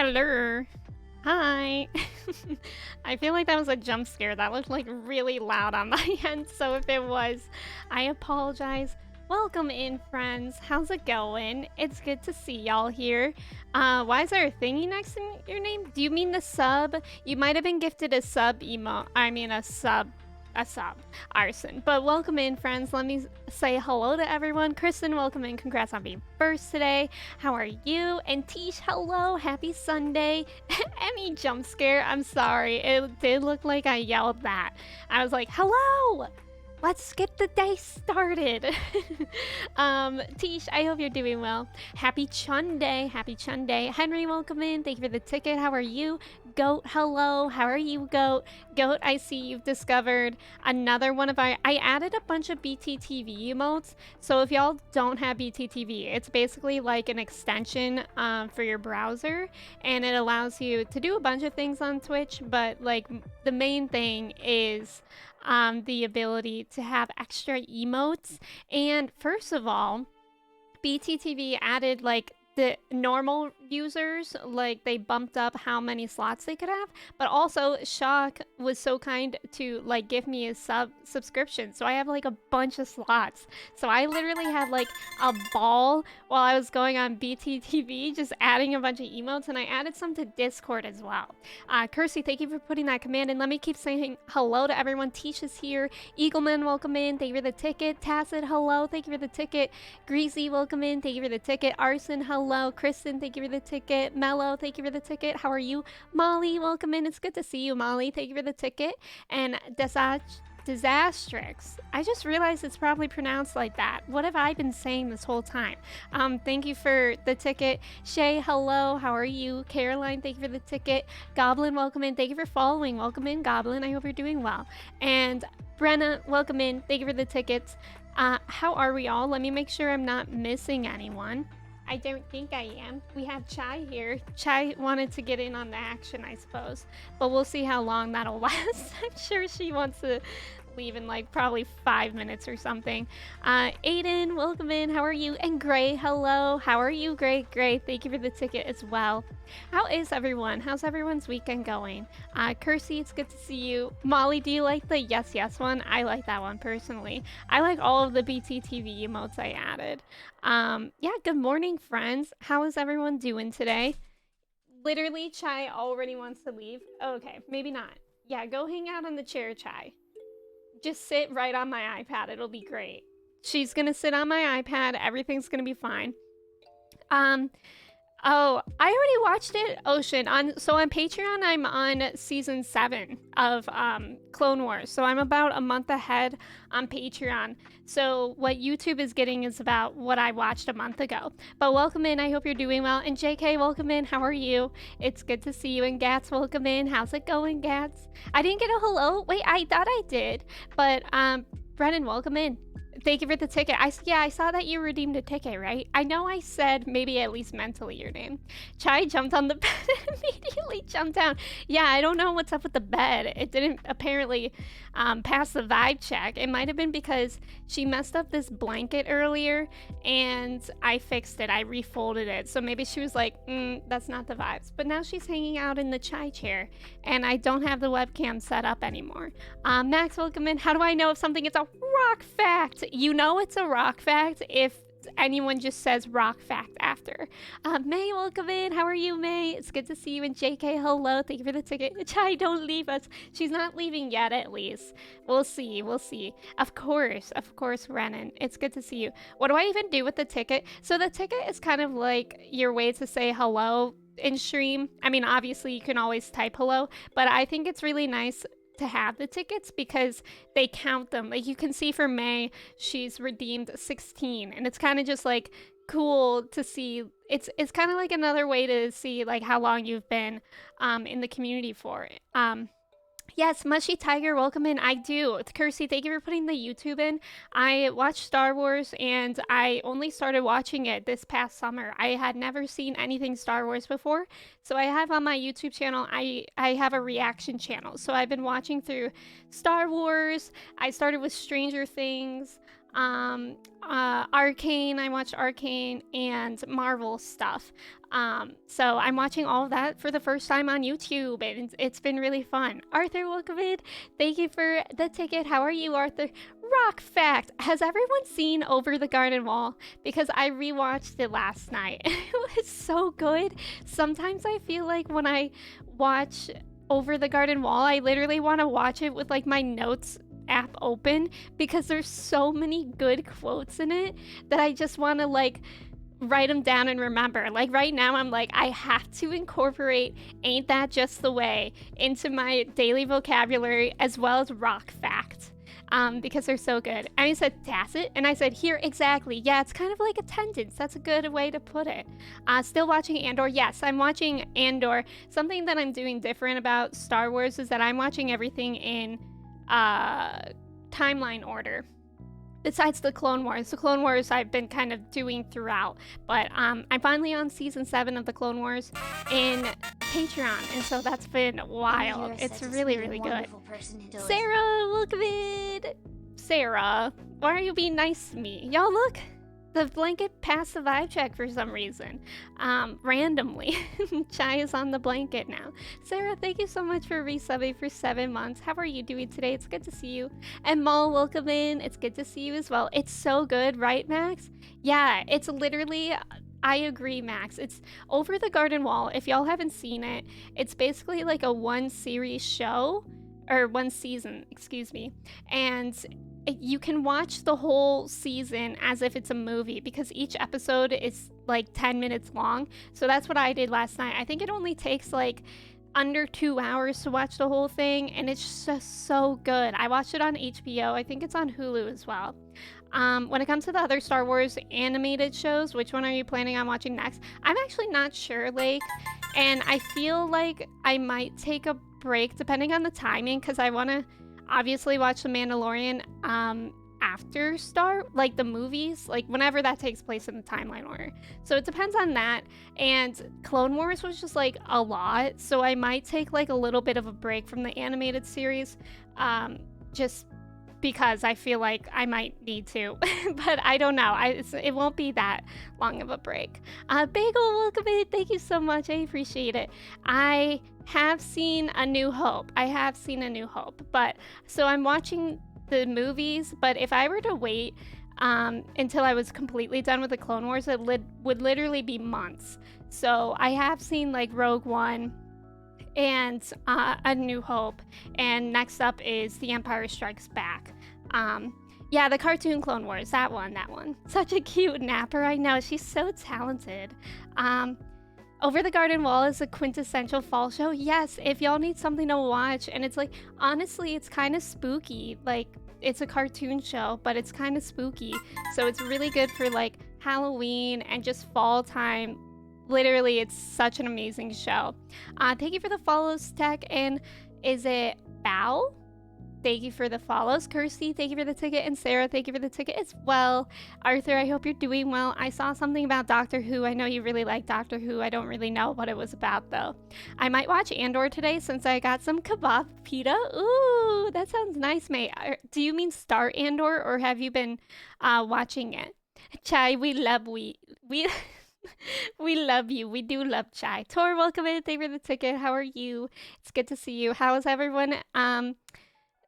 Hello. Hi. I feel like that was a jump scare. That looked like really loud on my end. So if it was, I apologize. Welcome in, friends. How's it going? It's good to see y'all here. Why is there a thingy next to your name? Do you mean the sub? You might have been gifted a sub emo. I mean a sub arson. But welcome in, friends. Let me say hello to everyone. Kristen, welcome in. Congrats on being first today. How are you? And Tish, hello. Happy Sunday. Any jump scare? I'm sorry. It did look like I yelled that. I was like, hello. Let's get the day started. Tish, I hope you're doing well. Happy Chun Day. Happy Chun Day. Henry, welcome in. Thank you for the ticket. How are you? Goat, hello. How are you, Goat? Goat, I see you've discovered another one of our... I added a bunch of BTTV emotes. So if y'all don't have BTTV, it's basically like an extension for your browser. And it allows you to do a bunch of things on Twitch. But like the main thing is... the ability to have extra emotes. And first of all, BTTV added like the normal users, like they bumped up how many slots they could have, but also Shock was so kind to like give me a subscription, so I have like a bunch of slots. So I literally had like a ball while I was going on BTTV, just adding a bunch of emotes, and I added some to Discord as well. Kirsty, thank you for putting that command in. Let me keep saying hello to everyone. Tisha's here. Eagleman, welcome in. Thank you for the ticket. Tacit, hello. Thank you for the ticket. Greasy, welcome in. Thank you for the ticket. Arson, hello. Kristen, thank you for the ticket. Mello, thank you for the ticket. How are you? Molly, welcome in. It's good to see you, Molly. Thank you for the ticket. And Disastrix. I just realized it's probably pronounced like that. What have I been saying this whole time? Thank you for the ticket. Shay, hello. How are you? Caroline, thank you for the ticket. Goblin, welcome in. Thank you for following. Welcome in, Goblin. I hope you're doing well. And Brenna, welcome in. Thank you for the tickets. How are we all? Let me make sure I'm not missing anyone. I don't think I am. We have Chai here. Chai wanted to get in on the action, I suppose. But we'll see how long that'll last. I'm sure she wants to leave in like probably 5 minutes or something. Aiden, welcome in. How are you? And Gray, hello. How are you, Gray? Gray, thank you for the ticket as well. How is everyone? How's everyone's weekend going? Kirsty, it's good to see you. Molly, do you like the yes, yes one? I like that one personally. I like all of the BTTV emotes I added. Yeah, good morning, friends. How is everyone doing today? Literally, Chai already wants to leave. Okay, maybe not. Yeah, go hang out on the chair, Chai. Just sit right on my iPad. It'll be great. She's gonna sit on my iPad. Everything's gonna be fine. Oh, I already watched it, Ocean. So on Patreon, I'm on season 7 of Clone Wars. So I'm about a month ahead on Patreon. So what YouTube is getting is about what I watched a month ago. But welcome in. I hope you're doing well. And JK, welcome in. How are you? It's good to see you. And Gats, welcome in. How's it going, Gats? I didn't get a hello. Wait, I thought I did. But Brennan, welcome in. Thank you for the ticket. I saw that you redeemed a ticket, right? I know I said maybe at least mentally your name. Chai jumped on the bed and immediately jumped down. Yeah, I don't know what's up with the bed. It didn't apparently pass the vibe check. It might have been because she messed up this blanket earlier and I fixed it. I refolded it. So maybe she was like, that's not the vibes. But now she's hanging out in the Chai chair and I don't have the webcam set up anymore. Max, welcome in. How do I know if something is a rock fact? You know it's a rock fact if anyone just says rock fact after. May, welcome in. How are you, May? It's good to see you. And JK, hello. Thank you for the ticket. Chai, don't leave us. She's not leaving yet, at least. We'll see. We'll see. Of course, Renan. It's good to see you. What do I even do with the ticket? So the ticket is kind of like your way to say hello in stream. I mean, obviously you can always type hello, but I think it's really nice to have the tickets because they count them. Like you can see for May, she's redeemed 16 and it's kind of just like cool to see. It's kind of like another way to see like how long you've been in the community for. Yes, Mushy Tiger, welcome in. I do. Kirsty, thank you for putting the YouTube in. I watched Star Wars and I only started watching it this past summer. I had never seen anything Star Wars before. So I have on my YouTube channel, I have a reaction channel. So I've been watching through Star Wars. I started with Stranger Things. Arcane. I watched Arcane and Marvel stuff. So I'm watching all of that for the first time on YouTube, and it's been really fun. Arthur, welcome in. Thank you for the ticket. How are you, Arthur? Rock fact: has everyone seen Over the Garden Wall? Because I rewatched it last night. It was so good. Sometimes I feel like when I watch Over the Garden Wall, I literally want to watch it with like my notes app open, because there's so many good quotes in it that I just want to like write them down and remember. Like right now I'm like, I have to incorporate "Ain't That Just the Way" into my daily vocabulary, as well as rock fact, because they're so good. And he said tacit, and I said here, exactly. Yeah, it's kind of like attendance. That's a good way to put it. Still watching Andor. Yes, I'm watching Andor. Something that I'm doing different about Star Wars is that I'm watching everything in timeline order. Besides the Clone Wars. The Clone Wars I've been kind of doing throughout, but I'm finally on season 7 of the Clone Wars in Patreon, and so that's been wild. It's really, really good. Sarah, welcome in. Sarah, why are you being nice to me? Y'all look. The blanket passed the vibe check for some reason. Randomly. Chai is on the blanket now. Sarah, thank you so much for resubbing for 7 months. How are you doing today? It's good to see you. And Maul, welcome in. It's good to see you as well. It's so good, right, Max? Yeah, it's literally... I agree, Max. It's Over the Garden Wall. If y'all haven't seen it, it's basically like a one series show, or one season, excuse me. And you can watch the whole season as if it's a movie, because each episode is like 10 minutes long. So that's what I did last night. I think it only takes like under 2 hours to watch the whole thing, and it's just so good. I watched it on HBO. I think it's on Hulu as well. When it comes to the other Star Wars animated shows, which one are you planning on watching next? I'm actually not sure, Lake, and I feel like I might take a break depending on the timing, because I want to obviously watch The Mandalorian after like the movies, like whenever that takes place in the timeline order. So it depends on that. And Clone Wars was just like a lot, so I might take like a little bit of a break from the animated series, just because I feel like I might need to. But I don't know. It won't be that long of a break. Bagel, welcome in. Thank you so much. I appreciate it. I have seen A New Hope. But so I'm watching the movies, but if I were to wait until I was completely done with the Clone Wars, it would literally be months. So I have seen like Rogue One and A New Hope, and next up is The Empire Strikes Back. Yeah, the cartoon Clone Wars, that one. Such a cute napper, I know, she's so talented. Over the Garden Wall is a quintessential fall show. Yes, if y'all need something to watch, and it's like, honestly, it's kind of spooky. Like, it's a cartoon show, but it's kind of spooky. So it's really good for like Halloween and just fall time. Literally, it's such an amazing show. Thank you for the follows, Tech. And is it Bow? Thank you for the follows. Kirsty, thank you for the ticket. And Sarah, thank you for the ticket as well. Arthur, I hope you're doing well. I saw something about Doctor Who. I know you really like Doctor Who. I don't really know what it was about, though. I might watch Andor today since I got some kebab pita. Ooh, that sounds nice, mate. Do you mean Star Andor, or have you been watching it? Chai, we love we love you. We do love Chai. Tor, welcome in. Thank you for the ticket. How are you? It's good to see you. How is everyone?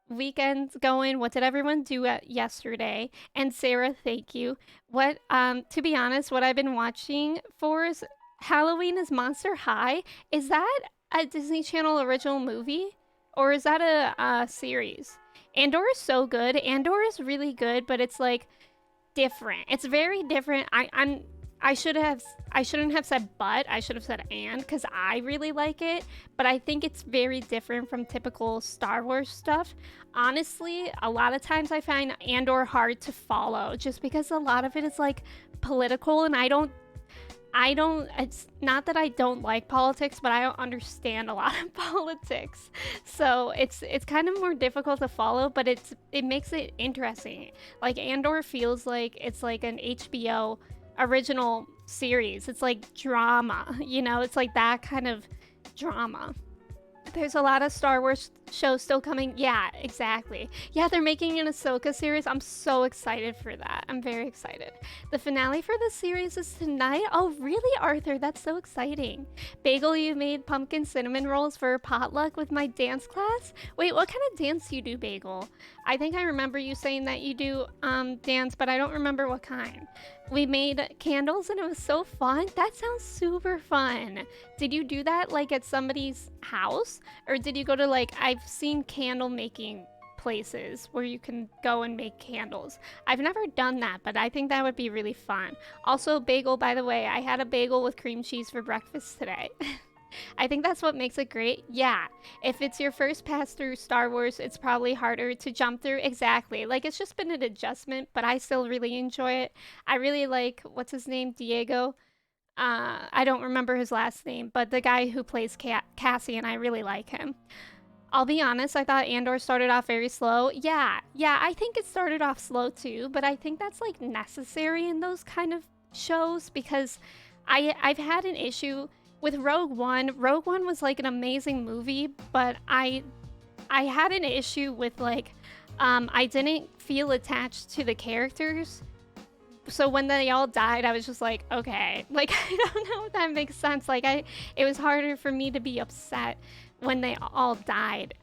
Weekend's going. What did everyone do yesterday? And Sarah, thank you. What to be honest, what I've been watching for is Halloween is Monster High. Is that a Disney Channel original movie, or is that a series? Andor is so good. Andor is really good, but it's like different. It's very different. I shouldn't have said but, I should have said and, because I really like it, but I think it's very different from typical Star Wars stuff. Honestly, a lot of times I find Andor hard to follow, just because a lot of it is like political, and I don't, it's not that I don't like politics, but I don't understand a lot of politics. So it's kind of more difficult to follow, but it makes it interesting. Like Andor feels like it's like an HBO original series. It's like drama, you know, it's like that kind of drama. There's a lot of Star Wars Show still coming? Yeah, exactly. Yeah, they're making an Ahsoka series. I'm so excited for that. I'm very excited. The finale for the series is tonight. Oh, really, Arthur? That's so exciting. Bagel, you made pumpkin cinnamon rolls for potluck with my dance class? Wait, what kind of dance do you do, Bagel? I think I remember you saying that you do dance, but I don't remember what kind. We made candles and it was so fun. That sounds super fun. Did you do that like at somebody's house? Or did you go to like, I've seen candle making places where you can go and make candles. I've never done that, but I think that would be really fun. Also, bagel, by the way, I had a bagel with cream cheese for breakfast today. I think that's what makes it great. Yeah, if it's your first pass through Star Wars, it's probably harder to jump through. Exactly. Like, it's just been an adjustment, but I still really enjoy it. I really like, what's his name? Diego. I don't remember his last name, but the guy who plays Cassie, and I really like him. I'll be honest, I thought Andor started off very slow. Yeah, I think it started off slow too, but I think that's like necessary in those kind of shows because I've had an issue with Rogue One. Rogue One was like an amazing movie, but I had an issue with like I didn't feel attached to the characters. So when they all died, I was just like, okay. Like, I don't know if that makes sense. Like, it was harder for me to be upset when they all died,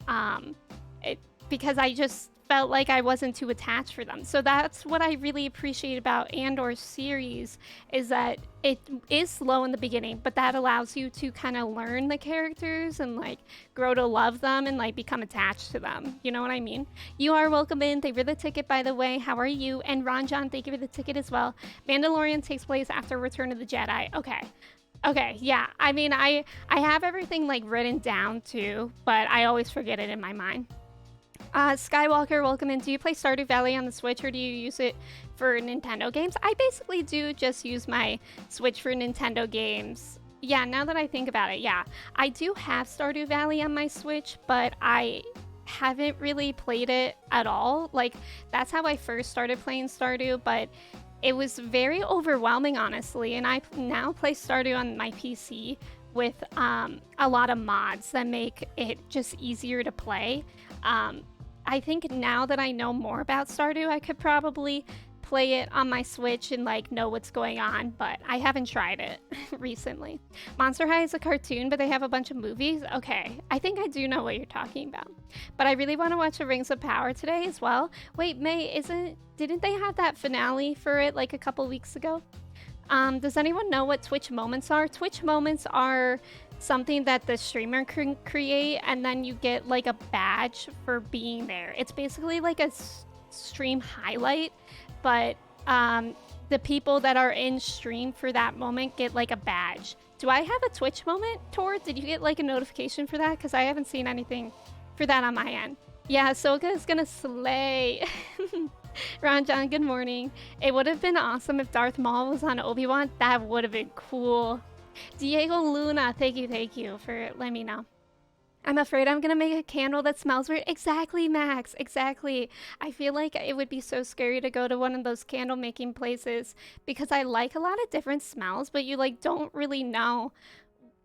because I just felt like I wasn't too attached for them. So that's what I really appreciate about Andor's series, is that it is slow in the beginning, but that allows you to kind of learn the characters and like grow to love them and like become attached to them. You know what I mean? You are welcome in. Thank you for the ticket, by the way. How are you? And Ron John, thank you for the ticket as well. Mandalorian takes place after Return of the Jedi. Okay, yeah. I mean, I have everything like written down too, but I always forget it in my mind. Skywalker, welcome in. Do you play Stardew Valley on the Switch or do you use it for Nintendo games? I basically do just use my Switch for Nintendo games. Yeah, now that I think about it, yeah. I do have Stardew Valley on my Switch, but I haven't really played it at all. Like, that's how I first started playing Stardew, but it was very overwhelming, honestly. And I now play Stardew on my PC with a lot of mods that make it just easier to play. I think now that I know more about Stardew, I could probably play it on my Switch and like know what's going on, but I haven't tried it recently. Monster High is a cartoon, but they have a bunch of movies. Okay, I think I do know what you're talking about. But I really want to watch the Rings of Power today as well. Wait, May, didn't they have that finale for it like a couple weeks ago? Does anyone know what Twitch moments are? Twitch moments are something that the streamer can create, and then you get like a badge for being there. It's basically like a stream highlight, but the people that are in stream for that moment get like a badge. Do I have a Twitch moment, Tor? Did you get like a notification for that? Because I haven't seen anything for that on my end. Yeah, Ahsoka is gonna slay. Ron John, good morning. It would have been awesome if Darth Maul was on Obi-Wan. That would have been cool. Diego Luna, thank you for letting me know. I'm afraid I'm gonna make a candle that smells weird. Exactly, Max, exactly. I feel like it would be so scary to go to one of those candle making places because I like a lot of different smells, but you like don't really know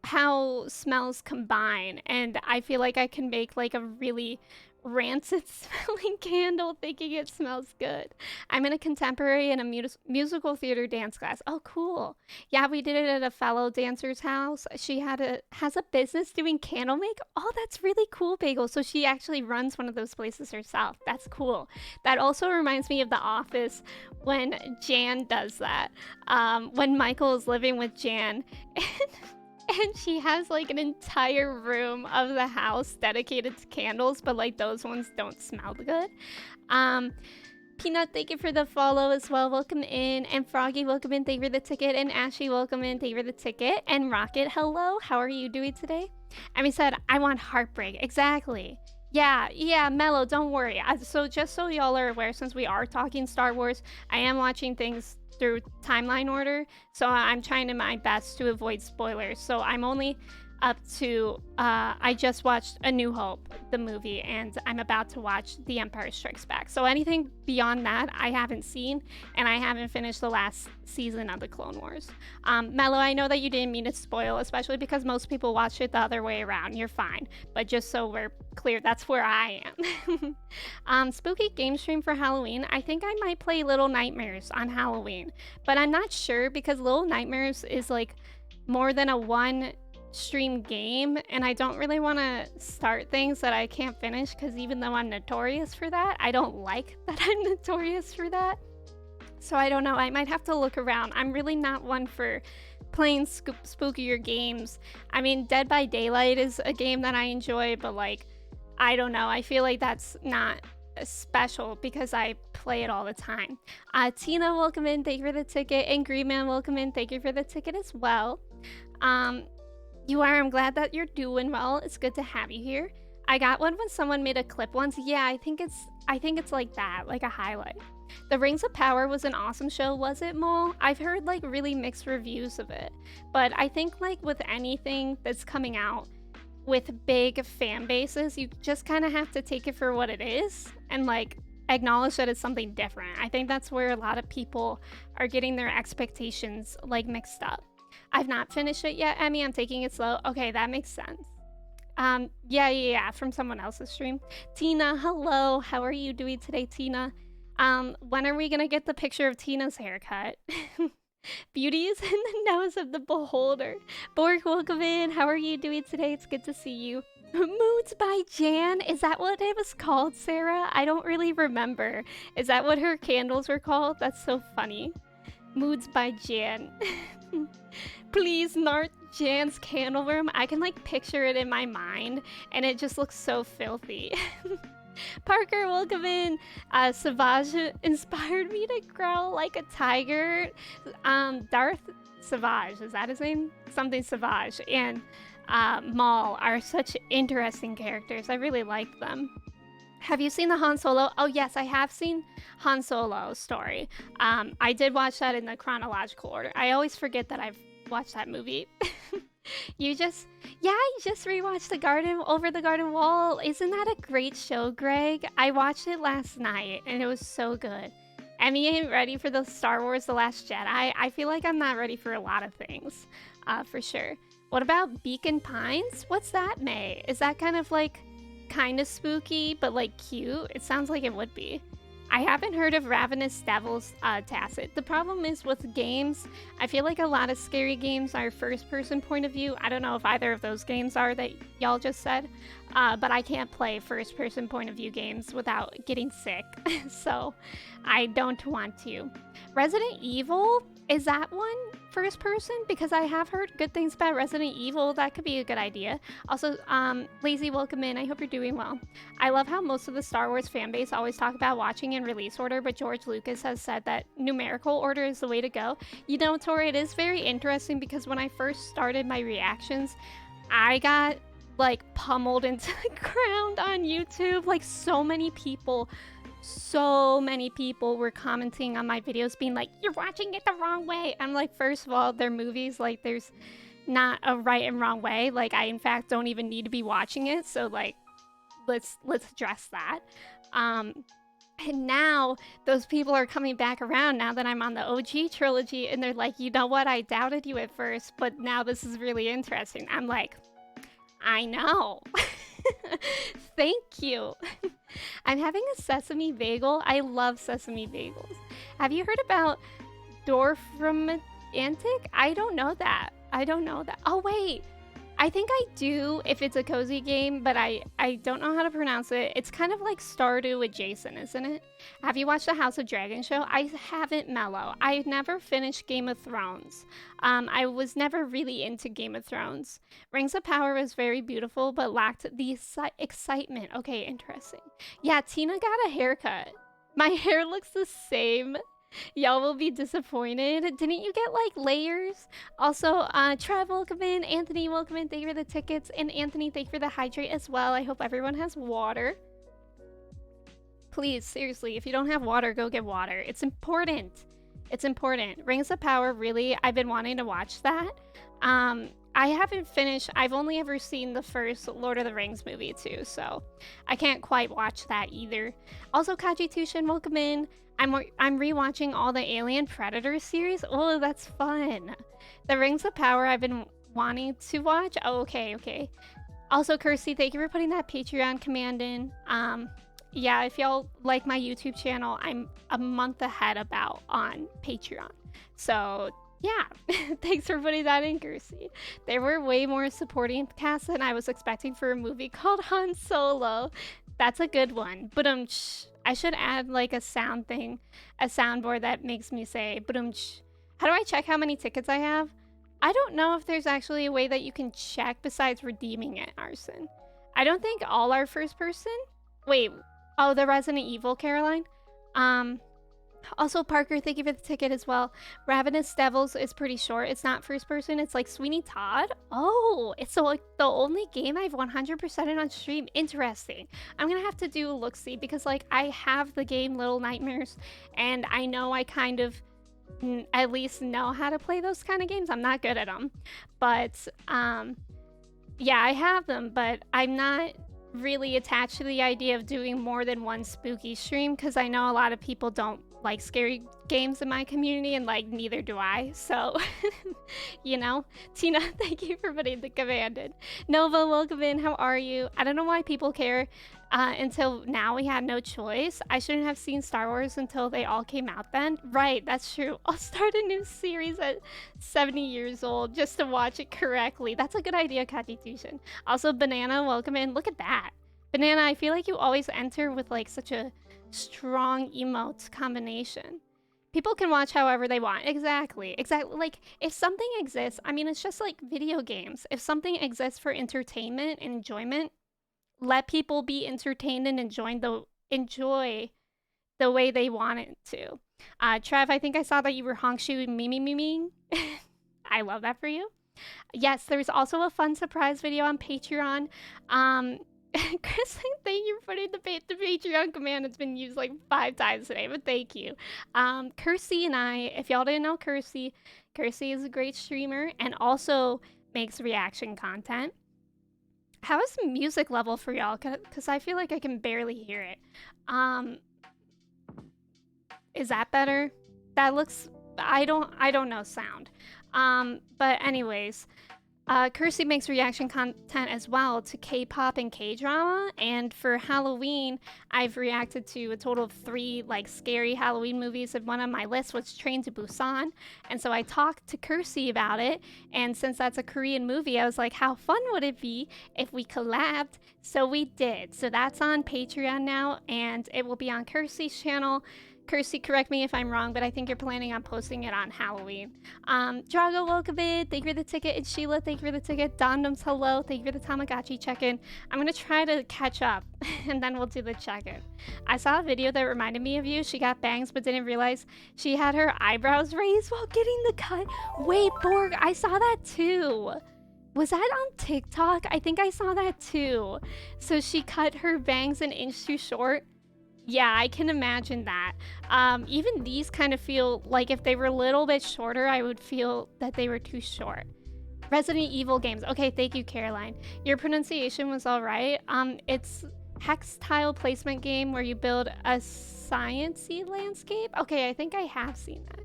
how smells combine. And I feel like I can make like a really rancid smelling candle thinking it smells good. I'm in a contemporary and a musical theater dance class. Oh, cool. Yeah, we did it at a fellow dancer's house. She has a business doing candle make. Oh, that's really cool, Bagel. So she actually runs one of those places herself. That's cool. That also reminds me of The Office when Jan does that. When Michael is living with Jan and she has like an entire room of the house dedicated to candles, but like those ones don't smell good. Peanut, thank you for the follow as well. Welcome in. And Froggy, welcome in. Thank you for the ticket. And Ashley, welcome in. Thank you for the ticket. And Rocket, hello. How are you doing today? Emmy said, I want heartbreak. Exactly. Yeah, Mello, don't worry. So just so y'all are aware, since we are talking Star Wars, I am watching things through timeline order, so I'm trying to my best to avoid spoilers. So I'm only up to I just watched A New Hope, the movie, and I'm about to watch The Empire Strikes Back. So anything beyond that, I haven't seen, and I haven't finished the last season of the Clone Wars. Mello, I know that you didn't mean to spoil, especially because most people watch it the other way around. You're fine, but just so we're clear, that's where I am. Spooky game stream for Halloween. I think I might play Little Nightmares on Halloween, but I'm not sure because Little Nightmares is like more than a one stream game, and I don't really want to start things that I can't finish because even though I'm notorious for that, I don't like that I'm notorious for that. So I don't know, I might have to look around. I'm really not one for playing spookier games. I mean, Dead by Daylight is a game that I enjoy, but like, I don't know, I feel like that's not special because I play it all the time. Tina, welcome in, thank you for the ticket, and Green Man, welcome in, thank you for the ticket as well. You are, I'm glad that you're doing well. It's good to have you here. I got one when someone made a clip once. Yeah, I think it's like that, like a highlight. The Rings of Power was an awesome show, was it, Mole? I've heard like really mixed reviews of it, but I think like with anything that's coming out with big fan bases, you just kind of have to take it for what it is and like acknowledge that it's something different. I think that's where a lot of people are getting their expectations like mixed up. I've not finished it yet, Emmy. I'm taking it slow. Okay, that makes sense. Yeah, from someone else's stream. Tina, hello. How are you doing today, Tina? When are we gonna get the picture of Tina's haircut? Beauty is in the nose of the beholder. Borg, welcome in. How are you doing today? It's good to see you. Moods by Jan? Is that what it was called, Sarah? I don't really remember. Is that what her candles were called? That's so funny. Moods by Jan. Please, Nart Jan's candle room. I can like picture it in my mind and it just looks so filthy. Parker, welcome in. Savage inspired me to growl like a tiger. Darth Savage, is that his name? Something Savage. And Maul are such interesting characters. I really like them. Have you seen the Han Solo? Oh yes, I have seen Han Solo story. I did watch that in the chronological order. I always forget that I've watched that movie. I just rewatched Over the Garden Wall. Isn't that a great show, Greg? I watched it last night and it was so good. Emmy ain't ready for the Star Wars The Last Jedi. I feel like I'm not ready for a lot of things, for sure. What about Beacon Pines? What's that, May? Is that kind of spooky, but like cute? It sounds like it would be. I haven't heard of Ravenous Devil's Tacit. The problem is with games, I feel like a lot of scary games are first-person point of view. I don't know if either of those games are that y'all just said, but I can't play first-person point of view games without getting sick, so I don't want to. Resident Evil, is that one first person? Because I have heard good things about Resident Evil. That could be a good idea. Also, Lazy, welcome in. I hope you're doing well. I love how most of the Star Wars fan base always talk about watching in release order, but George Lucas has said that numerical order is the way to go. You know, Tori, it is very interesting because when I first started my reactions, I got like pummeled into the ground on YouTube. Like so many people were commenting on my videos being like, you're watching it the wrong way. I'm like, first of all, they're movies, like there's not a right and wrong way. Like I in fact don't even need to be watching it, so like let's address that. And now those people are coming back around now that I'm on the OG trilogy, and they're like, you know what, I doubted you at first, but now this is really interesting. I'm like, I know. Thank you. I'm having a sesame bagel. I love sesame bagels. Have you heard about Dorfromantic? I don't know that. Oh, wait. I think I do if it's a cozy game, but I don't know how to pronounce it. It's kind of like Stardew adjacent, isn't it? Have you watched the House of Dragon show? I haven't, Mellow. I never finished Game of Thrones. I was never really into Game of Thrones. Rings of Power was very beautiful, but lacked the excitement. Okay, interesting. Yeah, Tina got a haircut. My hair looks the same. Y'all will be disappointed. Didn't you get like layers? Also, Trev, welcome in. Anthony, welcome in. Thank you for the tickets. And Anthony, thank you for the hydrate as well. I hope everyone has water. Please, seriously, if you don't have water, go get water. It's important. It's important. Rings of Power, really, I've been wanting to watch that. I I haven't finished. I've only ever seen the first Lord of the Rings movie too, so I can't quite watch that either. Also, Kaji Tushin, welcome in. I'm rewatching all the Alien Predator series. Oh, that's fun. The Rings of Power I've been wanting to watch. Oh, okay. Also, Kirsty, thank you for putting that Patreon command in. Yeah, if y'all like my YouTube channel, I'm a month ahead about on Patreon. So yeah, thanks for putting that in, Kirsty. There were way more supporting casts than I was expecting for a movie called Han Solo. That's a good one. But I should add like a sound thing, a soundboard that makes me say but How do I check how many tickets I have? I don't know if there's actually a way that you can check besides redeeming it, Arson. I don't think all are first person. Wait, oh, the Resident Evil, Caroline. Also, Parker, thank you for the ticket as well. Ravenous Devils is pretty short. It's not first person. It's like Sweeney Todd. Oh, it's like the only game I've 100%ed on stream. Interesting. I'm gonna have to do a look-see because like I have the game Little Nightmares and I know I kind of at least know how to play those kind of games. I'm not good at them, but yeah, I have them, but I'm not really attached to the idea of doing more than one spooky stream because I know a lot of people don't like scary games in my community, and like neither do I, so you know. Tina, thank you for putting the command in. Nova, welcome in. How are you? I don't know why people care. Until now we had no choice. I shouldn't have seen Star Wars until they all came out then. Right, that's true. I'll start a new series at 70 years old just to watch it correctly. That's a good idea, Kajitushin. Also, Banana, welcome in. Look at that. Banana, I feel like you always enter with like such a strong emote combination. People can watch however they want. Exactly. Like, if something exists, I mean, it's just like video games. If something exists for entertainment and enjoyment, let people be entertained and enjoy the way they want it to. Trev, I think I saw that you were Hongshu miming. I love that for you. Yes, there's also a fun surprise video on Patreon. Chris, thank you for putting the Patreon command. It's been used like 5 times today, but thank you. Kirsty and I, if y'all didn't know Kirsty is a great streamer and also makes reaction content. How is the music level for y'all? Because I feel like I can barely hear it. Is that better? That looks... I don't know sound. But anyways... Kirsty makes reaction content as well to K-pop and K-drama, and for Halloween, I've reacted to a total of 3 like scary Halloween movies, and one on my list was Train to Busan, and so I talked to Kirsty about it, and since that's a Korean movie, I was like, how fun would it be if we collabed? So we did. So that's on Patreon now, and it will be on Kirsty's channel. Kirsty, correct me if I'm wrong, but I think you're planning on posting it on Halloween. Drago, welcome in. Thank you for the ticket. And Sheila, thank you for the ticket. Dondoms, hello. Thank you for the Tamagotchi check-in. I'm going to try to catch up, and then we'll do the check-in. I saw a video that reminded me of you. She got bangs, but didn't realize she had her eyebrows raised while getting the cut. Wait, Borg, I saw that too. Was that on TikTok? I think I saw that too. So she cut her bangs an inch too short. Yeah, I can imagine that. Even these kind of feel like if they were a little bit shorter, I would feel that they were too short. Resident Evil games. Okay, thank you, Caroline. Your pronunciation was all right. It's hex tile placement game where you build a sciencey landscape. Okay, I think I have seen that.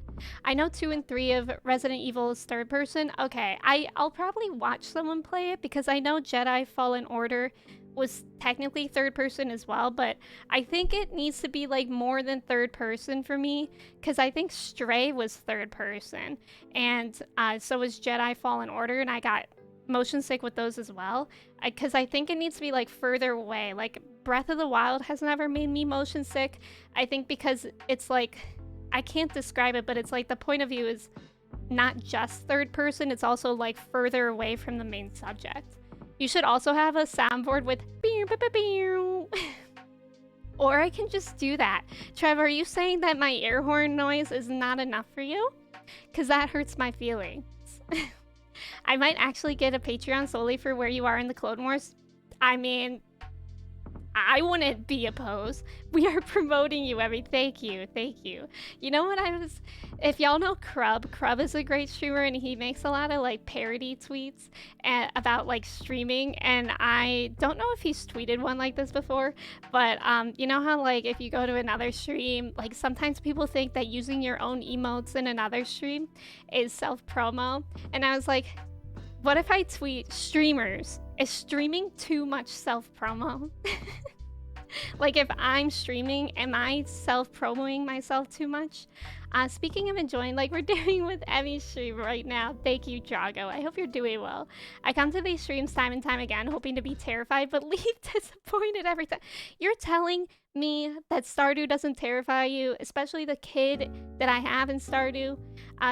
I know 2 and 3 of Resident Evil is third person. Okay, I'll probably watch someone play it because I know Jedi Fallen Order was technically third person as well, but I think it needs to be like more than third person for me because I think Stray was third person, and so was Jedi Fallen Order, and I got motion sick with those as well because I think it needs to be like further away. Like Breath of the Wild has never made me motion sick, I think, because it's like, I can't describe it, but it's like the point of view is not just third person, it's also like further away from the main subject. You should also have a soundboard with or I can just do that. Trevor, are you saying that my air horn noise is not enough for you? Because that hurts my feelings. I might actually get a Patreon solely for where you are in the Clone Wars. I mean, I wouldn't be opposed. We are promoting you, Emmy. Thank you. Thank you. You know what if y'all know Crub is a great streamer and he makes a lot of like parody tweets about like streaming. And I don't know if he's tweeted one like this before, but you know how like if you go to another stream, like sometimes people think that using your own emotes in another stream is self-promo. And I was like, what if I tweet streamers? Is streaming too much self-promo? Like if I'm streaming, am I self-promoting myself too much? Speaking of enjoying, like we're doing with Emmy's stream right now. Thank you, Drago. I hope you're doing well. I come to these streams time and time again, hoping to be terrified, but leave disappointed every time. You're telling me that Stardew doesn't terrify you, especially the kid that I have in Stardew.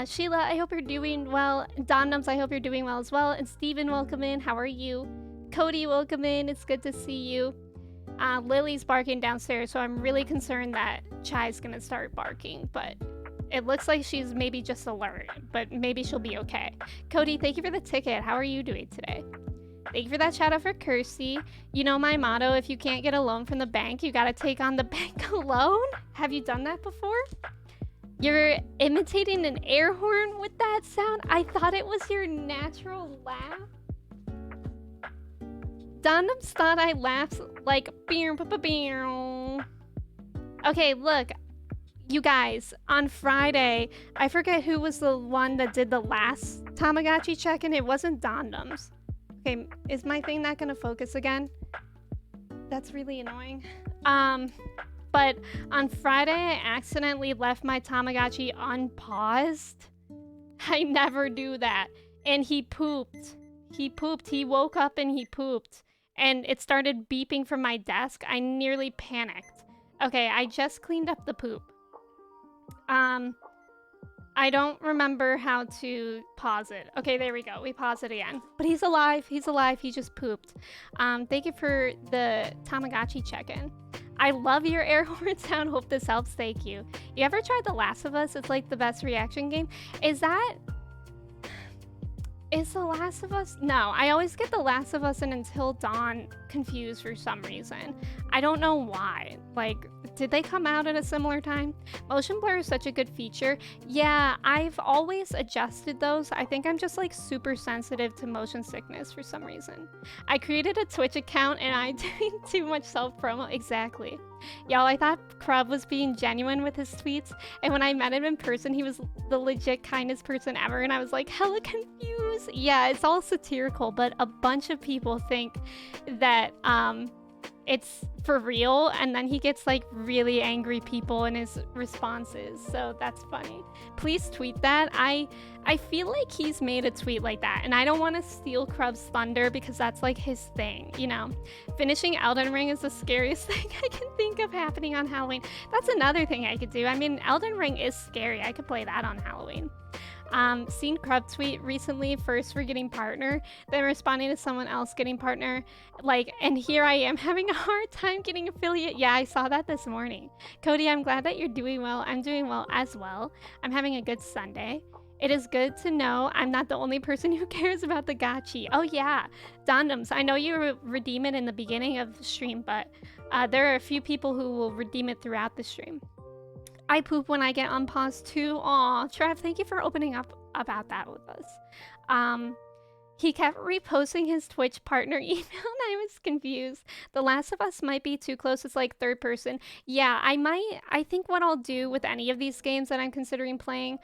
Sheila, I hope you're doing well. Domnums, I hope you're doing well as well. And Steven, welcome in. How are you? Cody, welcome in. It's good to see you. Lily's barking downstairs, so I'm really concerned that Chai's gonna start barking, but it looks like she's maybe just alert, but maybe she'll be okay. Cody, thank you for the ticket. How are you doing today? Thank you for that shout out for Kirsty. You know my motto, if you can't get a loan from the bank, you gotta take on the bank alone? Have you done that before? You're imitating an air horn with that sound? I thought it was your natural laugh. Donums thought I laughed like Okay, look, you guys, on Friday, I forget who was the one that did the last Tamagotchi check-in. It wasn't Donums. Okay, is my thing not gonna focus again? That's really annoying. But on Friday, I accidentally left my Tamagotchi unpaused. I never do that. And he pooped. He woke up and he pooped. And it started beeping from my desk. I nearly panicked. Okay, I just cleaned up the poop. I don't remember how to pause it. Okay, there we go. We pause it again. But he's alive. He's alive. He just pooped. Thank you for the Tamagotchi check-in. I love your air horn sound. Hope this helps. Thank you. You ever tried The Last of Us? It's like the best reaction game. Is The Last of Us? No, I always get The Last of Us and Until Dawn confused for some reason. I don't know why. Like, did they come out at a similar time? Motion blur is such a good feature. Yeah, I've always adjusted those. I think I'm just like super sensitive to motion sickness for some reason. I created a Twitch account and I'm doing too much self-promo. Exactly. Y'all, I thought Crub was being genuine with his tweets, and when I met him in person, he was the legit kindest person ever, and I was like hella confused. Yeah, it's all satirical, but a bunch of people think that it's for real, and then he gets like really angry people in his responses, so that's funny. Please tweet that. I feel like he's made a tweet like that, and I don't want to steal Crub's thunder because that's like his thing, you know. Finishing Elden Ring is the scariest thing I can think of happening on Halloween. That's another thing I could do. I mean, Elden Ring is scary. I could play that on Halloween. Seen Crub tweet recently, first for getting partner, then responding to someone else getting partner, like, and here I am having a hard time getting affiliate. Yeah, I saw that this morning. Cody, I'm glad that you're doing well. I'm doing well as well. I'm having a good Sunday. It is good to know I'm not the only person who cares about the gachi. Oh yeah, Dondoms, I know you redeem it in the beginning of the stream, but there are a few people who will redeem it throughout the stream. I poop when I get unpaused too. Aw, Trev, thank you for opening up about that with us. He kept reposting his Twitch partner email and I was confused. The Last of Us might be too close. It's like third person. Yeah, I think what I'll do with any of these games that I'm considering playing,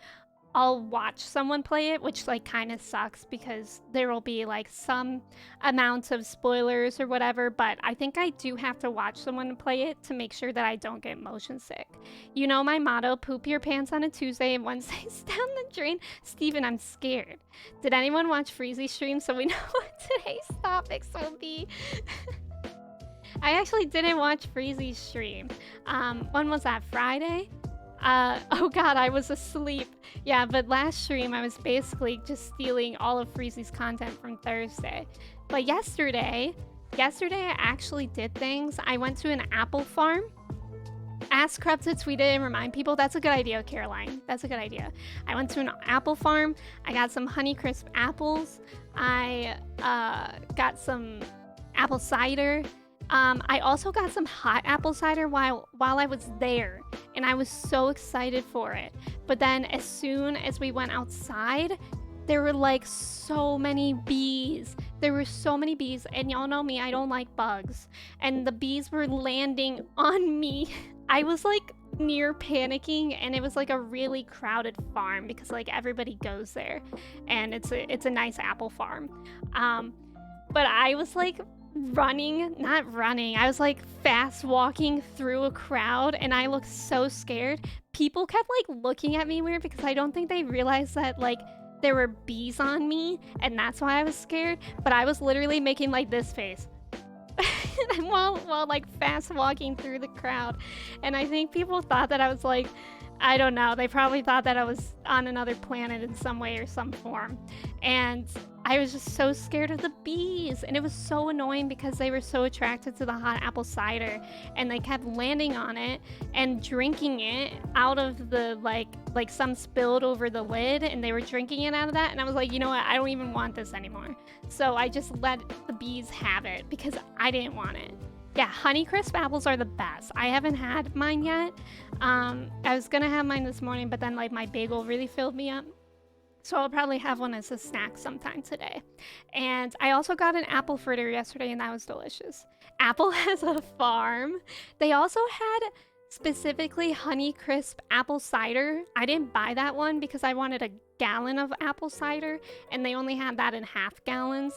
I'll watch someone play it, which like kind of sucks because there will be like some amount of spoilers or whatever, but I think I do have to watch someone play it to make sure that I don't get motion sick. You know my motto, poop your pants on a Tuesday and Wednesday's down the drain. Steven, I'm scared. Did anyone watch Freezy stream so we know what today's topics will be? I actually didn't watch Freezy's stream. When was that, Friday? Oh god, I was asleep. Yeah, but last stream I was basically just stealing all of Freezy's content from Thursday. But yesterday I actually did things. I went to an apple farm. Ask Crub to tweet it and remind people. That's a good idea, Caroline. That's a good idea. I went to an apple farm. I got some Honeycrisp apples. I got some apple cider. I also got some hot apple cider while I was there, and I was so excited for it. But then as soon as we went outside, there were like so many bees. There were so many bees, and y'all know me, I don't like bugs. And the bees were landing on me. I was like near panicking, and it was like a really crowded farm because like everybody goes there, and it's a nice apple farm. But I was like not running. I was like fast walking through a crowd, and I looked so scared. People kept like looking at me weird because I don't think they realized that like there were bees on me, and that's why I was scared. But I was literally making like this face while like fast walking through the crowd, and I think people thought that I was like, I don't know, they probably thought that I was on another planet in some way or some form. And I was just so scared of the bees, and it was so annoying because they were so attracted to the hot apple cider, and they kept landing on it and drinking it out of the like some spilled over the lid, and they were drinking it out of that. And I was like, you know what, I don't even want this anymore. So I just let the bees have it because I didn't want it. Yeah, Honeycrisp apples are the best. I haven't had mine yet. I was gonna have mine this morning, but then like my bagel really filled me up. So I'll probably have one as a snack sometime today. And I also got an apple fritter yesterday, and that was delicious. Apple has a farm. They also had specifically Honeycrisp apple cider. I didn't buy that one because I wanted a gallon of apple cider, and they only had that in half gallons.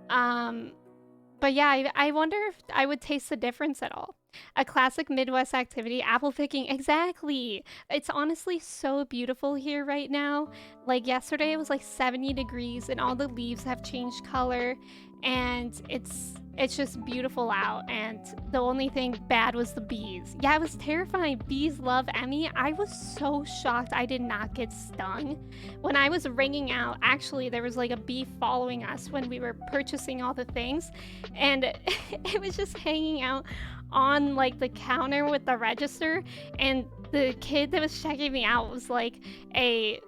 But yeah, I wonder if I would taste the difference at all. A classic Midwest activity, apple picking. Exactly. It's honestly so beautiful here right now. Like yesterday it was like 70 degrees and all the leaves have changed color, and it's just beautiful out. And the only thing bad was the bees. Yeah, it was terrifying. Bees love Emmy. I was so shocked I did not get stung. When I was ringing out, actually there was like a bee following us when we were purchasing all the things, and it was just hanging out on like the counter with the register, and the kid that was checking me out was like a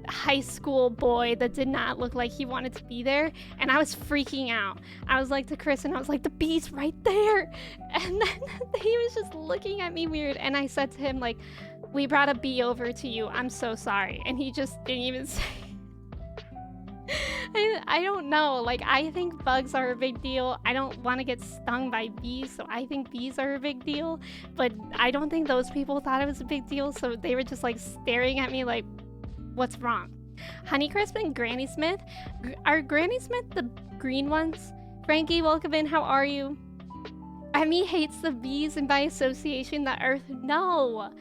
high school boy that did not look like he wanted to be there, and I was freaking out. I was like to Chris, and I was like, the bee's right there, and then he was just looking at me weird, and I said to him like, we brought a bee over to you, I'm so sorry. And he just didn't even say. I don't know, like I think bugs are a big deal. I don't want to get stung by bees, so I think bees are a big deal, but I don't think those people thought it was a big deal, so they were just like staring at me like, what's wrong? Honeycrisp and Granny Smith. Are Granny Smith the green ones? Frankie, welcome in, how are you? Emmy hates the bees and by association the earth. No,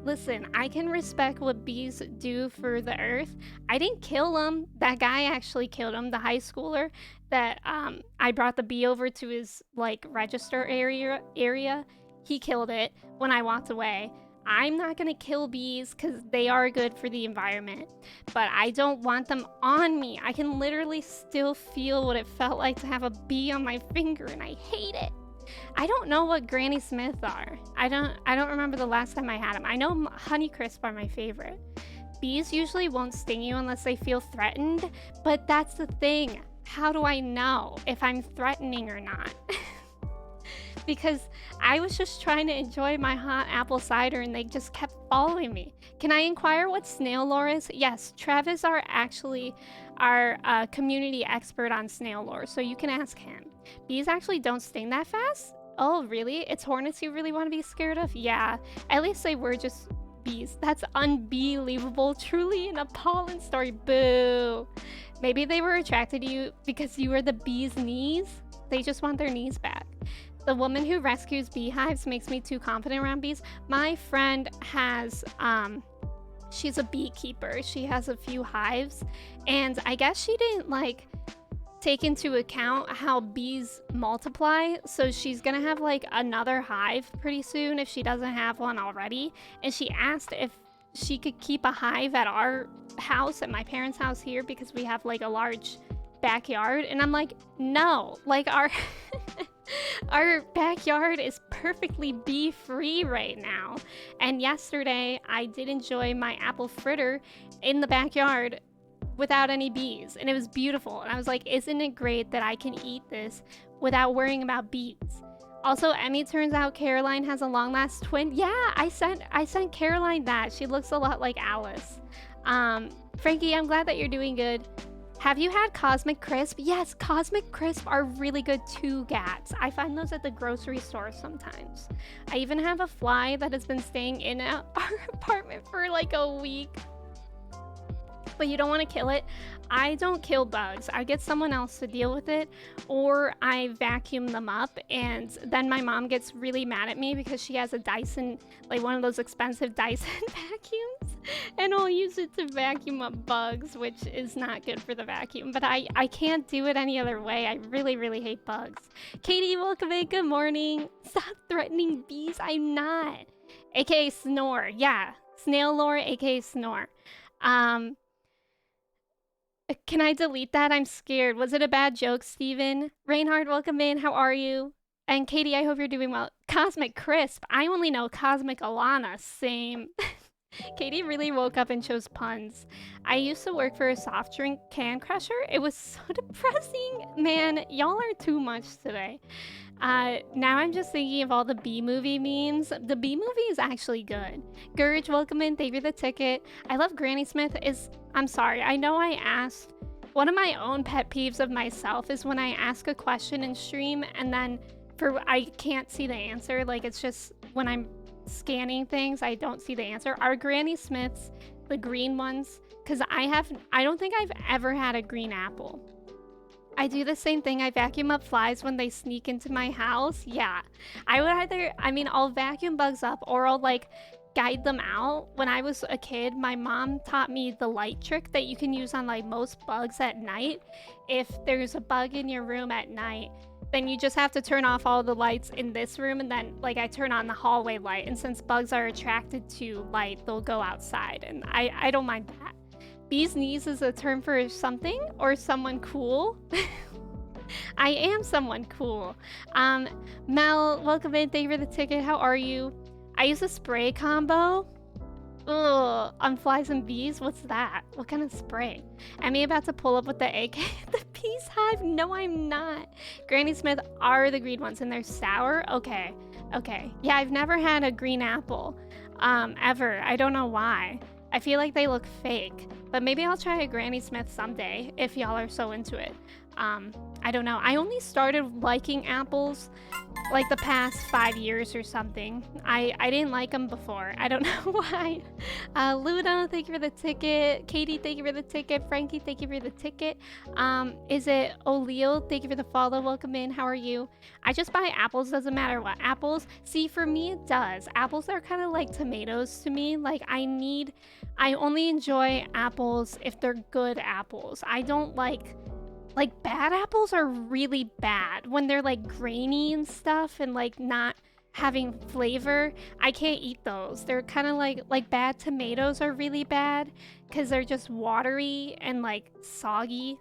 listen, I can respect what bees do for the earth. I didn't kill them. That guy actually killed him, the high schooler that I brought the bee over to his like register area. He killed it when I walked away. I'm not gonna kill bees because they are good for the environment, but I don't want them on me. I can literally still feel what it felt like to have a bee on my finger, and I hate it. I don't know what Granny Smith are. I don't remember the last time I had them. I know Honeycrisp are my favorite. Bees usually won't sting you unless they feel threatened, but that's the thing. How do I know if I'm threatening or not? Because I was just trying to enjoy my hot apple cider, and they just kept following me. Can I inquire what snail lore is? Yes, Travis are actually our community expert on snail lore, so you can ask him. Bees actually don't sting that fast? Oh, really? It's hornets you really want to be scared of? Yeah, at least they were just bees. That's unbelievable. Truly an appalling story. Boo. Maybe they were attracted to you because you were the bee's knees? They just want their knees back. The woman who rescues beehives makes me too confident around bees. My friend has, she's a beekeeper. She has a few hives, and I guess she didn't like take into account how bees multiply, so she's gonna have like another hive pretty soon if she doesn't have one already. And she asked if she could keep a hive at our house, at my parents' house here, because we have like a large backyard. And I'm like, no, like our our backyard is perfectly bee free right now. And yesterday I did enjoy my apple fritter in the backyard without any bees, and it was beautiful. And I was like, isn't it great that I can eat this without worrying about bees? Also, Emmy, turns out Caroline has a long lost twin. Yeah, I sent Caroline that. She looks a lot like Alice. Frankie, I'm glad that you're doing good. Have you had Cosmic Crisp? Yes, Cosmic Crisp are really good too, Gats. I find those at the grocery store sometimes. I even have a fly that has been staying in our apartment for like a week. But you don't want to kill it. I don't kill bugs. I get someone else to deal with it, or I vacuum them up, and then my mom gets really mad at me because she has a Dyson, like one of those expensive Dyson vacuums, and I'll use it to vacuum up bugs, which is not good for the vacuum, but I can't do it any other way. I really, really hate bugs. Katie, welcome in. Good morning. Stop threatening bees. I'm not. AKA Snore. Yeah. Snail lore, AKA Snore. Can I delete that? I'm scared. Was it a bad joke, Steven? Reinhard, welcome in. How are you? And Katie, I hope you're doing well. Cosmic Crisp. I only know Cosmic Alana. Same. Katie really woke up and chose puns. I used to work for a soft drink can crusher. It was so depressing. Man, y'all are too much today. Now I'm just thinking of all the B-movie memes. The B-movie is actually good. Gurge, welcome in. Thank you for the ticket. I love Granny Smith I'm sorry. I know I asked. One of my own pet peeves of myself is when I ask a question in stream and then I can't see the answer. Like, it's just when I'm scanning things, I don't see the answer. Are Granny Smiths the green ones? Because I don't think I've ever had a green apple. I do the same thing. I vacuum up flies when they sneak into my house. Yeah. I'll vacuum bugs up or I'll like guide them out. When I was a kid, my mom taught me the light trick that you can use on like most bugs at night. If there's a bug in your room at night, then you just have to turn off all the lights in this room, and then like I turn on the hallway light, and since bugs are attracted to light, they'll go outside, and I don't mind that. Bee's knees is a term for something or someone cool. I am someone cool. Mel, welcome in. Thank you for the ticket. How are you? I use a spray combo. Ugh, on flies and bees? What's that? What kind of spray? Am I about to pull up with the AK at the bee's hive? No, I'm not. Granny Smith are the green ones and they're sour? Okay. Yeah, I've never had a green apple. Ever. I don't know why. I feel like they look fake, but maybe I'll try a Granny Smith someday if y'all are so into it. I don't know. I only started liking apples like the past 5 years or something. I didn't like them before. I don't know why. Luna, thank you for the ticket. Katie, thank you for the ticket. Frankie, thank you for the ticket. Is it O'Leal? Thank you for the follow. Welcome in. How are you? I just buy apples. Doesn't matter what apples. See, for me, it does. Apples are kind of like tomatoes to me. Like I only enjoy apples if they're good apples. I don't like bad apples are really bad when they're like grainy and stuff and like not having flavor. I can't eat those. They're kind of like bad tomatoes are really bad because they're just watery and like soggy.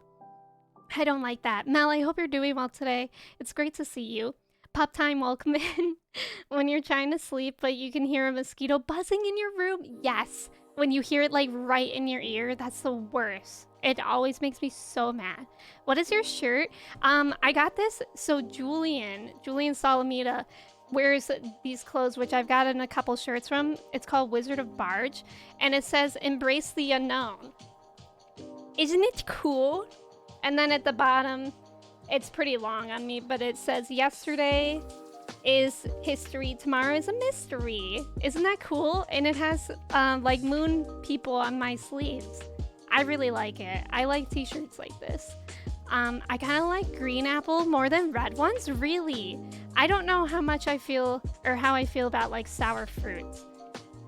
I don't like that. Mel, I hope you're doing well today. It's great to see you. Pup time, welcome in. When you're trying to sleep but you can hear a mosquito buzzing in your room. Yes. When you hear it like right in your ear, that's the worst. It always makes me so mad. What is your shirt? I got this. So Julian Salamita wears these clothes, which I've gotten a couple shirts from. It's called Wizard of Barge, and it says "Embrace the unknown." Isn't it cool? And then at the bottom, it's pretty long on me, but it says "Yesterday is history, tomorrow is a mystery." Isn't that cool? And it has like moon people on my sleeves. I really like it. I like t-shirts like this. I kind of like green apple more than red ones. Really? I don't know how I feel about like sour fruits.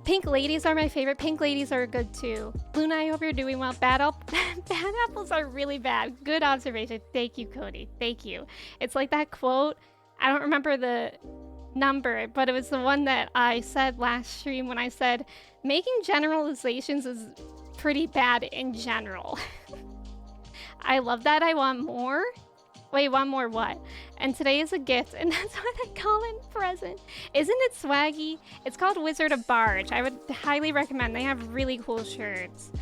Pink ladies are my favorite. Pink ladies are good too. Luna, I hope you're doing well. Bad apples are really bad. Good observation. Thank you, Cody. Thank you. It's like that quote. I don't remember the number, but it was the one that I said last stream when I said making generalizations is pretty bad in general. I love that. I want more. Wait, want more what? And today is a gift, and that's what I call it, present. Isn't it swaggy? It's called Wizard of Barge. I would highly recommend. They have really cool shirts.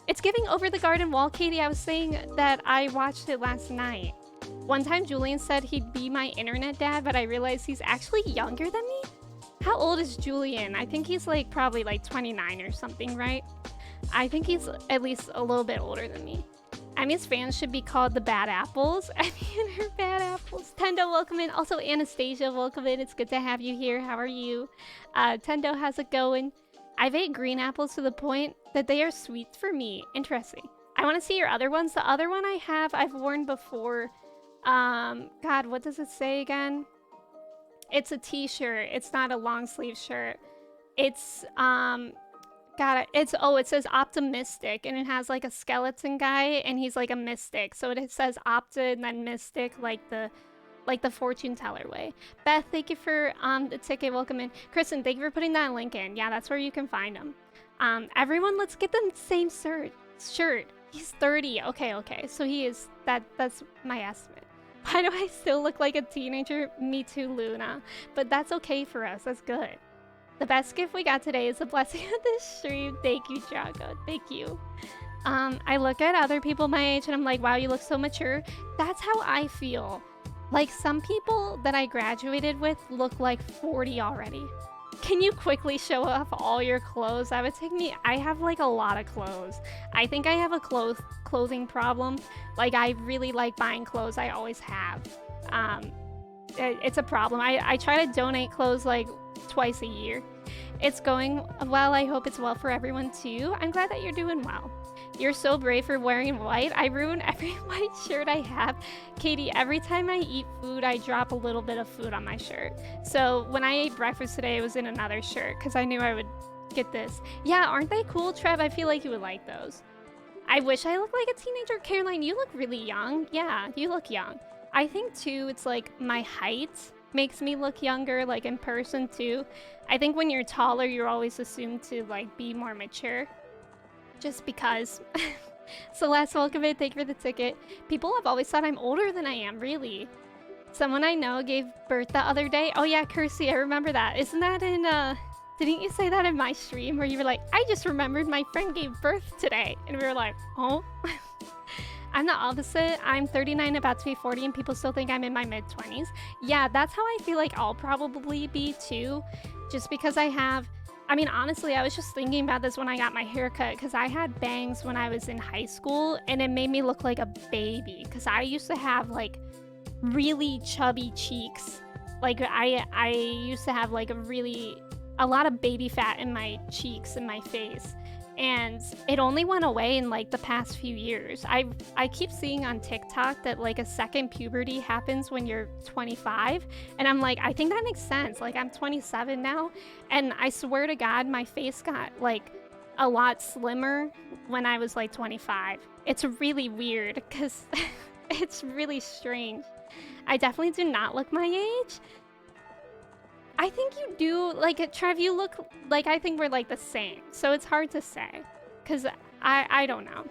It's giving Over the Garden Wall, Katie. I was saying that I watched it last night. One time Julian said he'd be my internet dad, but I realized he's actually younger than me. How old is Julian? I think he's like probably like 29 or something, right? I think he's at least a little bit older than me. Emmy's fans should be called the Bad Apples. Emmy and her Bad Apples. Tendo, welcome in. Also, Anastasia, welcome in. It's good to have you here. How are you? Tendo, how's it going? I've ate green apples to the point that they are sweet for me. Interesting. I want to see your other ones. The other one I've worn before. God, what does it say again? It's a t-shirt. It's not a long sleeve shirt. It's, it says optimistic, and it has like a skeleton guy, and he's like a mystic. So it says opta and then mystic, like the fortune teller way. Beth, thank you for the ticket. Welcome in. Kristen, thank you for putting that link in. Yeah, that's where you can find them. Everyone, let's get the same shirt. He's 30. Okay. So he is that's my estimate. Why do I still look like a teenager? Me too, Luna. But that's okay for us. That's good. The best gift we got today is the blessing of this stream. Thank you, Jago. Thank you. I look at other people my age and I'm like, wow, you look so mature. That's how I feel. Like, some people that I graduated with look like 40 already. Can you quickly show off all your clothes? That would take me... I have, like, a lot of clothes. I think I have a clothing problem. Like, I really like buying clothes. I always have. It's a problem. I try to donate clothes, like, twice a year. It's going well. I hope it's well for everyone, too. I'm glad that you're doing well. You're so brave for wearing white. I ruin every white shirt I have. Katie, every time I eat food, I drop a little bit of food on my shirt. So when I ate breakfast today, it was in another shirt because I knew I would get this. Yeah, aren't they cool, Trev? I feel like you would like those. I wish I looked like a teenager. Caroline, you look really young. Yeah, you look young. I think, too, it's like my height makes me look younger, like in person, too. I think when you're taller, you're always assumed to, like, be more mature. Just because. Celeste, welcome in. Thank you for the ticket. People have always thought I'm older than I am, really. Someone I know gave birth the other day. Oh yeah, Kirsty, I remember that. Isn't that in, didn't you say that in my stream where you were like, I just remembered my friend gave birth today. And we were like, oh. I'm the opposite. I'm 39, about to be 40, and people still think I'm in my mid-20s. Yeah, that's how I feel like I'll probably be, too. Just because I have... I mean, honestly, I was just thinking about this when I got my haircut, because I had bangs when I was in high school, and it made me look like a baby, because I used to have, like, really chubby cheeks. Like, I used to have, like, a lot of baby fat in my cheeks and my face. And it only went away in, like, the past few years. I keep seeing on TikTok that, like, a second puberty happens when you're 25. And I'm like, I think that makes sense. Like, I'm 27 now. And I swear to God, my face got, like, a lot slimmer when I was, like, 25. It's really weird because it's really strange. I definitely do not look my age. I think you do, like, Trev, you look, like, I think we're, like, the same. So it's hard to say, because I don't know.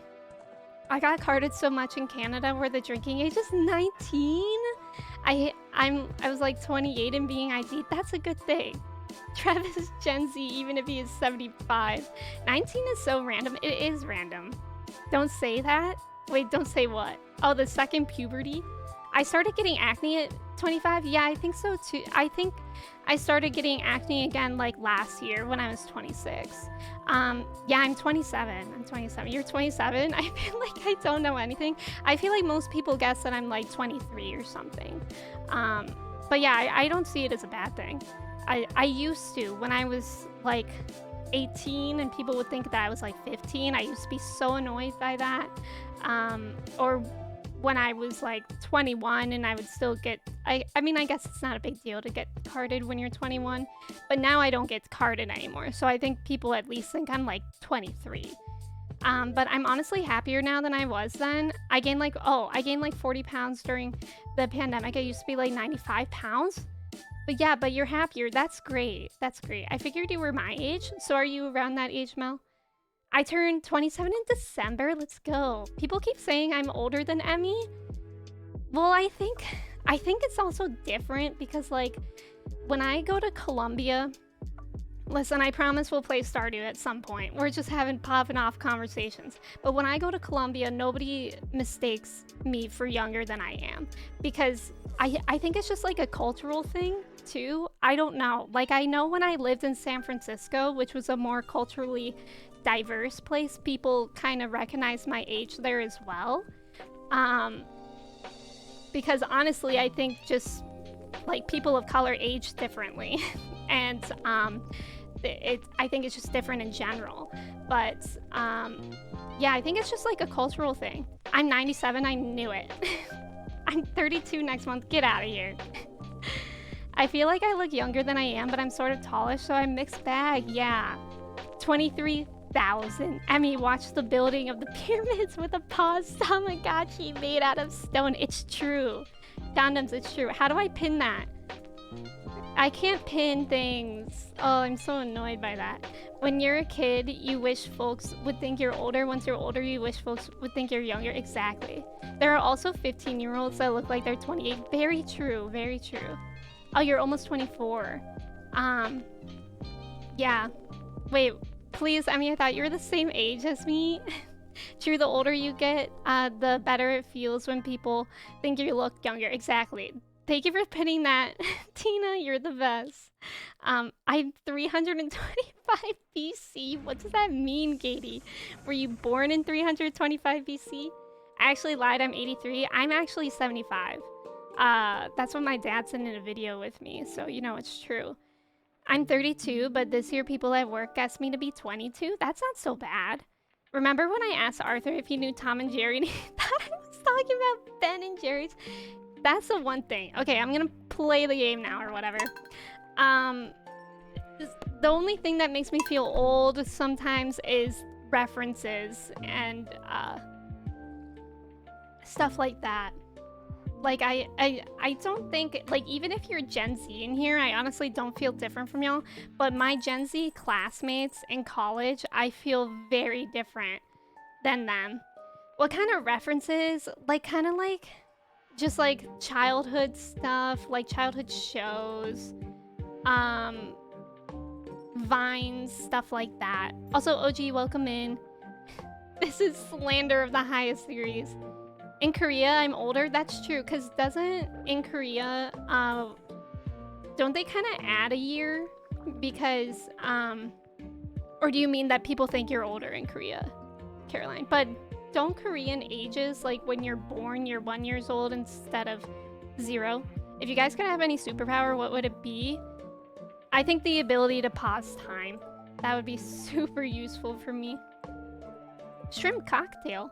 I got carded so much in Canada where the drinking age is 19. I was, like, 28 and being ID'd. That's a good thing. Trev is Gen Z, even if he is 75. 19 is so random. It is random. Don't say that. Wait, don't say what? Oh, the second puberty? I started getting acne at 25. Yeah, I think so too. I think I started getting acne again like last year when I was 26. Yeah, I'm 27. I'm 27. You're 27? I feel like I don't know anything. I feel like most people guess that I'm like 23 or something. But yeah, I don't see it as a bad thing. I used to, when I was like 18 and people would think that I was like 15. I used to be so annoyed by that. Or when I was like 21 and I would still get, I mean, I guess it's not a big deal to get carded when you're 21, but now I don't get carded anymore. So I think people at least think I'm like 23. But I'm honestly happier now than I was then. I gained like 40 pounds during the pandemic. I used to be like 95 pounds. But yeah, but you're happier. That's great. That's great. I figured you were my age. So are you around that age, Mel? I turned 27 in December. Let's go. People keep saying I'm older than Emmy. Well, I think it's also different because like when I go to Colombia, Listen, I promise we'll play Stardew at some point. We're just having popping off conversations. But when I go to Colombia, nobody mistakes me for younger than I am. Because I think it's just like a cultural thing, too. I don't know. Like, I know when I lived in San Francisco, which was a more culturally diverse place, people kind of recognized my age there as well. Because honestly, I think just like people of color age differently. And I think it's just different in general. But yeah, I think it's just like a cultural thing. I'm 97, I knew it. I'm 32 next month, get out of here. I feel like I look younger than I am, but I'm sort of tallish, so I'm mixed bag, yeah. 23,000. Emmy watched the building of the pyramids with a paused Tamagotchi made out of stone. It's true. Condoms, it's true. How do I pin that? I can't pin things. Oh, I'm so annoyed by that. When you're a kid, you wish folks would think you're older. Once you're older, you wish folks would think you're younger. Exactly. There are also 15-year-olds that look like they're 28. Very true, very true. Oh, you're almost 24. Yeah. Wait, please, I mean, I thought you were the same age as me. True, the older you get, the better it feels when people think you look younger. Exactly. Thank you for pinning that. Tina, you're the best. I'm 325 BC. What does that mean, Katie? Were you born in 325 BC? I actually lied, I'm 83. I'm actually 75. That's what my dad sent in a video with me, so you know it's true. I'm 32, but this year people at work guessed me to be 22. That's not so bad. Remember when I asked Arthur if he knew Tom and Jerry and he thought I was talking about Ben and Jerry's? That's the one thing. Okay, I'm gonna play the game now or whatever. The only thing that makes me feel old sometimes is references and stuff like that. Like I don't think, like, even if you're Gen Z in here, I honestly don't feel different from y'all, but my Gen Z classmates in college, I feel very different than them. What kind of references? Like, kind of like just like childhood stuff, like childhood shows, Vines, stuff like that. Also, OG, welcome in. This is slander of the highest degrees. In Korea, I'm older. That's true, because doesn't, in Korea, don't they kind of add a year? Because, or do you mean that people think you're older in Korea, Caroline? But don't Korean ages, like when you're born, you're 1 year old instead of 0? If you guys could have any superpower, what would it be? I think the ability to pause time. That would be super useful for me. Shrimp cocktail.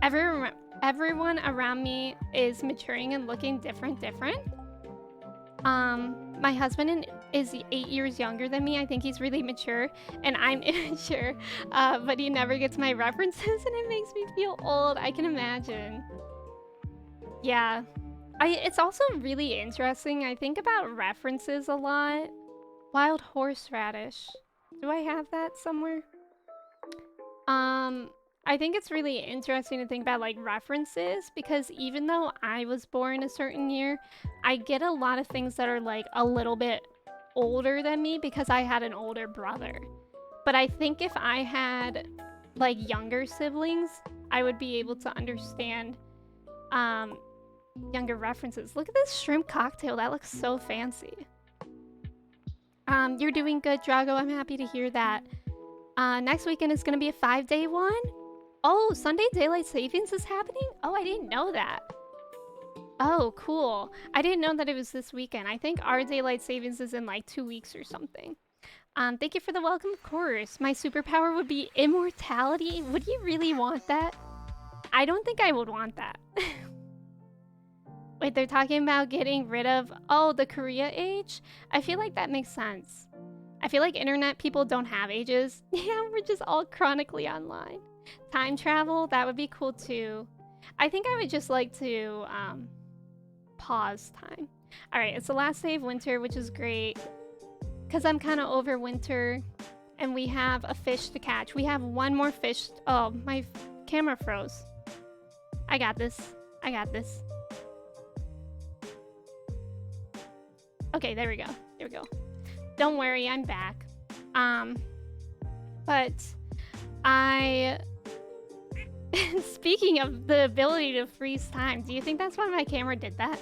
Everyone around me is maturing and looking different. My husband is 8 years younger than me. I think he's really mature, and I'm immature, but he never gets my references, and it makes me feel old. I can imagine. Yeah. It's also really interesting. I think about references a lot. Wild horseradish. Do I have that somewhere? I think it's really interesting to think about like references, because even though I was born a certain year, I get a lot of things that are like a little bit older than me because I had an older brother. But I think if I had like younger siblings, I would be able to understand younger references. Look at this shrimp cocktail. That looks so fancy. You're doing good, Drago. I'm happy to hear that. Next weekend is going to be a 5-day one. Oh, Sunday Daylight Savings is happening? Oh, I didn't know that. Oh, cool. I didn't know that it was this weekend. I think our Daylight Savings is in like 2 weeks or something. Thank you for the welcome, of course. My superpower would be immortality. Would you really want that? I don't think I would want that. Wait, they're talking about getting rid of, oh, the Korea age? I feel like that makes sense. I feel like internet people don't have ages. Yeah, we're just all chronically online. Time travel, that would be cool too. I think I would just like to pause time. All right, it's the last day of winter, which is great because I'm kind of over winter, and we have a fish to catch. We have one more fish. Oh, my camera froze. I got this. I got this. Okay, there we go. There we go. Don't worry, I'm back. But I... Speaking of the ability to freeze time, do you think that's why my camera did that?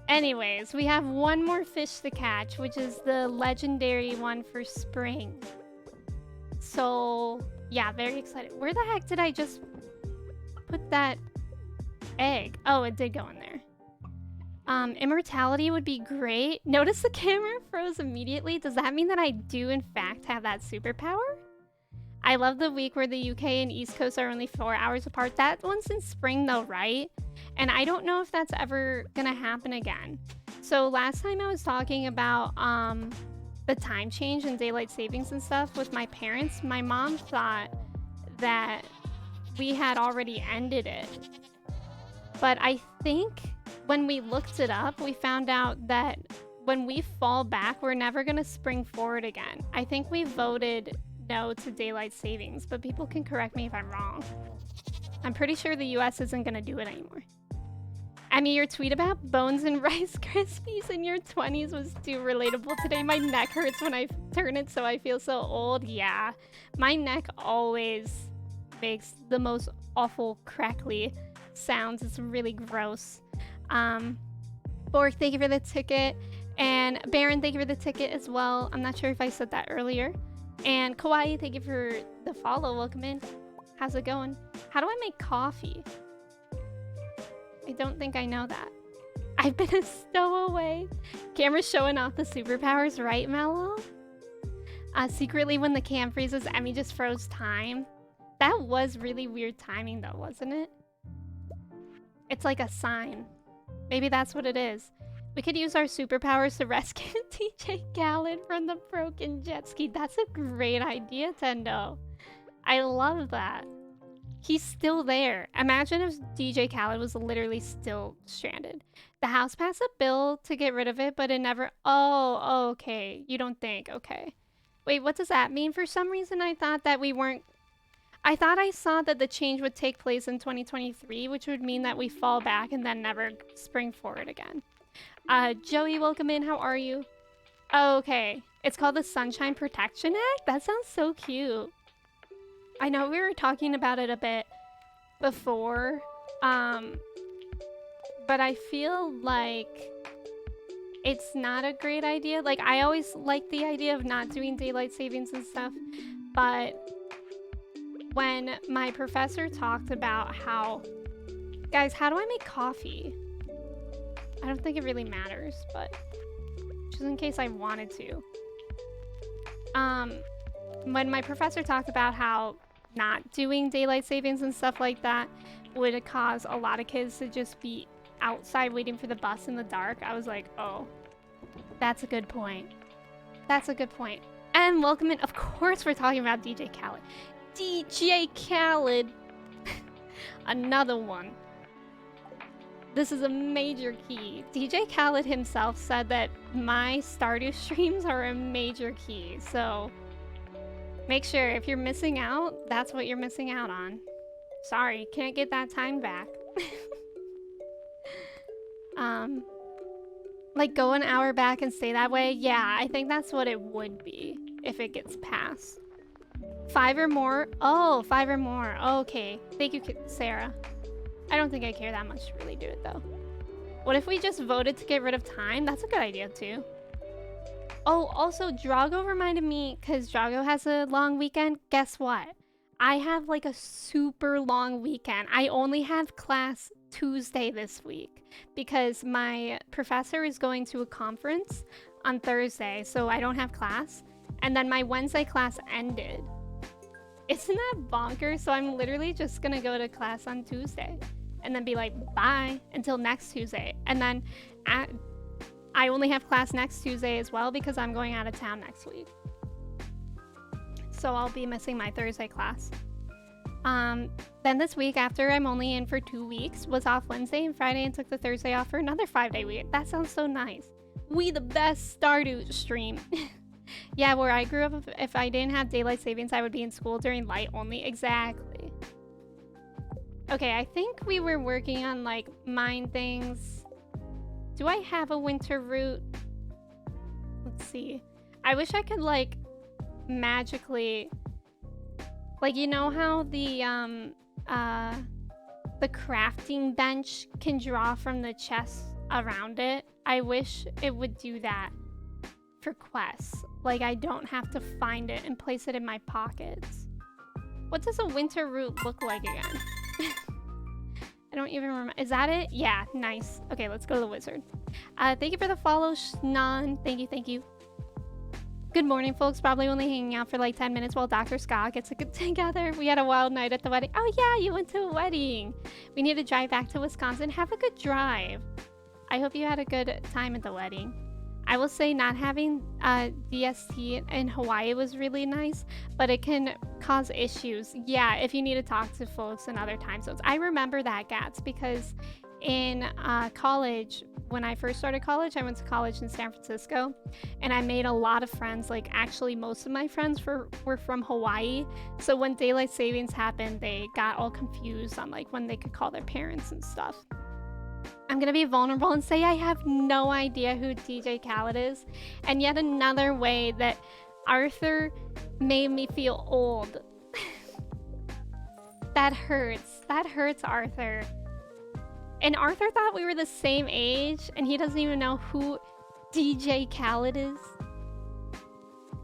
Anyways, we have one more fish to catch, which is the legendary one for spring. So, yeah, very excited. Where the heck did I just put that egg? Oh, it did go in there. Immortality would be great. Notice the camera froze immediately. Does that mean that I do, in fact, have that superpower? I love the week where the UK and East Coast are only 4 hours apart. That one's in spring, though, right? And I don't know if that's ever gonna happen again. So last time I was talking about the time change and daylight savings and stuff with my parents, my mom thought that we had already ended it. But I think when we looked it up, we found out that when we fall back, we're never gonna spring forward again. I think we voted no to daylight savings, but people can correct me if I'm wrong. I'm pretty sure the US isn't gonna do it anymore. I mean, your tweet about bones and Rice Krispies in your 20s was too relatable today. My neck hurts when I turn it, so I feel so old. Yeah, my neck always makes the most awful crackly sounds. It's really gross. Borg, thank you for the ticket. And Baron, thank you for the ticket as well. I'm not sure if I said that earlier. And Kawaii, thank you for the follow. Welcome in. How's it going? How do I make coffee? I don't think I know that. I've been a stowaway. Camera's showing off the superpowers, right, Mello? Secretly, when the cam freezes, Emmy just froze time. That was really weird timing, though, wasn't it? It's like a sign. Maybe that's what it is. We could use our superpowers to rescue DJ Khaled from the broken jet ski. That's a great idea, Tendo. I love that. He's still there. Imagine if DJ Khaled was literally still stranded. The house passed a bill to get rid of it, but it never... Oh, okay. You don't think. Okay. Wait, what does that mean? For some reason, I thought that we weren't... I thought I saw that the change would take place in 2023, which would mean that we fall back and then never spring forward again. Joey, welcome in. How are you? Oh, okay. It's called the Sunshine Protection Act? That sounds so cute. I know we were talking about it a bit before, but I feel like it's not a great idea. Like, I always like the idea of not doing daylight savings and stuff, but when my professor talked about how... Guys, how do I make coffee? I don't think it really matters, but just in case I wanted to. When my professor talked about how not doing daylight savings and stuff like that would cause a lot of kids to just be outside waiting for the bus in the dark, I was like, oh, that's a good point. That's a good point. And welcome in. Of course we're talking about DJ Khaled. DJ Khaled. Another one. This is a major key. DJ Khaled himself said that my Stardew streams are a major key, so make sure if you're missing out, that's what you're missing out on. Sorry, can't get that time back. Like go an hour back and stay that way? Yeah, I think that's what it would be if it gets passed. 5 or more? Oh, 5 or more. Okay. Thank you, Sarah. I don't think I care that much to really do it, though. What if we just voted to get rid of time? That's a good idea, too. Oh, also, Drago reminded me, because Drago has a long weekend. Guess what? I have, like, a super long weekend. I only have class Tuesday this week, because my professor is going to a conference on Thursday, so I don't have class. And then my Wednesday class ended. Isn't that bonkers? So I'm literally just gonna go to class on Tuesday and then be like, bye until next Tuesday. And then I only have class next Tuesday as well because I'm going out of town next week. So I'll be missing my Thursday class. Then this week, after I'm only in for 2 weeks, was off Wednesday and Friday and took the Thursday off for another 5-day week. That sounds so nice. We the best Stardew stream. Yeah, where I grew up, if I didn't have daylight savings, I would be in school during light only. Exactly. Okay, I think we were working on, like, mine things. Do I have a winter route? Let's see. I wish I could like magically, like, you know how the crafting bench can draw from the chests around it? I wish it would do that for quests. Like, I don't have to find it and place it in my pockets. What does a winter root look like again? I don't even remember. Is that it? Yeah, nice. Okay, let's go to the wizard. Thank you for the follow, Shnan. Thank you, thank you. Good morning, folks. Probably only hanging out for like 10 minutes while Dr. Scott gets it together. We had a wild night at the wedding. Oh yeah, you went to a wedding. We need to drive back to Wisconsin. Have a good drive. I hope you had a good time at the wedding. I will say not having DST in Hawaii was really nice, but it can cause issues. Yeah, if you need to talk to folks in other time zones. I remember that, Gats, because in college, when I first started college, I went to college in San Francisco, and I made a lot of friends. Like, actually, most of my friends were from Hawaii. So when daylight savings happened, they got all confused on like when they could call their parents and stuff. I'm gonna be vulnerable and say I have no idea who DJ Khaled is. And yet another way that Arthur made me feel old. That hurts. That hurts, Arthur. And Arthur thought we were the same age, and he doesn't even know who DJ Khaled is.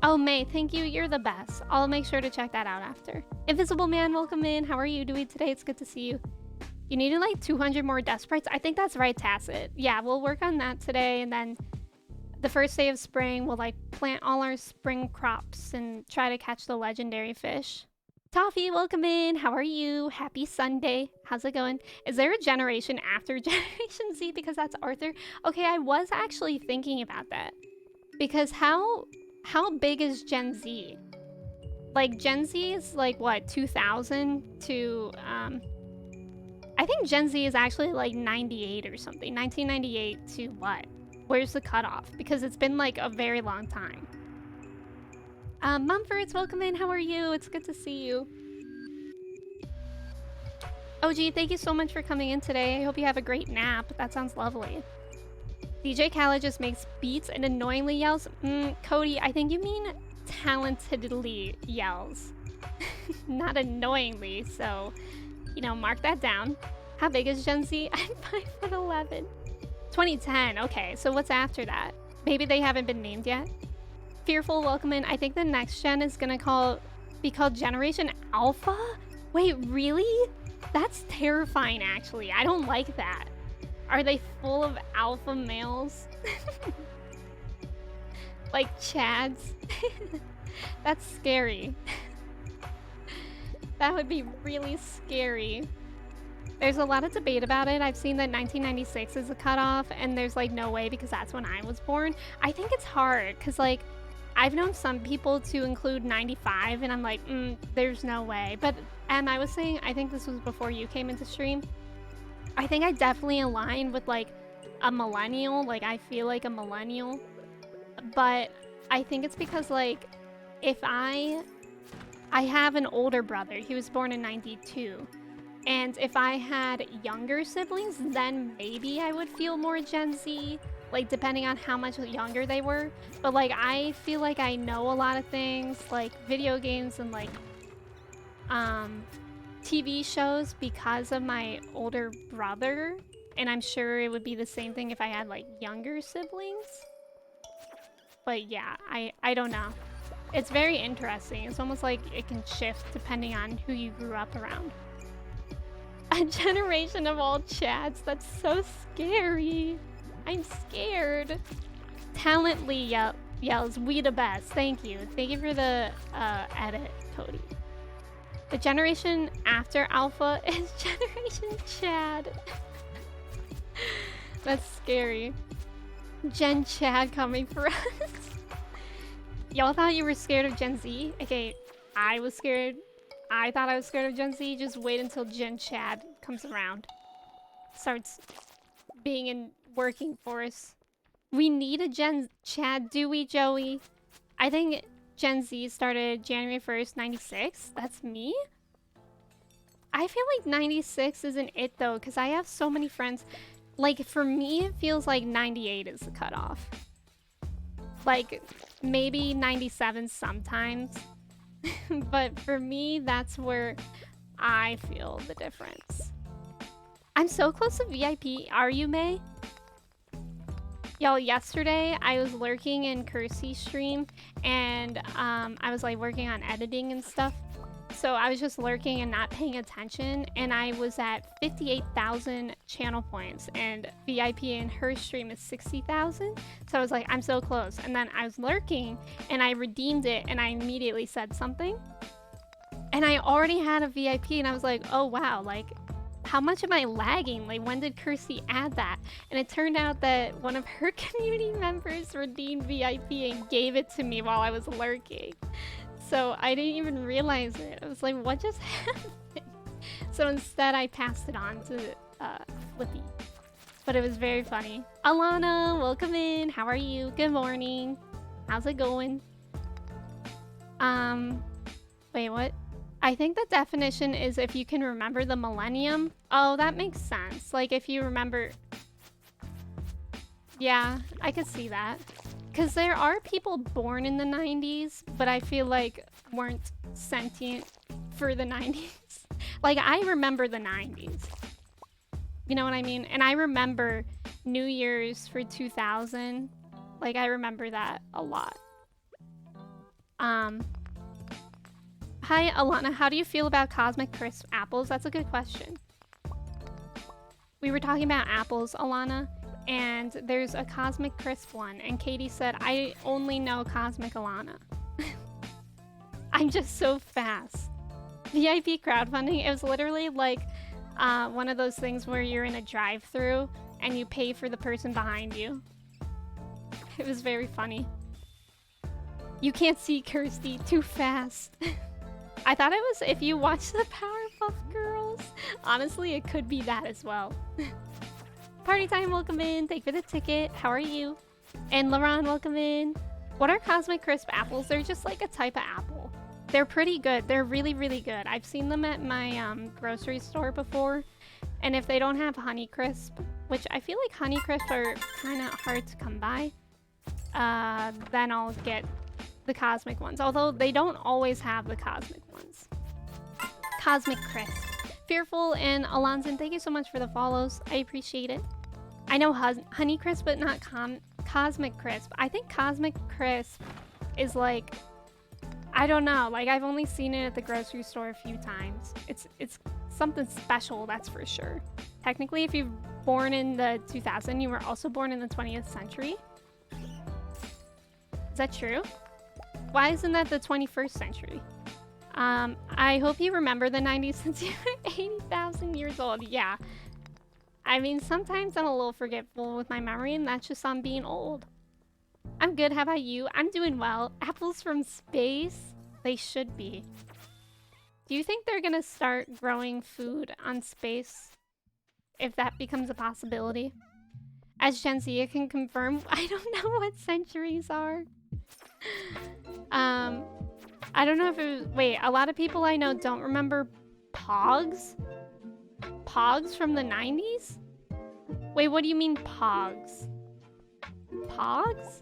Oh, May, thank you. You're the best. I'll make sure to check that out after. Invisible Man, welcome in. How are you doing today? It's good to see you. You needed like 200 more death sprites. I think that's right, Tacit. Yeah, we'll work on that today, and then the first day of spring, we'll like plant all our spring crops and try to catch the legendary fish. Toffee, welcome in. How are you? Happy Sunday. How's it going? Is there a generation after Generation Z? Because that's Arthur. Okay, I was actually thinking about that. Because how big is Gen Z? Like, Gen Z is like, what, 2000 to, I think Gen Z is actually like 98 or something. 1998 to what? Where's the cutoff? Because it's been like a very long time. Mumfords, welcome in. How are you? It's good to see you. OG, thank you so much for coming in today. I hope you have a great nap. That sounds lovely. DJ Khaled just makes beats and annoyingly yells. Cody, I think you mean talentedly yells. Not annoyingly, so, you know, mark that down. How big is Gen Z? I'm 5'11". 2010, okay, so what's after that? Maybe they haven't been named yet? Fearful, welcome in. I think the next gen is gonna be called Generation Alpha? Wait, really? That's terrifying, actually. I don't like that. Are they full of alpha males? Like Chads? That's scary. That would be really scary. There's a lot of debate about it. I've seen that 1996 is a cutoff, and there's like no way because that's when I was born. I think it's hard because like I've known some people to include 95, and I'm like, there's no way. But, and I was saying, I think this was before you came into stream. I think I definitely align with like a millennial. Like, I feel like a millennial. But I think it's because like, if I have an older brother. He was born in 92. And if I had younger siblings, then maybe I would feel more Gen Z. Like, depending on how much younger they were. But, like, I feel like I know a lot of things, like video games and, like, TV shows because of my older brother. And I'm sure it would be the same thing if I had, like, younger siblings. But, yeah, I don't know. It's very interesting. It's almost like it can shift depending on who you grew up around. A generation of all Chads. That's so scary. I'm scared. Talently yells, "We the best." Thank you. Thank you for the edit, Cody. The generation after Alpha is Generation Chad. That's scary. Gen Chad coming for us. Y'all thought you were scared of Gen Z? Okay, I was scared. I thought I was scared of Gen Z. Just wait until Gen Chad comes around. Starts being in working force. We need a Gen Chad, do we, Joey? I think Gen Z started January 1st, 96. That's me? I feel like 96 isn't it, though, because I have so many friends. Like, for me, it feels like 98 is the cutoff. Like, maybe 97 sometimes. But for me, that's where I feel the difference. I'm so close to VIP. Are you, May? Y'all, yesterday I was lurking in Kirsty's stream and I was like working on editing and stuff. So I was just lurking and not paying attention, and I was at 58,000 channel points, and VIP in her stream is 60,000. So I was like, I'm so close. And then I was lurking and I redeemed it and I immediately said something. And I already had a VIP and I was like, oh wow, like how much am I lagging? Like when did Kirsty add that? And it turned out that one of her community members redeemed VIP and gave it to me while I was lurking. So I didn't even realize it. I was like, what just happened? So instead I passed it on to Flippy. But it was very funny. Alana, welcome in. How are you? Good morning. How's it going? Wait, what? I think the definition is if you can remember the millennium. Oh, that makes sense. Like if you remember... Yeah, I could see that. Because there are people born in the 90s, but I feel like weren't sentient for the 90s. Like, I remember the 90s. You know what I mean? And I remember New Year's for 2000. Like, I remember that a lot. Hi, Alana. How do you feel about Cosmic Crisp apples? That's a good question. We were talking about apples, Alana. And there's a Cosmic Crisp one, and Katie said, I only know Cosmic Alana. I'm just so fast. VIP crowdfunding, it was literally like one of those things where you're in a drive-thru and you pay for the person behind you. It was very funny. You can't see Kirsty, too fast. I thought it was if you watch the Powerpuff Girls. Honestly, it could be that as well. Party time, welcome in. Thank you for the ticket. How are you? And Laron, welcome in. What are Cosmic Crisp apples? They're just like a type of apple. They're pretty good. They're really, really good. I've seen them at my grocery store before. And if they don't have Honey Crisp, which I feel like Honey Crisp are kind of hard to come by, then I'll get the Cosmic ones. Although they don't always have the Cosmic ones. Cosmic Crisp. Fearful and Alonzon, thank you so much for the follows. I appreciate it. I know Honey Crisp, but not Cosmic Crisp. I think Cosmic Crisp is like, I don't know. Like I've only seen it at the grocery store a few times. It's something special, that's for sure. Technically, if you're born in the 2000, you were also born in the 20th century. Is that true? Why isn't that the 21st century? I hope you remember the 90s since you were 80,000 years old. Yeah. I mean, sometimes I'm a little forgetful with my memory, and that's just on being old. I'm good. How about you? I'm doing well. Apples from space? They should be. Do you think they're gonna start growing food on space? If that becomes a possibility? As Gen Z can confirm, I don't know what centuries are. I don't know if it was... Wait, a lot of people I know don't remember Pogs? Pogs from the 90s? Wait, what do you mean Pogs? Pogs?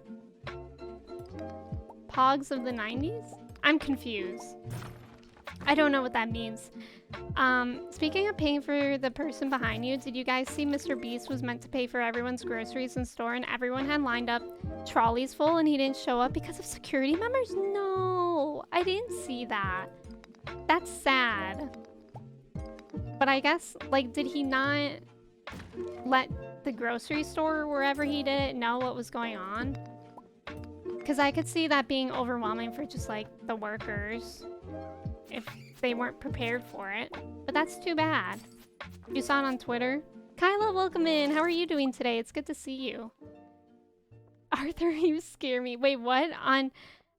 Pogs of the 90s? I'm confused. I don't know what that means. Speaking of paying for the person behind you, did you guys see Mr. Beast was meant to pay for everyone's groceries in store and everyone had lined up trolleys full and he didn't show up because of security members? No, I didn't see that. That's sad. But I guess, like, did he not let the grocery store or wherever he did it know what was going on? Because I could see that being overwhelming for just, like, the workers if they weren't prepared for it. But that's too bad. You saw it on Twitter? Kyla, welcome in. How are you doing today? It's good to see you. Arthur, you scare me. Wait, what?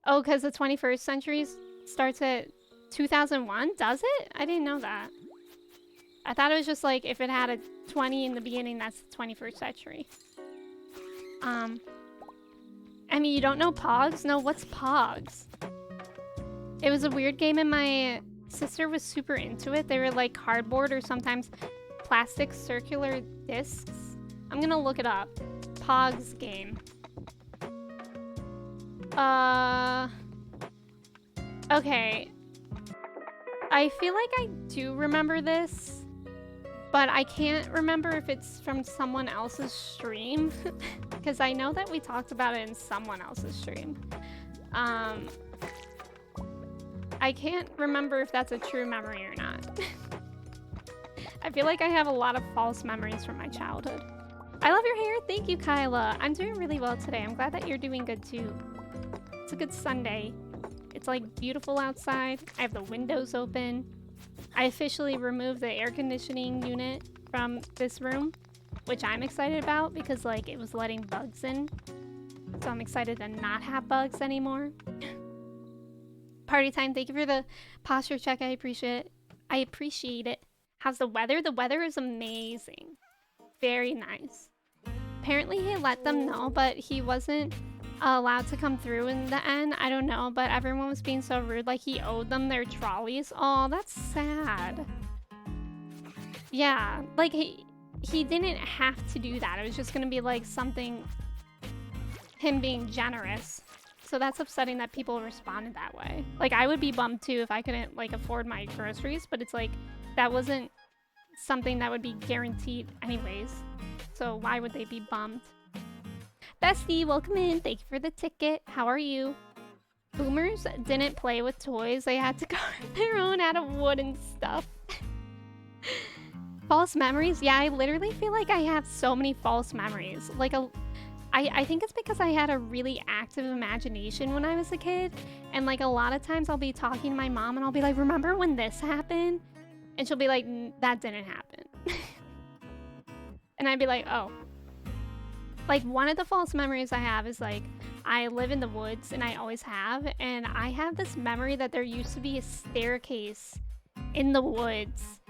Oh, because the 21st century starts at 2001? Does it? I didn't know that. I thought it was just like if it had a 20 in the beginning, that's the 21st century. I mean, you don't know Pogs? No, what's Pogs? It was a weird game and my sister was super into it. They were like cardboard or sometimes plastic circular discs. I'm gonna look it up. Pogs game. Okay. I feel like I do remember this, but I can't remember if it's from someone else's stream, because I know that we talked about it in someone else's stream. I can't remember if that's a true memory or not. I feel like I have a lot of false memories from my childhood. I love your hair. Thank you, Kyla. I'm doing really well today. I'm glad that you're doing good too. It's a good Sunday. It's like beautiful outside. I have the windows open. I officially removed the air conditioning unit from this room, which I'm excited about because like it was letting bugs in. So I'm excited to not have bugs anymore. Party time. Thank you for the posture check. I appreciate it. How's the weather? The weather is amazing. Very nice. Apparently he let them know, but he wasn't allowed to come through in the end. I don't know, but everyone was being so rude. Like he owed them their trolleys. Oh, that's sad. Yeah, like he didn't have to do that. It was just gonna be like something, him being generous. So that's upsetting that people responded that way. Like I would be bummed too if I couldn't like afford my groceries, but it's like that wasn't something that would be guaranteed anyways. So why would they be bummed? Bestie, welcome in. Thank you for the ticket. How are you? Boomers didn't play with toys. They had to carve their own out of wood and stuff. False memories? Yeah, I literally feel like I have so many false memories. Like I think it's because I had a really active imagination when I was a kid. And like a lot of times I'll be talking to my mom and I'll be like, remember when this happened? And she'll be like, that didn't happen. And I'd be like, oh. Like one of the false memories I have is like, I live in the woods and I always have. And I have this memory that there used to be a staircase in the woods.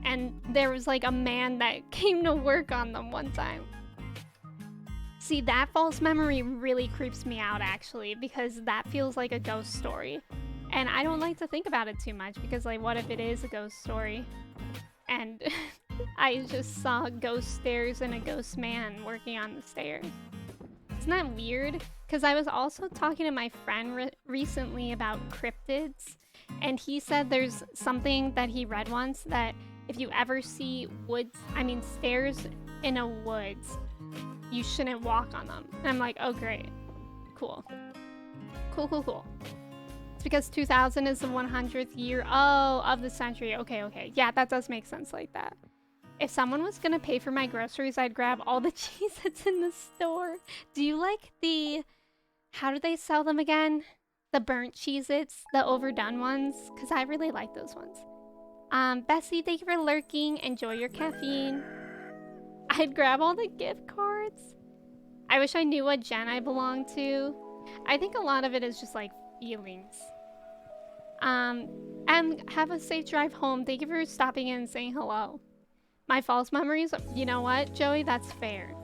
And there was like a man that came to work on them one time. See, that false memory really creeps me out actually, because that feels like a ghost story. And I don't like to think about it too much because like, what if it is a ghost story? And I just saw ghost stairs and a ghost man working on the stairs. Isn't that weird? Because I was also talking to my friend recently about cryptids, and he said there's something that he read once that if you ever see stairs in a woods, you shouldn't walk on them. And I'm like, oh great, cool. Cool. It's because 2000 is the 100th year, of the century. Okay. Yeah, that does make sense like that. If someone was gonna pay for my groceries, I'd grab all the Cheez-Its in the store. Do you like how do they sell them again? The burnt Cheez-Its, the overdone ones? Because I really like those ones. Bessie, thank you for lurking. Enjoy your caffeine. I'd grab all the gift cards. I wish I knew what gen I belonged to. I think a lot of it is just like feelings. And have a safe drive home. Thank you for stopping in and saying hello. My false memories, you know what, Joey? That's fair.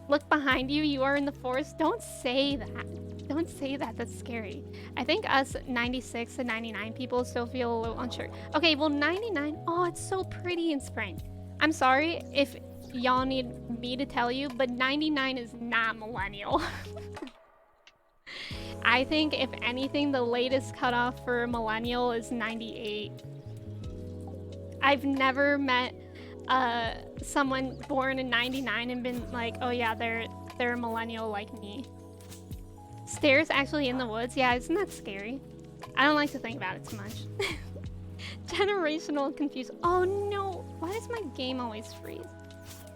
Look behind you, you are in the forest. Don't say that. Don't say that, that's scary. I think us 96 and 99 people still feel a little unsure. Okay, well 99, oh, it's so pretty in spring. I'm sorry if y'all need me to tell you, but 99 is not millennial. I think if anything, the latest cutoff for millennial is 98. I've never met someone born in 99 and been like, oh yeah, they're a millennial like me. Stairs actually in the woods? Yeah, isn't that scary? I don't like to think about it too much. Generational confused. Oh no, why does my game always freeze?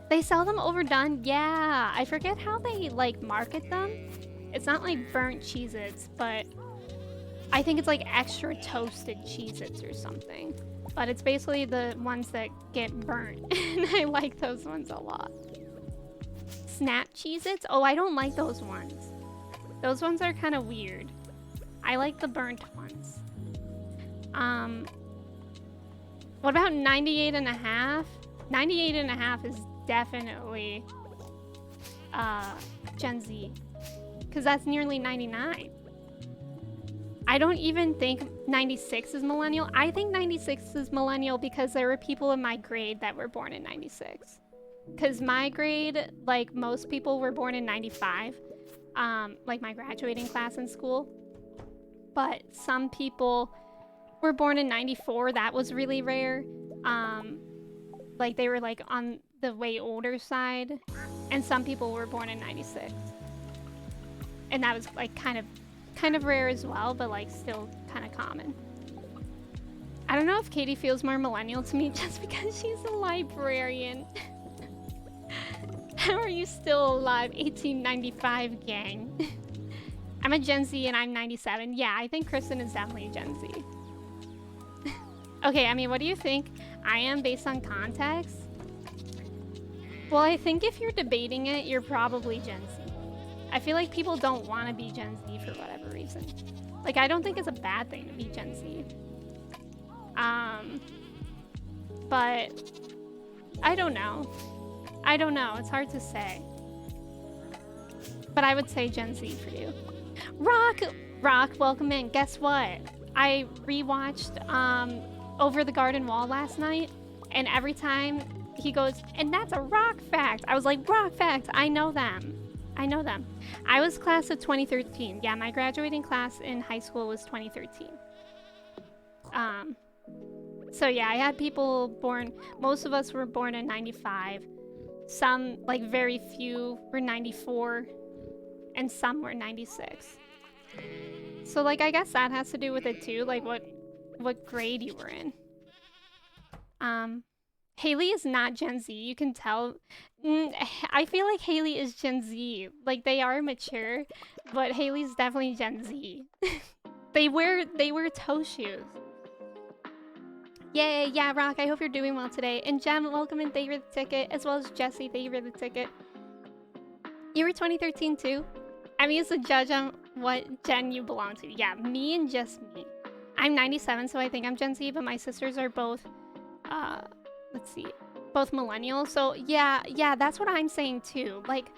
They sell them overdone? Yeah, I forget how they like market them. It's not like burnt Cheez-Its, but I think it's like extra toasted Cheez-Its or something. But it's basically the ones that get burnt. And I like those ones a lot. Snap Cheez-Its? Oh, I don't like those ones. Those ones are kind of weird. I like the burnt ones. What about 98 and a half? 98 and a half is definitely Gen Z. Because that's nearly 99. I don't even think 96 is millennial. I think 96 is millennial because there were people in my grade that were born in 96. Because my grade, like most people, were born in 95. like my graduating class in school. But some people were born in 94. That was really rare. Like they were like on the way older side, and some people were born in 96. And that was like kind of rare as well, but like still kind of common. I don't know if Katie feels more millennial to me just because she's a librarian. How are you still alive? 1895 gang. I'm a Gen Z and I'm 97. Yeah, I think Kristen is definitely a Gen Z. Okay, I mean, what do you think I am based on context? Well, I think if you're debating it, you're probably Gen Z. I feel like people don't want to be Gen Z for whatever reason. Like, I don't think it's a bad thing to be Gen Z. But I don't know. It's hard to say. But I would say Gen Z for you. Rock, welcome in. Guess what? I rewatched Over the Garden Wall last night, and every time he goes, and that's a rock fact. I was like, rock fact. I know them. I was class of 2013. Yeah, my graduating class in high school was 2013. So yeah, I had people born, most of us were born in 95. Some, like very few, were 94, and some were 96. So like, I guess that has to do with it too, like what grade you were in. Haley is not Gen Z, you can tell. I feel like Haley is Gen Z. Like, they are mature, but Haley's definitely Gen Z. They wear toe shoes. Yay, yeah, Rock, I hope you're doing well today. And Jem, welcome and thank you for the ticket, as well as Jesse, thank you for the ticket. You were 2013 too? I'm used to judge on what gen you belong to. Yeah, me and just me. I'm 97, so I think I'm Gen Z, but my sisters are both, let's see, both millennials. So yeah, that's what I'm saying too. Like,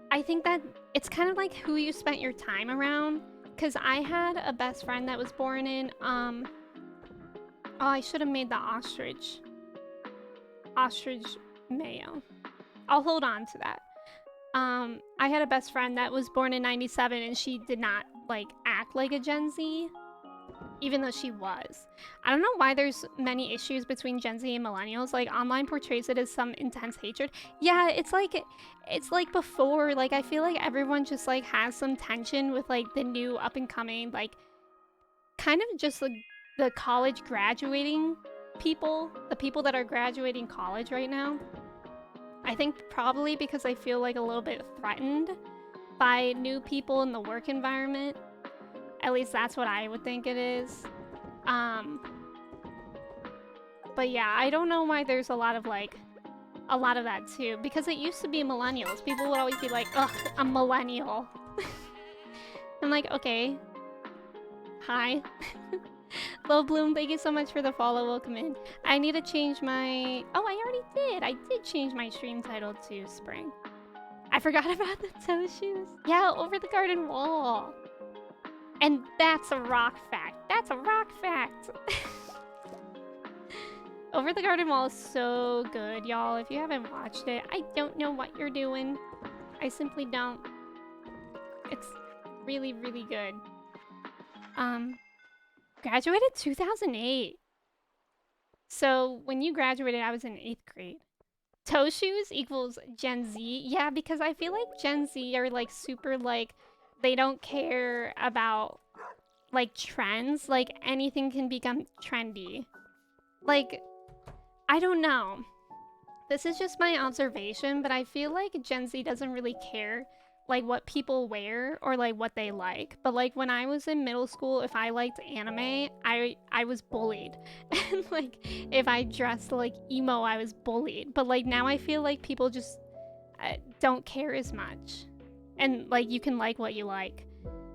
I think that it's kind of like who you spent your time around. Because I had a best friend that was born in, oh, I should have made the ostrich mayo. I'll hold on to that. I had a best friend that was born in 97 and she did not, like, act like a Gen Z, even though she was. I don't know why there's many issues between Gen Z and millennials. Like, online portrays it as some intense hatred. Yeah, it's like before, like, I feel like everyone just, like, has some tension with, like, the new up-and-coming, like, kind of just, like, the college graduating people, the people that are graduating college right now. I think probably because I feel like a little bit threatened by new people in the work environment. At least that's what I would think it is. But yeah, I don't know why there's a lot of that too, because it used to be millennials. People would always be like, ugh, I'm millennial. I'm like, okay. Hi. Low Bloom, thank you so much for the follow. Welcome in. I need to change my... Oh, I already did. I did change my stream title to Spring. I forgot about the toe shoes. Yeah, Over the Garden Wall. And that's a rock fact. That's a rock fact. Over the Garden Wall is so good, y'all. If you haven't watched it, I don't know what you're doing. I simply don't. It's really, really good. Graduated 2008. So when you graduated, I was in 8th grade. Toe shoes equals Gen Z. Yeah, because I feel like Gen Z are like super like, they don't care about like trends. Like anything can become trendy. Like, I don't know. This is just my observation, but I feel like Gen Z doesn't really care like what people wear or like what they like. But like when I was in middle school, if I liked anime, I was bullied. And like if I dressed like emo, I was bullied. But like now I feel like people just don't care as much. And like you can like what you like.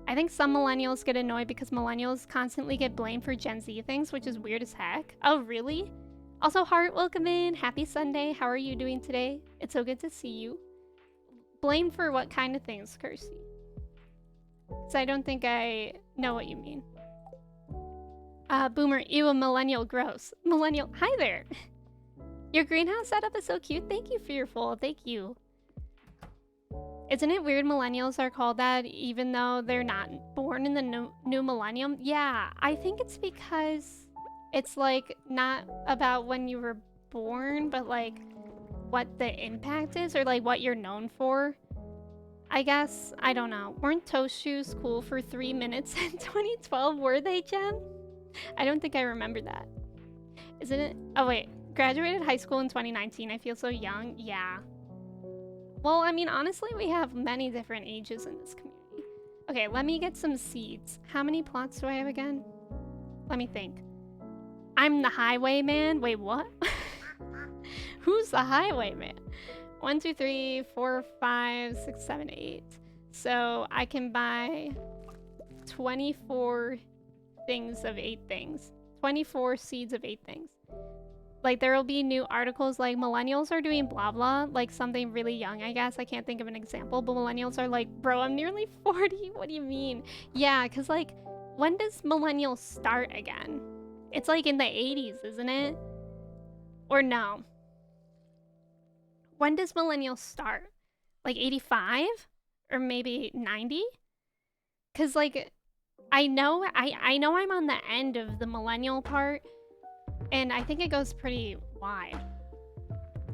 I think some millennials get annoyed because millennials constantly get blamed for Gen Z things, which is weird as heck. Oh, really? Also, Heart, welcome in. Happy Sunday. How are you doing today? It's so good to see you. Blamed for what kind of things, Kirsty? Because I don't think I know what you mean. Boomer, ew, a millennial, gross. Millennial, hi there. Your greenhouse setup is so cute. Thank you for your follow. Thank you. Isn't it weird millennials are called that even though they're not born in the new millennium? Yeah, I think it's because it's like not about when you were born, but like what the impact is or like what you're known for. I guess, I don't know. Weren't toast shoes cool for 3 minutes in 2012? Were they, Jen? I don't think I remember that. Isn't it? Oh wait, graduated high school in 2019. I feel so young. Yeah. Well, I mean, honestly, we have many different ages in this community. Okay, let me get some seeds. How many plots do I have again? Let me think. I'm the highwayman. Wait, what? Who's the highwayman? 1, 2, 3, 4, 5, 6, 7, 8. So I can buy 24 things of 8 things. 24 seeds of 8 things. Like, there will be new articles like millennials are doing blah blah, like something really young, I guess. I can't think of an example, but millennials are like, bro, I'm nearly 40. What do you mean? Yeah, because like, when does millennials start again? It's like in the 80s, isn't it? Or no? When does millennials start? Like 85? Or maybe 90? Because like, I know I'm on the end of the millennial part, and I think it goes pretty wide.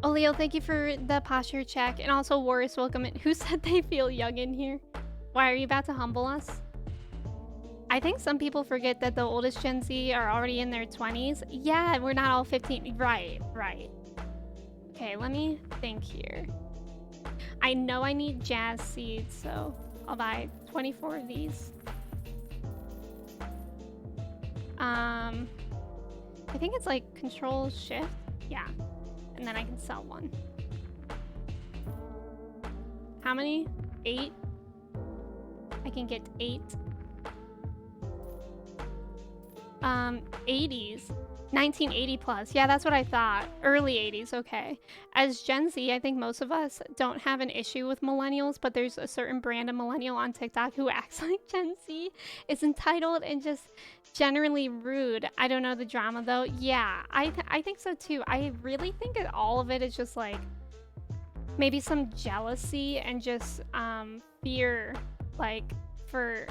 Oh, Leo, thank you for the posture check. And also, Warris, welcome in. Who said they feel young in here? Why, are you about to humble us? I think some people forget that the oldest Gen Z are already in their 20s. Yeah, we're not all 15. Right. Okay, let me think here. I know I need jazz seeds, so I'll buy 24 of these. I think it's like Control Shift. Yeah. And then I can sell one. How many? 8? I can get 8. 80s. 1980 plus. Yeah, that's what I thought. Early 80s, okay. As Gen Z, I think most of us don't have an issue with millennials, but there's a certain brand of millennial on TikTok who acts like Gen Z, is entitled and just generally rude. I don't know the drama though. Yeah, I think so too. I really think that all of it is just like maybe some jealousy and just fear, like for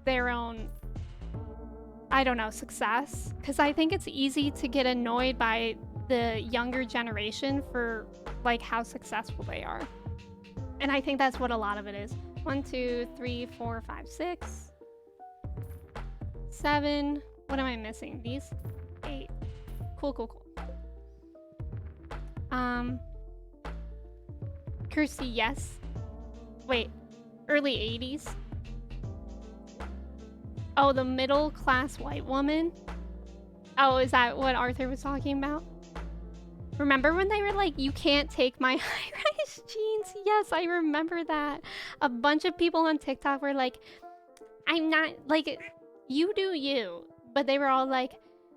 their own, I don't know, success. Because I think it's easy to get annoyed by the younger generation for like how successful they are. And I think that's what a lot of it is. 1, 2, 3, 4, 5, 6, 7. What am I missing? These? 8. Cool. Kirsty, yes. Wait, early 80s? Oh, the middle class white woman? Oh, is that what Arthur was talking about? Remember when they were like, you can't take my high-rise jeans? Yes, I remember that. A bunch of people on TikTok were like, I'm not, like, you do you. But they were all like,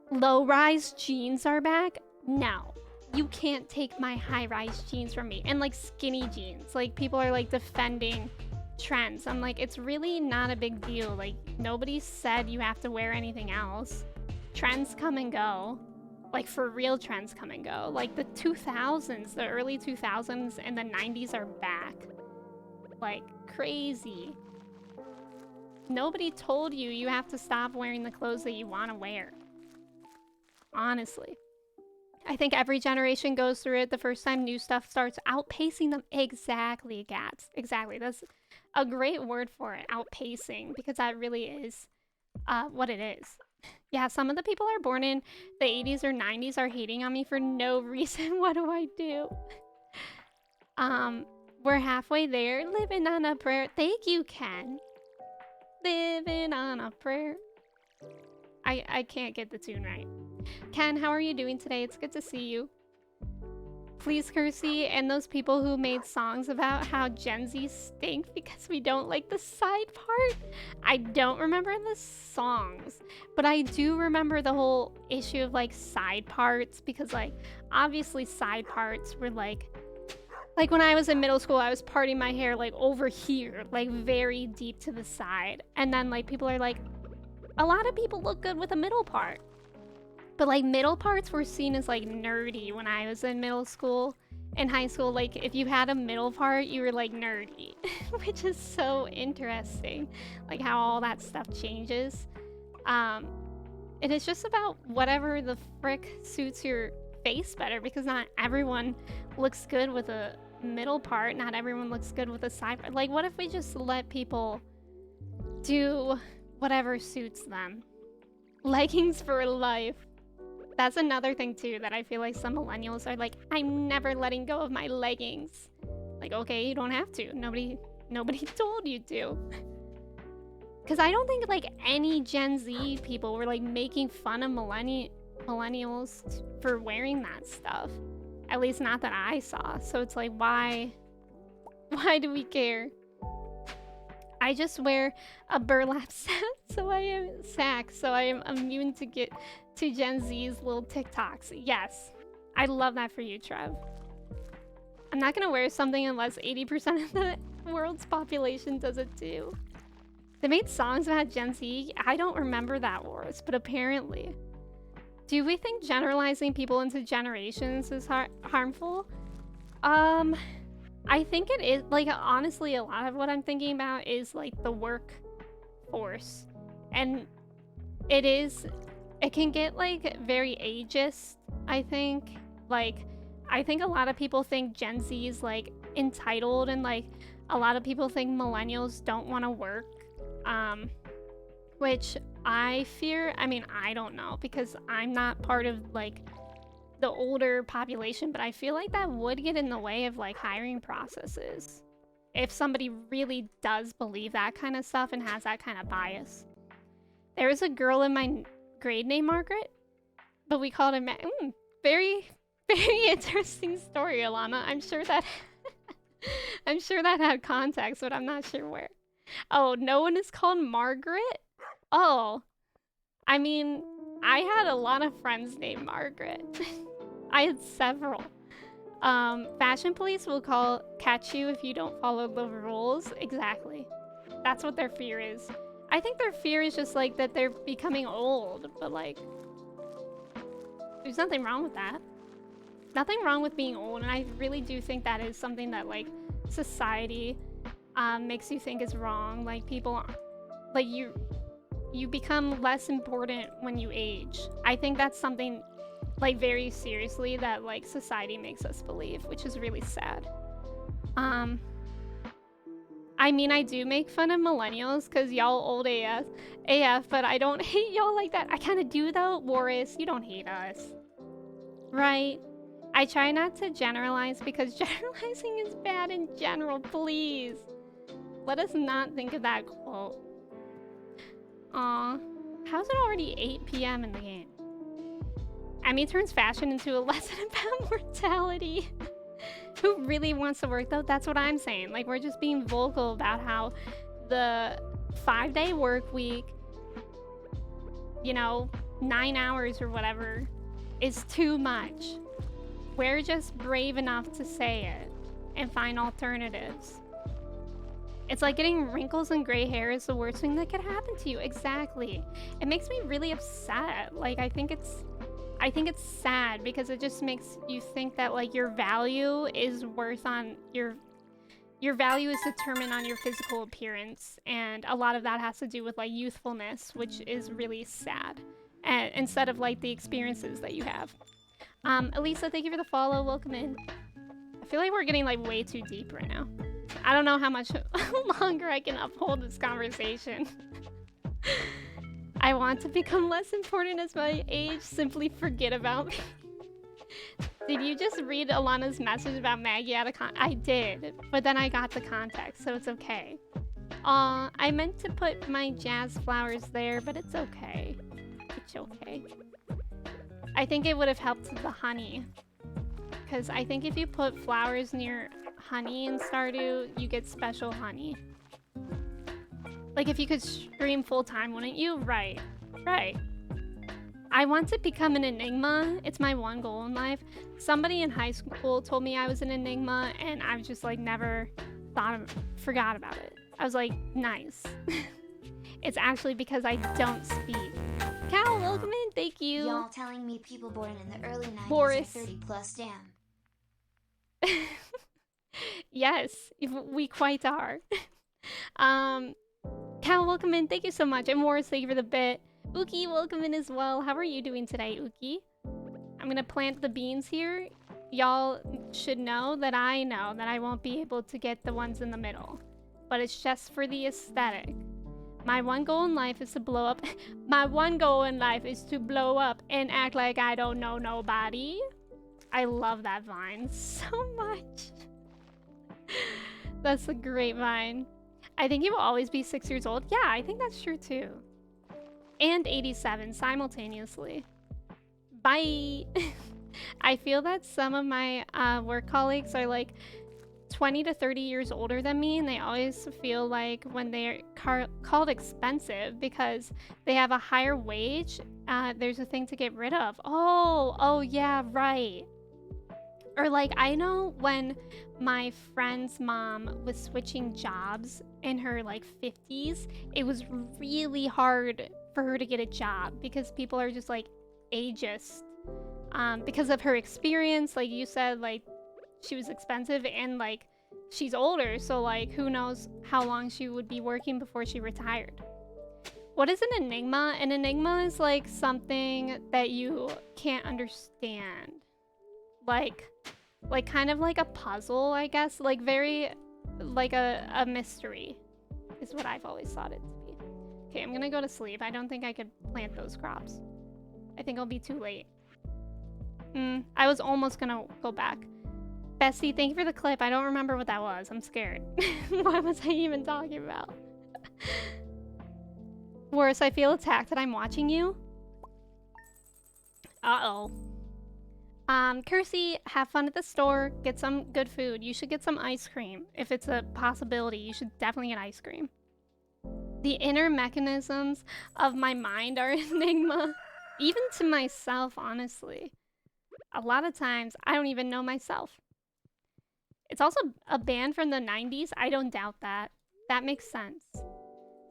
low-rise jeans are back? No, you can't take my high-rise jeans from me. And like skinny jeans. Like, people are like defending trends. I'm like, it's really not a big deal. Like, nobody said you have to wear anything else. Trends come and go. Like, for real, trends come and go. Like, the 2000s, the early 2000s and the 90s are back. Like, crazy. Nobody told you you have to stop wearing the clothes that you want to wear. Honestly. I think every generation goes through it the first time new stuff starts outpacing them. Exactly, Gats. Exactly. That's a great word for it, outpacing, because that really is what it is. Yeah, some of the people are born in the 80s or 90s are hating on me for no reason. What do I do? We're halfway there. Living on a prayer. Thank you, Ken. Living on a prayer. I can't get the tune right. Ken, how are you doing today? It's good to see you. Please, Kersey, and those people who made songs about how Gen Z stink because we don't like the side part. I don't remember the songs, but I do remember the whole issue of like side parts, because like obviously side parts were like when I was in middle school, I was parting my hair like over here, like very deep to the side. And then like people are like, a lot of people look good with a middle part. But like middle parts were seen as like nerdy when I was in middle school. in high school, like if you had a middle part, you were like nerdy, which is so interesting, like how all that stuff changes. And it's just about whatever the frick suits your face better, because not everyone looks good with a middle part, not everyone looks good with a side part. Like, what if we just let people do whatever suits them? Leggings for life. That's another thing too that I feel like some millennials are like, I'm never letting go of my leggings. Like, okay, you don't have to. Nobody told you to. Because I don't think like any Gen Z people were like making fun of millennials for wearing that stuff. At least not that I saw. So it's like, why do we care? I just wear a burlap sack, so I am immune to Gen Z's little TikToks. Yes, I love that for you, Trev. I'm not gonna wear something unless 80% of the world's population does it too. They made songs about Gen Z. I don't remember that, Wars, but apparently. Do we think generalizing people into generations is harmful? I think it is. Like, honestly, a lot of what I'm thinking about is like the workforce, and it can get like very ageist. I think a lot of people think Gen Z is like entitled, and like a lot of people think millennials don't want to work. Which I fear. I mean, I don't know, because I'm not part of like the older population, but I feel like that would get in the way of like hiring processes if somebody really does believe that kind of stuff and has that kind of bias. There was a girl in my grade named Margaret, but we called her very, very interesting story, Alana. I'm sure that had context, but I'm not sure where. Oh, no one is called Margaret? Oh, I mean, I had a lot of friends named Margaret. I had several. Fashion police will catch you if you don't follow the rules. Exactly. That's what their fear is. I think their fear is just like that they're becoming old, but like, there's nothing wrong with that. Nothing wrong with being old, and I really do think that is something that like society makes you think is wrong. Like people, like you become less important when you age. I think that's something like very seriously that like society makes us believe, which is really sad. I mean, I do make fun of millennials because y'all old AF, but I don't hate y'all like that. I kind of do though. Boris, you don't hate us, right? I try not to generalize because generalizing is bad in general. Please let us not think of that quote. Aw, how's it already 8 p.m. in the game? Emmy turns fashion into a lesson about mortality. Who really wants to work though? That's what I'm saying. Like, we're just being vocal about how the 5-day work week, you know, 9 hours or whatever, is too much. We're just brave enough to say it and find alternatives. It's like getting wrinkles and gray hair is the worst thing that could happen to you. Exactly. It makes me really upset. Like, I think it's sad because it just makes you think that like your value is worth on your value is determined on your physical appearance, and a lot of that has to do with like youthfulness, which is really sad, and instead of like the experiences that you have. Elisa, thank you for the follow. Welcome in. I feel like we're getting like way too deep right now. I don't know how much longer I can uphold this conversation. I want to become less important as my age. Simply forget about me. Did you just read Alana's message about Maggie out of I did, but then I got the context, so it's okay. I meant to put my jazz flowers there, but it's okay. It's okay. I think it would have helped the honey. Because I think if you put flowers near honey in Stardew, you get special honey. Like, if you could stream full-time, wouldn't you? Right. Right. I want to become an enigma. It's my one goal in life. Somebody in high school told me I was an enigma, and I've just, like, never forgot about it. I was like, nice. It's actually because I don't speak. Cal, welcome in. Thank you. Y'all telling me people born in the early 90s Boris. are 30 plus, damn. Yes, we quite are. um, Cal, welcome in. Thank you so much. And Morris, thank you for the bit. Uki, welcome in as well. How are you doing today, Uki? I'm gonna plant the beans here. Y'all should know that I won't be able to get the ones in the middle. But it's just for the aesthetic. My one goal in life is to blow up. My one goal in life is to blow up and act like I don't know nobody. I love that vine so much. That's a great vine. I think you will always be 6 years old. Yeah, I think that's true too. And 87 simultaneously. Bye. I feel that some of my work colleagues are like 20 to 30 years older than me, and they always feel like when they're called expensive because they have a higher wage, there's a thing to get rid of. Oh yeah, right. Or like, I know when my friend's mom was switching jobs in her like 50s, it was really hard for her to get a job because people are just like ageist. Because of her experience, like you said, like she was expensive and like she's older, so like who knows how long she would be working before she retired. What is an enigma? An enigma is like something that you can't understand. Like kind of like a puzzle, I guess. Like very like a mystery is what I've always thought it to be. Okay, I'm gonna go to sleep. I don't think I could plant those crops. I think I'll be too late. I was almost gonna go back. Bestie, thank you for the clip. I don't remember what that was. I'm scared. What was I even talking about? Worse, I feel attacked that I'm watching you. Uh-oh. Kersey, have fun at the store. Get some good food. You should get some ice cream. If it's a possibility, you should definitely get ice cream. The inner mechanisms of my mind are enigma. Even to myself, honestly. A lot of times, I don't even know myself. It's also a band from the 90s. I don't doubt that. That makes sense.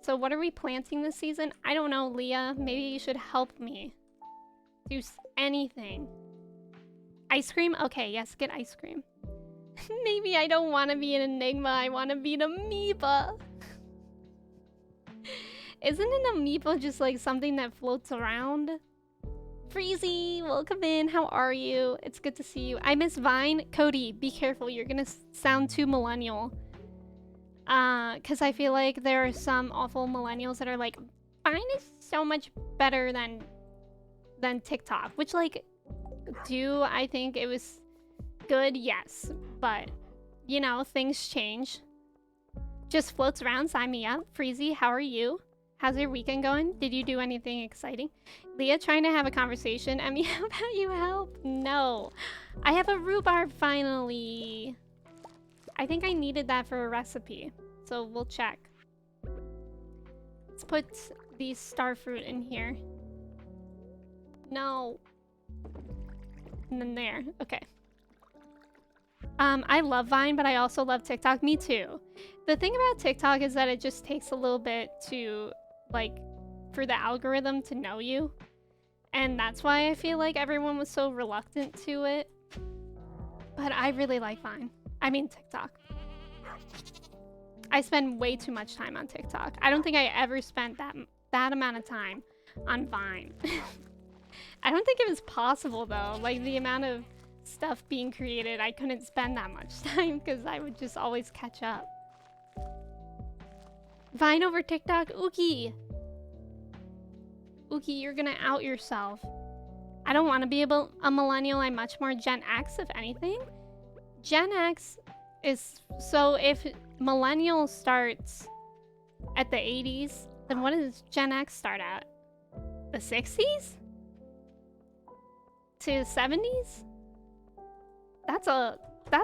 So what are we planting this season? I don't know, Leah. Maybe you should help me. Do anything. Ice cream? Okay, yes, get ice cream. Maybe I don't want to be an enigma. I want to be an amoeba. Isn't an amoeba just like something that floats around? Freezy, welcome in. How are you? It's good to see you. I miss Vine. Cody, be careful. You're gonna sound too millennial. Because I feel like there are some awful millennials that are like, Vine is so much better than TikTok. Which, like, do I think it was good? Yes. But, you know, things change. Just floats around. Sign me up. Freezy, how are you? How's your weekend going? Did you do anything exciting? Leah trying to have a conversation. Emmy, how about you help? No. I have a rhubarb finally. I think I needed that for a recipe. So we'll check. Let's put these starfruit in here. No. And then there. Okay. I love Vine, but I also love TikTok. Me too. The thing about TikTok is that it just takes a little bit to, like, for the algorithm to know you. And that's why I feel like everyone was so reluctant to it. But I really like Vine. I mean TikTok. I spend way too much time on TikTok. I don't think I ever spent that amount of time on Vine. I don't think it was possible though. Like the amount of stuff being created, I couldn't spend that much time because I would just always catch up. Vine over TikTok? Uki! Uki, you're gonna out yourself. I don't want to be a millennial. I'm much more Gen X, if anything. Gen X is... So if millennial starts at the 80s, then what does Gen X start at? The 60s? To the 70s? That's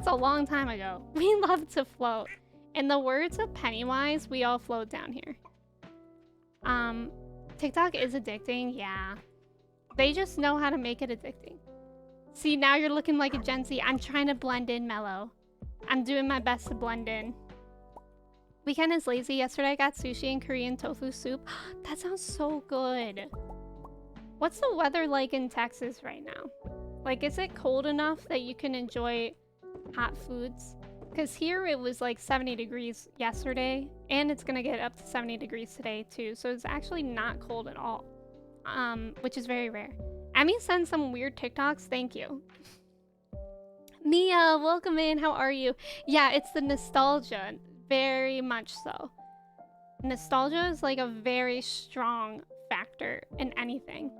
a long time ago. We love to float. In the words of Pennywise, we all float down here. TikTok is addicting, yeah. They just know how to make it addicting. See, now you're looking like a Gen Z. I'm trying to blend in, Mellow. I'm doing my best to blend in. Weekend is lazy. Yesterday I got sushi and Korean tofu soup. That sounds so good. What's the weather like in Texas right now? Like, is it cold enough that you can enjoy hot foods. Because here it was like 70 degrees yesterday, and it's gonna get up to 70 degrees today too. So it's actually not cold at all, which is very rare. Emmy sends some weird TikToks. Thank you. Mia, welcome in. How are you? Yeah, it's the nostalgia. Very much so. Nostalgia is like a very strong factor in anything.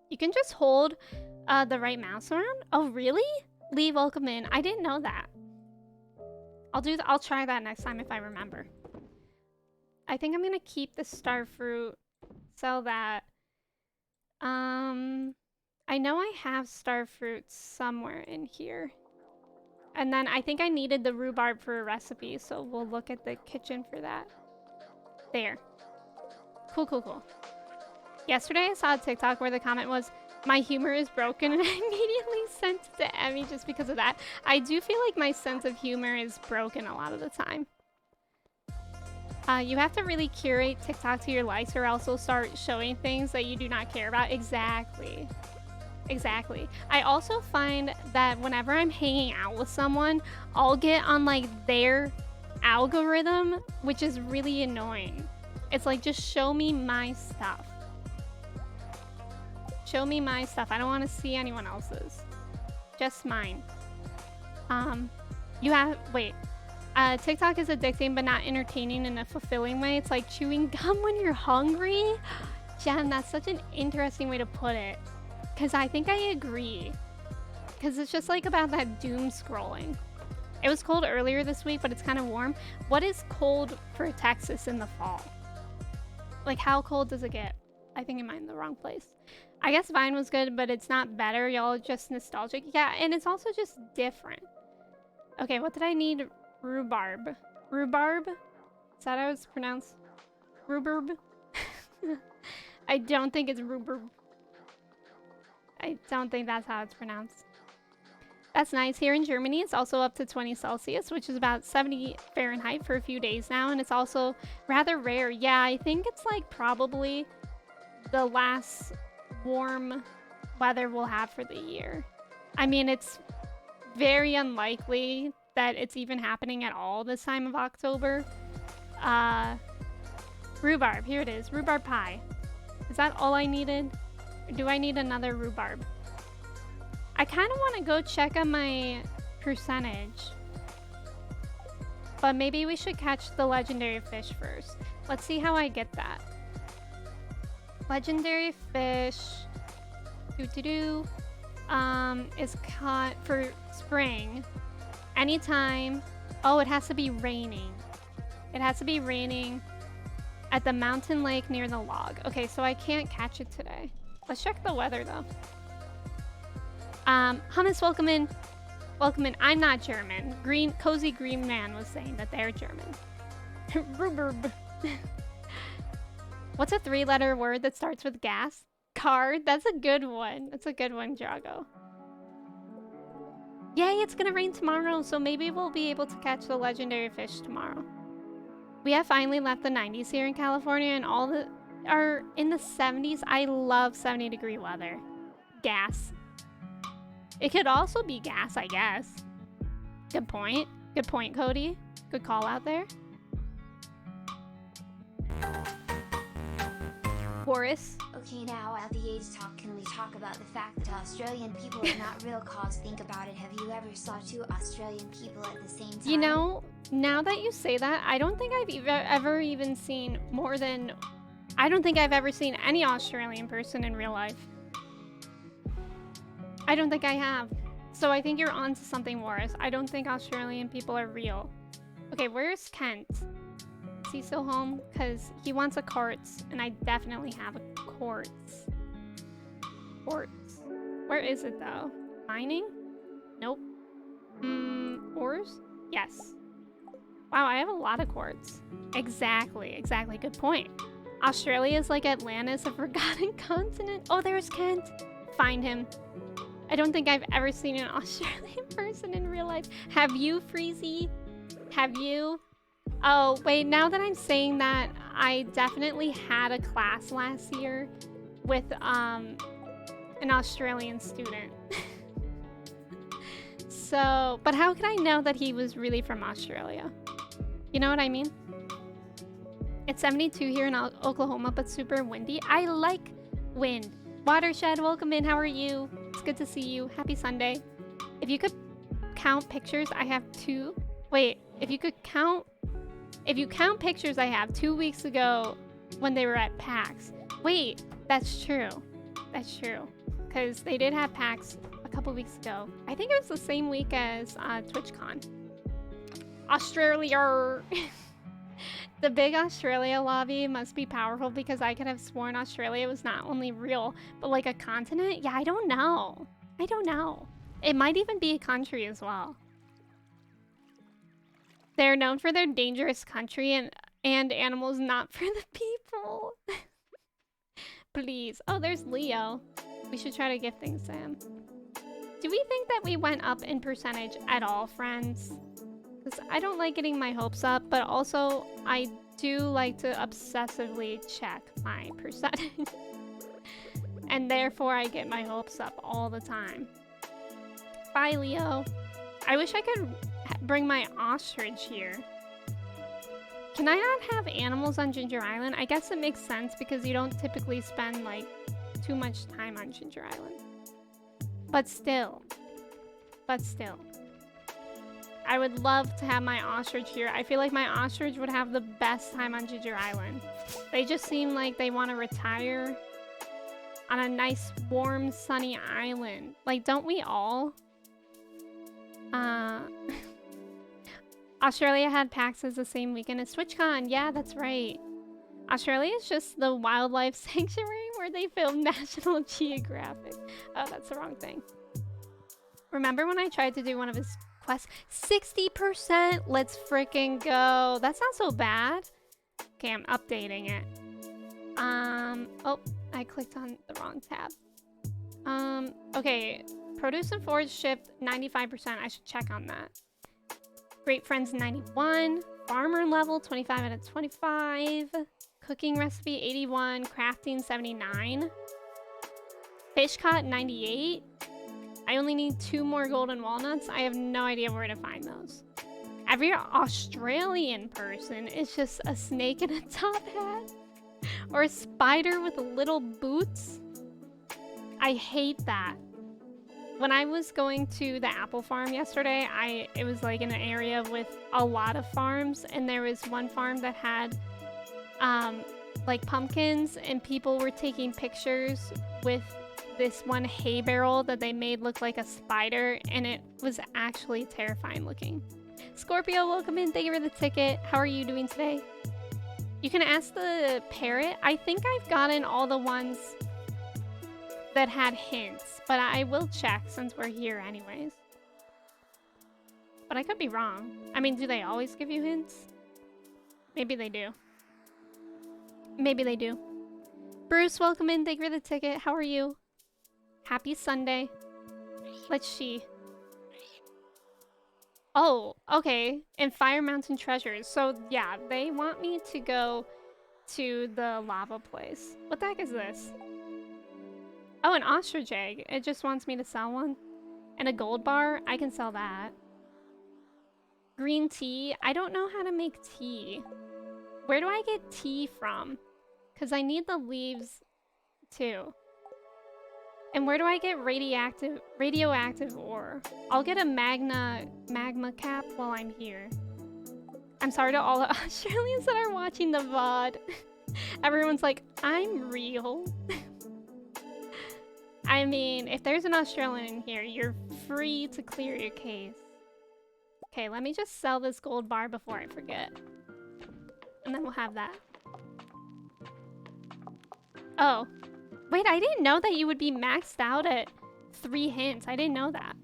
You can just hold the right mouse around. Oh, really? Lee, welcome in. I didn't know that. I'll try that next time if I remember. I think I'm gonna keep the star fruit so that I know I have star fruit somewhere in here. And then I think I needed the rhubarb for a recipe, so we'll look at the kitchen for that. There. Cool, cool, cool. Yesterday I saw a TikTok where the comment was, "My humor is broken," and I immediately sent it to Emmy just because of that. I do feel like my sense of humor is broken a lot of the time. You have to really curate TikTok to your likes or else it'll start showing things that you do not care about. Exactly. Exactly. I also find that whenever I'm hanging out with someone, I'll get on like their algorithm, which is really annoying. It's like, just show me my stuff. Show me my stuff. I don't want to see anyone else's. Just mine. TikTok is addicting but not entertaining in a fulfilling way. It's like chewing gum when you're hungry. Jen, that's such an interesting way to put it. Because I think I agree. Because it's just like about that doom scrolling. It was cold earlier this week, but it's kind of warm. What is cold for Texas in the fall? Like, how cold does it get? I think I'm in the wrong place. I guess Vine was good, but it's not better. Y'all are just nostalgic. Yeah, and it's also just different. Okay, what did I need? Rhubarb. Rhubarb? Is that how it's pronounced? Rhubarb? I don't think it's rhubarb. I don't think that's how it's pronounced. That's nice. Here in Germany, it's also up to 20 Celsius, which is about 70 Fahrenheit for a few days now, and it's also rather rare. Yeah, I think it's like probably the last warm weather we'll have for the year. I mean, it's very unlikely that it's even happening at all this time of October. Rhubarb, here it is. Rhubarb pie. Is that all I needed? Or do I need another rhubarb? I kind of want to go check on my percentage. But maybe we should catch the legendary fish first. Let's see how I get that. Legendary fish is caught for spring anytime. Oh, it has to be raining. It has to be raining at the mountain lake near the log. Okay, so I can't catch it today. Let's check the weather though. Hummus, welcome in. Welcome in. I'm not German. Cozy Green Man was saying that they're German. Rhubarb. What's a 3-letter word that starts with gas? Card. That's a good one. That's a good one, Drago. Yay, it's gonna rain tomorrow, so maybe we'll be able to catch the legendary fish tomorrow. We have finally left the 90s here in California, and all are in the 70s. I love 70-degree weather. Gas. It could also be gas, I guess. Good point. Good point, Cody. Good call out there. Boris. Okay, now at the age talk, can we talk about the fact that Australian people are not real cause? Think about it. Have you ever saw 2 Australian people at the same time? You know, now that you say that, I don't think I've ever even seen more than... I don't think I've ever seen any Australian person in real life. I don't think I have. So I think you're onto something, Boris. I don't think Australian people are real. Okay, where's Kent? Is he still home? Because he wants a quartz, and I definitely have a quartz. Quartz. Where is it, though? Mining? Nope. Ores? Yes. Wow, I have a lot of quartz. Exactly. Good point. Australia is like Atlantis, a forgotten continent. Oh, there's Kent. Find him. I don't think I've ever seen an Australian person in real life. Have you, Freezy? Have you? Oh, wait, now that I'm saying that, I definitely had a class last year with an Australian student. So, but how could I know that he was really from Australia? You know what I mean? It's 72 here in Oklahoma, but super windy. I like wind. Watershed, welcome in. How are you? It's good to see you. Happy Sunday. If you could count pictures, I have 2. Wait, if you count pictures I have 2 weeks ago when they were at PAX. Wait, that's true. That's true. Because they did have PAX a couple weeks ago. I think it was the same week as TwitchCon. Australia. The big Australia lobby must be powerful because I could have sworn Australia was not only real, but like a continent? Yeah, I don't know. I don't know. It might even be a country as well. They're known for their dangerous country and animals, not for the people. Please. Oh, there's Leo. We should try to give things to him. Do we think that we went up in percentage at all, friends? Because I don't like getting my hopes up, but also I do like to obsessively check my percentage. And therefore I get my hopes up all the time. Bye, Leo. I wish I could bring my ostrich here. Can I not have animals on Ginger Island? I guess it makes sense because you don't typically spend like too much time on Ginger Island. But still. I would love to have my ostrich here. I feel like my ostrich would have the best time on Ginger Island. They just seem like they want to retire on a nice, warm, sunny island. Like, don't we all? Australia had PAXs the same weekend as TwitchCon. Yeah, that's right. Australia is just the wildlife sanctuary where they film National Geographic. Oh, that's the wrong thing. Remember when I tried to do one of his quests? 60%! Let's freaking go. That's not so bad. Okay, I'm updating it. Oh, I clicked on the wrong tab. Okay. Produce and forage shipped 95%. I should check on that. Great Friends 91. Farmer level 25 out of 25. Cooking recipe 81. Crafting 79. Fish caught 98. I only need 2 more golden walnuts. I have no idea where to find those. Every Australian person is just a snake in a top hat. Or a spider with little boots. I hate that. When I was going to the apple farm yesterday, it was like in an area with a lot of farms, and there was one farm that had like pumpkins, and people were taking pictures with this one hay barrel that they made look like a spider, and it was actually terrifying looking. Scorpio, welcome in. Thank you for the ticket. How are you doing today? You can ask the parrot. I think I've gotten all the ones that had hints, but I will check since we're here anyways. But I could be wrong. I mean, do they always give you hints? Maybe they do. Maybe they do. Bruce, welcome in. Thank you for the ticket. How are you? Happy Sunday. Let's see. Oh, okay. And Fire Mountain Treasures. So, yeah, they want me to go to the lava place. What the heck is this? Oh, an ostrich egg. It just wants me to sell one. And a gold bar. I can sell that. Green tea. I don't know how to make tea. Where do I get tea from? Because I need the leaves too. And where do I get radioactive ore? I'll get a magma cap while I'm here. I'm sorry to all the Australians that are watching the VOD. Everyone's like, I'm real. I mean, if there's an Australian in here, you're free to clear your case. Okay, let me just sell this gold bar before I forget. And then we'll have that. Oh. Wait, I didn't know that you would be maxed out at 3 hints. I didn't know that.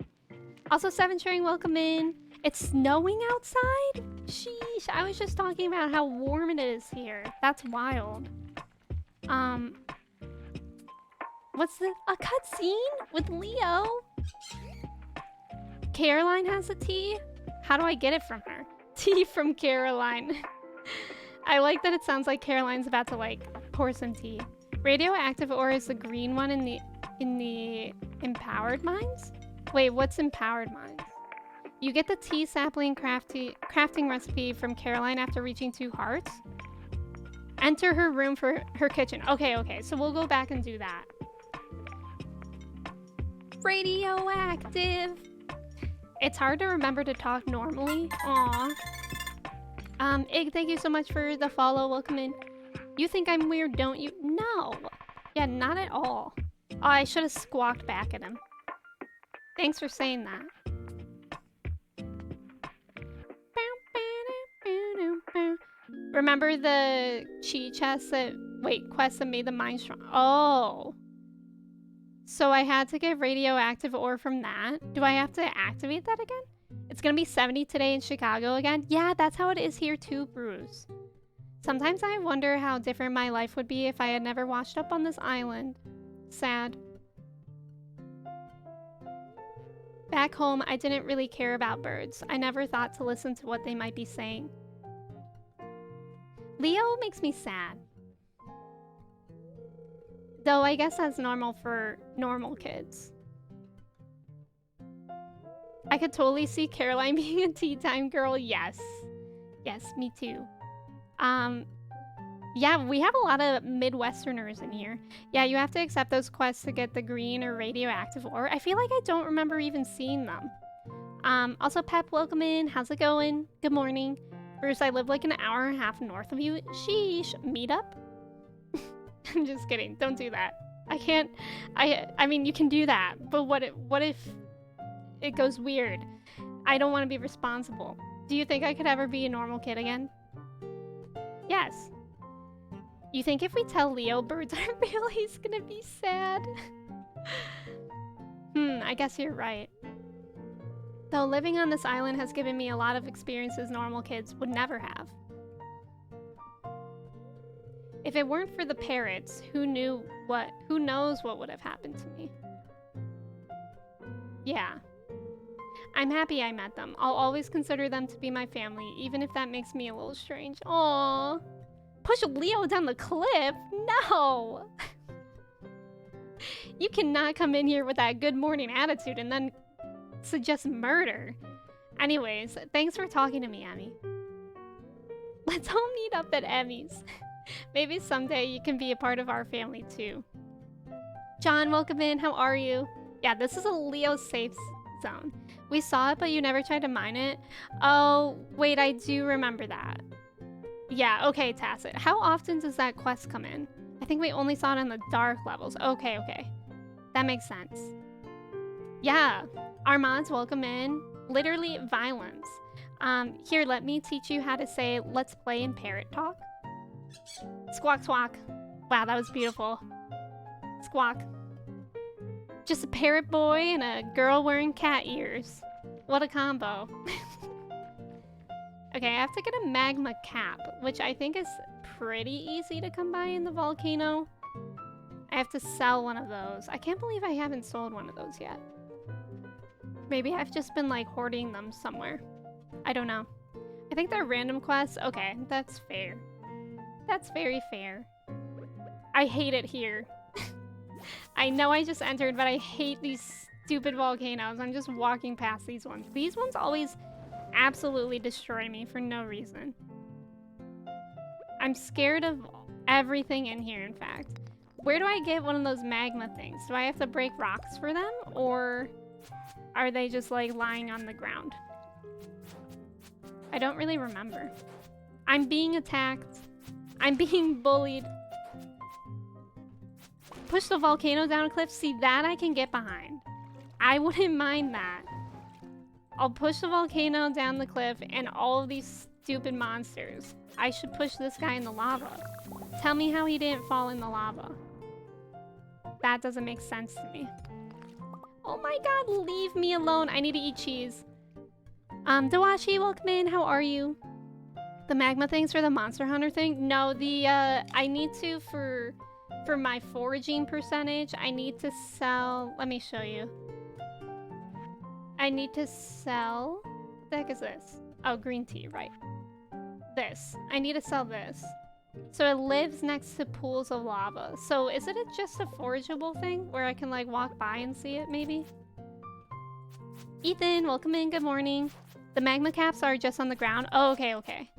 Also, 7 sharing, welcome in. It's snowing outside? Sheesh, I was just talking about how warm it is here. That's wild. What's the... A cutscene with Leo? Caroline has a tea? How do I get it from her? Tea from Caroline. I like that it sounds like Caroline's about to, like, pour some tea. Radioactive ore is the green one in the empowered mines? Wait, what's empowered mines? You get the tea sapling crafting recipe from Caroline after reaching 2 hearts. Enter her room for her kitchen. Okay, okay, so we'll go back and do that. Radioactive. It's hard to remember to talk normally. Aw. Ig, thank you so much for the follow. Welcome in. You think I'm weird, don't you? No. Yeah, not at all. Oh, I should have squawked back at him. Thanks for saying that. Remember the chi chest quest that made the mine strong? Oh. So I had to get radioactive ore from that. Do I have to activate that again? It's gonna be 70 today in Chicago again. Yeah, that's how it is here too, Bruce. Sometimes I wonder how different my life would be if I had never washed up on this island. Sad. Back home, I didn't really care about birds. I never thought to listen to what they might be saying. Leo makes me sad. Though I guess that's normal for normal kids. I could totally see Caroline being a tea time girl. Yes. Yes, me too. Yeah, we have a lot of Midwesterners in here. Yeah, you have to accept those quests to get the green or radioactive ore. I feel like I don't remember even seeing them. Also, Pep, welcome in. How's it going? Good morning. Bruce, I live like an hour and a half north of you. Sheesh. Meetup? I'm just kidding. Don't do that. I can't. I mean, you can do that, but what if it goes weird? I don't want to be responsible. Do you think I could ever be a normal kid again? Yes. You think if we tell Leo birds aren't real, he's gonna be sad? I guess you're right. Though living on this island has given me a lot of experiences normal kids would never have. If it weren't for the parrots, who knows what would have happened to me? Yeah. I'm happy I met them. I'll always consider them to be my family, even if that makes me a little strange. Aww. Push Leo down the cliff? No! You cannot come in here with that good morning attitude and then suggest murder. Anyways, thanks for talking to me, Emmy. Let's all meet up at Emmy's. Maybe someday you can be a part of our family too. John, welcome in. How are you? Yeah, this is a Leo safe zone. We saw it, but you never tried to mine it. Oh, wait, I do remember that. Yeah, okay, Tacit. How often does that quest come in? I think we only saw it in the dark levels. Okay, okay. That makes sense. Yeah, our mods, welcome in. Literally violence. Here, let me teach you how to say let's play in parrot talk. Squawk, squawk. Wow, that was beautiful. Squawk. Just a parrot boy and a girl wearing cat ears. What a combo. Okay, I have to get a magma cap, which I think is pretty easy to come by in the volcano. I have to sell one of those. I can't believe I haven't sold one of those yet. Maybe I've just been like hoarding them somewhere. I don't know. I think they're random quests. Okay, that's fair. That's very fair. I hate it here. I know I just entered, but I hate these stupid volcanoes. I'm just walking past these ones. These ones always absolutely destroy me for no reason. I'm scared of everything in here, in fact. Where do I get one of those magma things? Do I have to break rocks for them? Or are they just like lying on the ground? I don't really remember. I'm being attacked. I'm being bullied. Push the volcano down a cliff. See, that I can get behind. I wouldn't mind that. I'll push the volcano down the cliff and all of these stupid monsters. I should push this guy in the lava. Tell me how he didn't fall in the lava. That doesn't make sense to me. Oh my god, leave me alone. I need to eat cheese. Dawashi, welcome in. How are you? The magma things for the Monster Hunter thing? No, the, I need to, for my foraging percentage, I need to sell... Let me show you. I need to sell... What the heck is this? Oh, green tea, right. This. I need to sell this. So it lives next to pools of lava. So is it just a forageable thing? Where I can, like, walk by and see it, maybe? Ethan, welcome in. Good morning. The magma caps are just on the ground. Oh, okay, okay.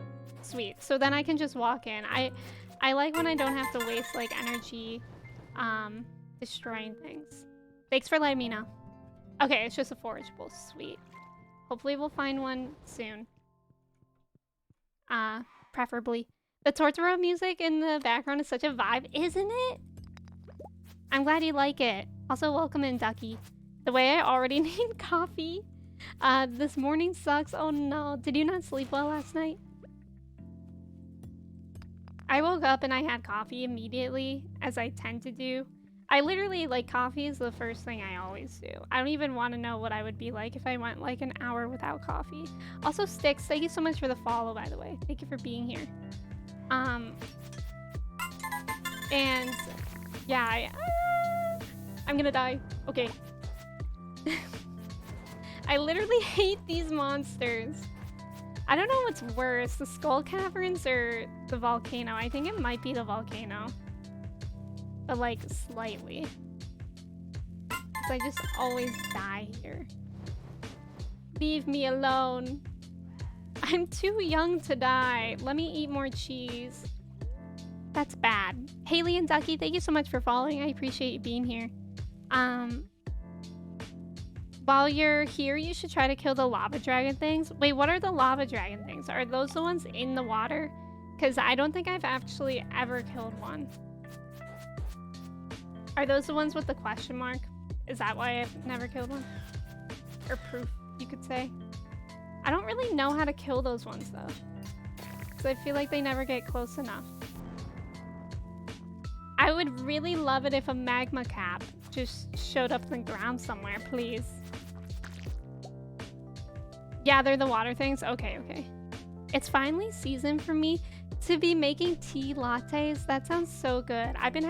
Sweet. So then I can just walk in. I like when I don't have to waste like energy destroying things. Thanks for letting me know. Okay, it's just a forageable. Sweet. Hopefully we'll find one soon. Preferably. The Tortoro music in the background is such a vibe, isn't it? I'm glad you like it. Also, welcome in, Ducky. The way I already named coffee. This morning sucks. Oh no. Did you not sleep well last night? I woke up and I had coffee immediately, as I tend to do. I literally, like, coffee is the first thing I always do. I don't even want to know what I would be like if I went, like, an hour without coffee. Also, Sticks, thank you so much for the follow, by the way. Thank you for being here. And, yeah, I'm gonna die. Okay. I literally hate these monsters. I don't know what's worse, the skull caverns or the volcano. I think it might be the volcano. But like, slightly. Because I just always die here. Leave me alone. I'm too young to die. Let me eat more cheese. That's bad. Haley and Ducky, thank you so much for following. I appreciate you being here. While you're here, you should try to kill the lava dragon things. Wait, what are the lava dragon things? Are those the ones in the water? Because I don't think I've actually ever killed one. Are those the ones with the question mark? Is that why I've never killed one? Or proof, you could say. I don't really know how to kill those ones, though. Because I feel like they never get close enough. I would really love it if a magma cap just showed up in the ground somewhere, please. Yeah, they're the water things? Okay, okay. It's finally season for me to be making tea lattes. That sounds so good. I've been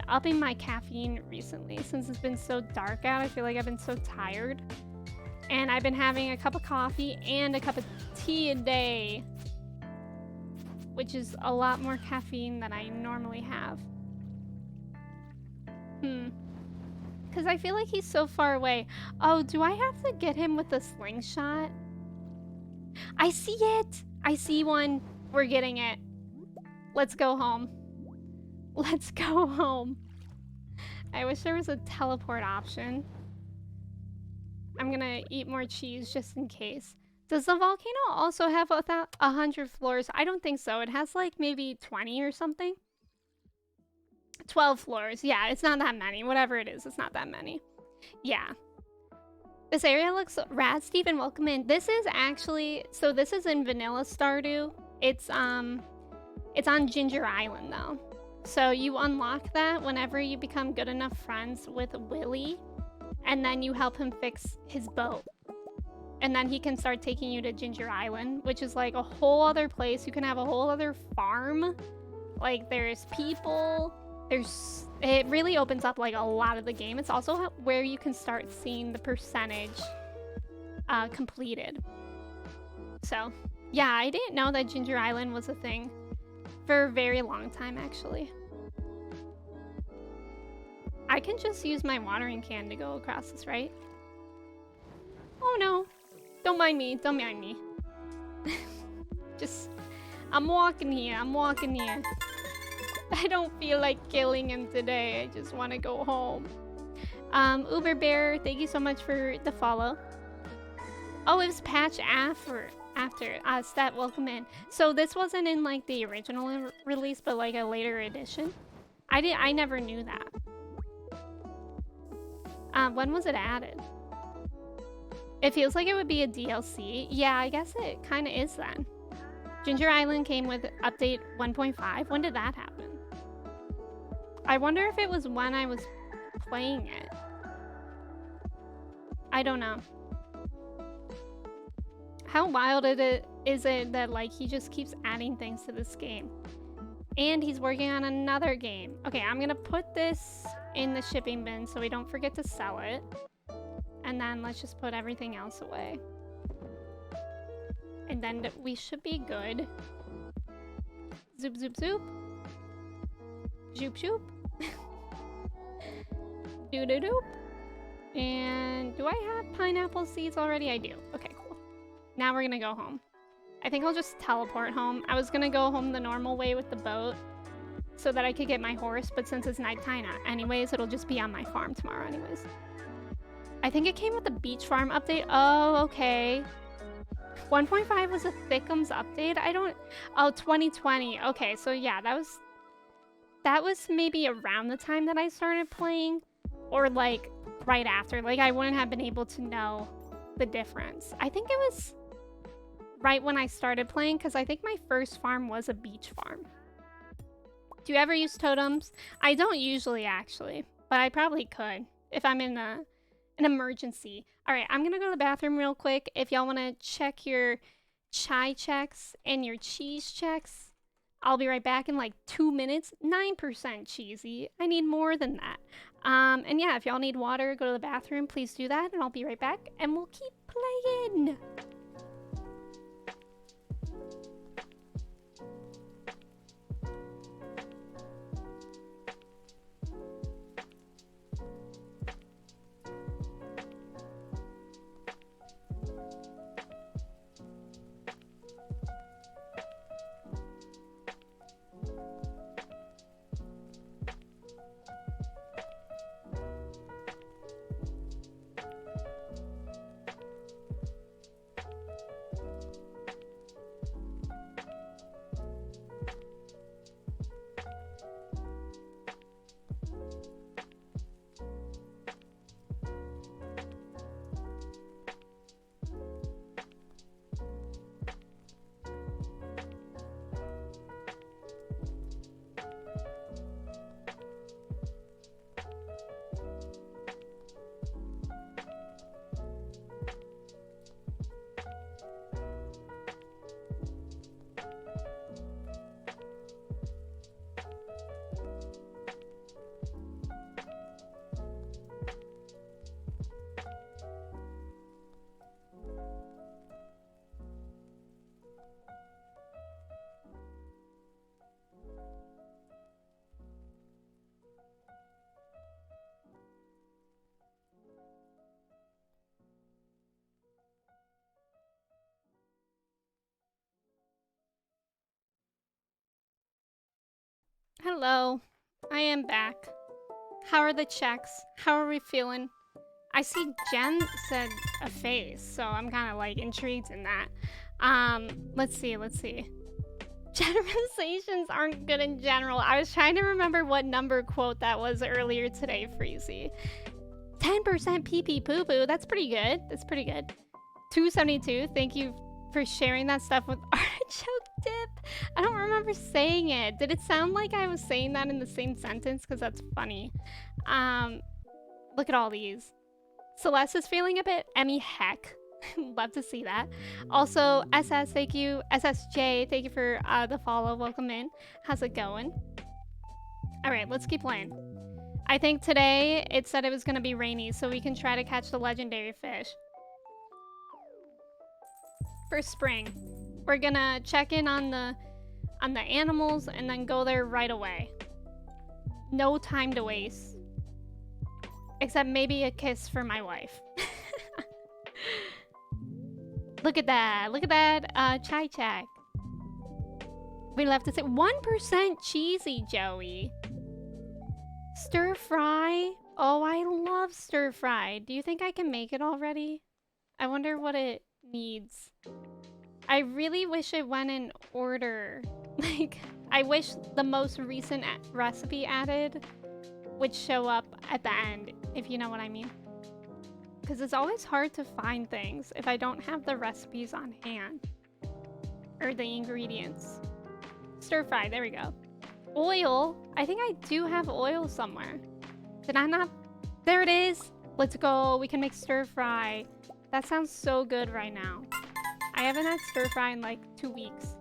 upping my caffeine recently since it's been so dark out. I feel like I've been so tired. And I've been having a cup of coffee and a cup of tea a day, which is a lot more caffeine than I normally have. Because I feel like he's so far away. Oh, do I have to get him with the slingshot? I see it! I see one. We're getting it. Let's go home. Let's go home. I wish there was a teleport option. I'm gonna eat more cheese just in case. Does the volcano also have 100 floors? I don't think so. It has like maybe 20 or something. 12 floors. Yeah, it's not that many. Whatever it is, it's not that many. Yeah. This area looks rad. Steven, welcome in. This is actually... So this is in Vanilla Stardew. It's on Ginger Island, though. So you unlock that whenever you become good enough friends with Willy. And then you help him fix his boat. And then he can start taking you to Ginger Island, which is like a whole other place. You can have a whole other farm. Like, there's people... It really opens up like a lot of the game. It's also where you can start seeing the percentage completed. So yeah, I didn't know that Ginger Island was a thing for a very long time, actually. I can just use my watering can to go across this, right? Oh no, don't mind me, don't mind me. I'm walking here. I don't feel like killing him today. I just want to go home. Uber Bear, thank you so much for the follow. Oh, it was patch after. Stat, welcome in. So this wasn't in like the original release, but like a later edition. I never knew that. When was it added? It feels like it would be a DLC. Yeah, I guess it kind of is then. Ginger Island came with update 1.5. When did that happen? I wonder if it was when I was playing it. I don't know. How wild is it that like he just keeps adding things to this game? And he's working on another game. Okay, I'm gonna put this in the shipping bin so we don't forget to sell it. And then let's just put everything else away. And then we should be good. Zoop, zoop, zoop. Zoop, zoop. Doo-doo-doop. And do I have pineapple seeds already? I do. Okay, cool. Now we're gonna go home. I think I'll just teleport home. I was gonna go home the normal way with the boat so that I could get my horse, but since it's nighttime anyways, it'll just be on my farm tomorrow anyways. I think it came with the beach farm update. Oh, okay. 1.5 was a Thickums update. Oh, 2020. Okay, so yeah, that was maybe around the time that I started playing, or like right after. Like I wouldn't have been able to know the difference. I think it was right when I started playing, because I think my first farm was a beach farm. Do you ever use totems? I don't usually, actually, but I probably could if I'm in an emergency. All right, I'm gonna go to the bathroom real quick. If y'all want to check your chai checks and your cheese checks, I'll be right back in like 2 minutes. 9% cheesy. I need more than that. And yeah, if y'all need water, go to the bathroom, please do that, and I'll be right back, and we'll keep playing. Hello, I am back. How are the checks? How are we feeling? I see Jen said a face, so I'm kind of like intrigued in that. Let's see. Generalizations aren't good in general. I was trying to remember what number quote that was earlier today, Freezy. 10% pee pee poo poo. That's pretty good. 272. Thank you for sharing that stuff with artichoke dip. I don't remember saying it. Did it sound like I was saying that in the same sentence? Because that's funny. Look at all these. Celeste is feeling a bit Emmy heck. Love to see that. Also, SS, thank you. SSJ, thank you for the follow. Welcome in. How's it going? All right, let's keep playing. I think today it said it was going to be rainy, so we can try to catch the legendary fish. For spring, we're gonna check in on the animals and then go there right away. No time to waste. Except maybe a kiss for my wife. Look at that, chai check. We left to say 1% cheesy, Joey. Stir fry? Oh, I love stir fry. Do you think I can make it already? I wonder what it needs. I really wish it went in order. Like, I wish the most recent recipe added would show up at the end, if you know what I mean. Because it's always hard to find things if I don't have the recipes on hand. Or the ingredients. Stir fry, there we go. Oil. I think I do have oil somewhere. Did I not? There it is. Let's go. We can make stir fry. That sounds so good right now. I haven't had stir fry in like 2 weeks.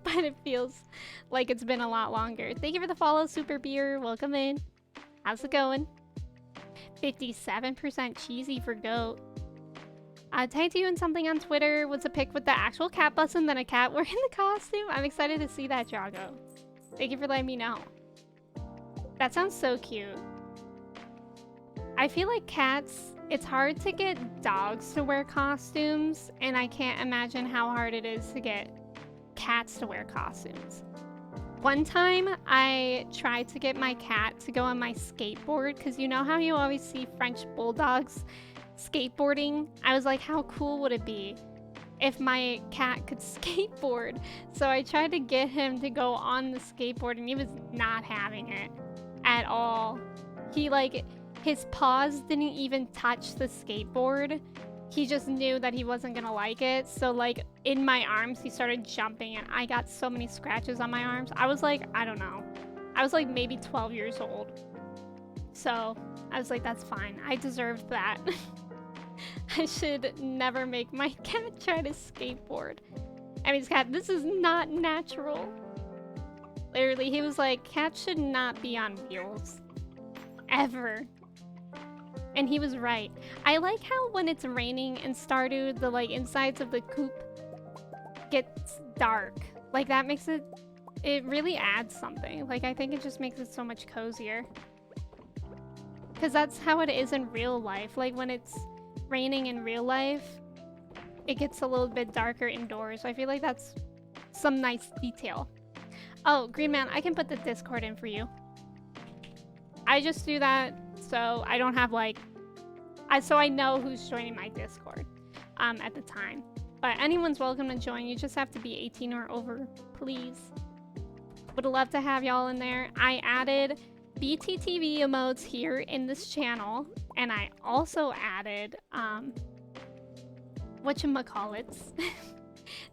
But it feels like it's been a lot longer. Thank you for the follow, Super Beer. Welcome in. How's it going? 57% cheesy for goat. Tagged you in something on Twitter. Was a pic with the actual cat bus and then a cat wearing the costume. I'm excited to see that, Jago. Thank you for letting me know. That sounds so cute. I feel like cats, it's hard to get dogs to wear costumes, and I can't imagine how hard it is to get cats to wear costumes. One time, I tried to get my cat to go on my skateboard, because you know how you always see French bulldogs skateboarding? I was like, how cool would it be if my cat could skateboard? So I tried to get him to go on the skateboard, and he was not having it at all. He his paws didn't even touch the skateboard. He just knew that he wasn't gonna like it. So like in my arms, he started jumping, and I got so many scratches on my arms. I was like, I don't know. I was like maybe 12 years old. So I was like, that's fine. I deserved that. I should never make my cat try to skateboard. I mean, cat, this is not natural. Literally, he was like, cats should not be on wheels. Ever. And he was right. I like how when it's raining in Stardew, the like insides of the coop gets dark. Like that makes it really adds something. Like I think it just makes it so much cozier. Because that's how it is in real life. Like when it's raining in real life, it gets a little bit darker indoors. I feel like that's some nice detail. Oh, Green Man, I can put the Discord in for you. I just do that so I don't have like, so I know who's joining my Discord at the time. But anyone's welcome to join. You just have to be 18 or over, please. Would love to have y'all in there. I added BTTV emotes here in this channel, and I also added whatchamacallits,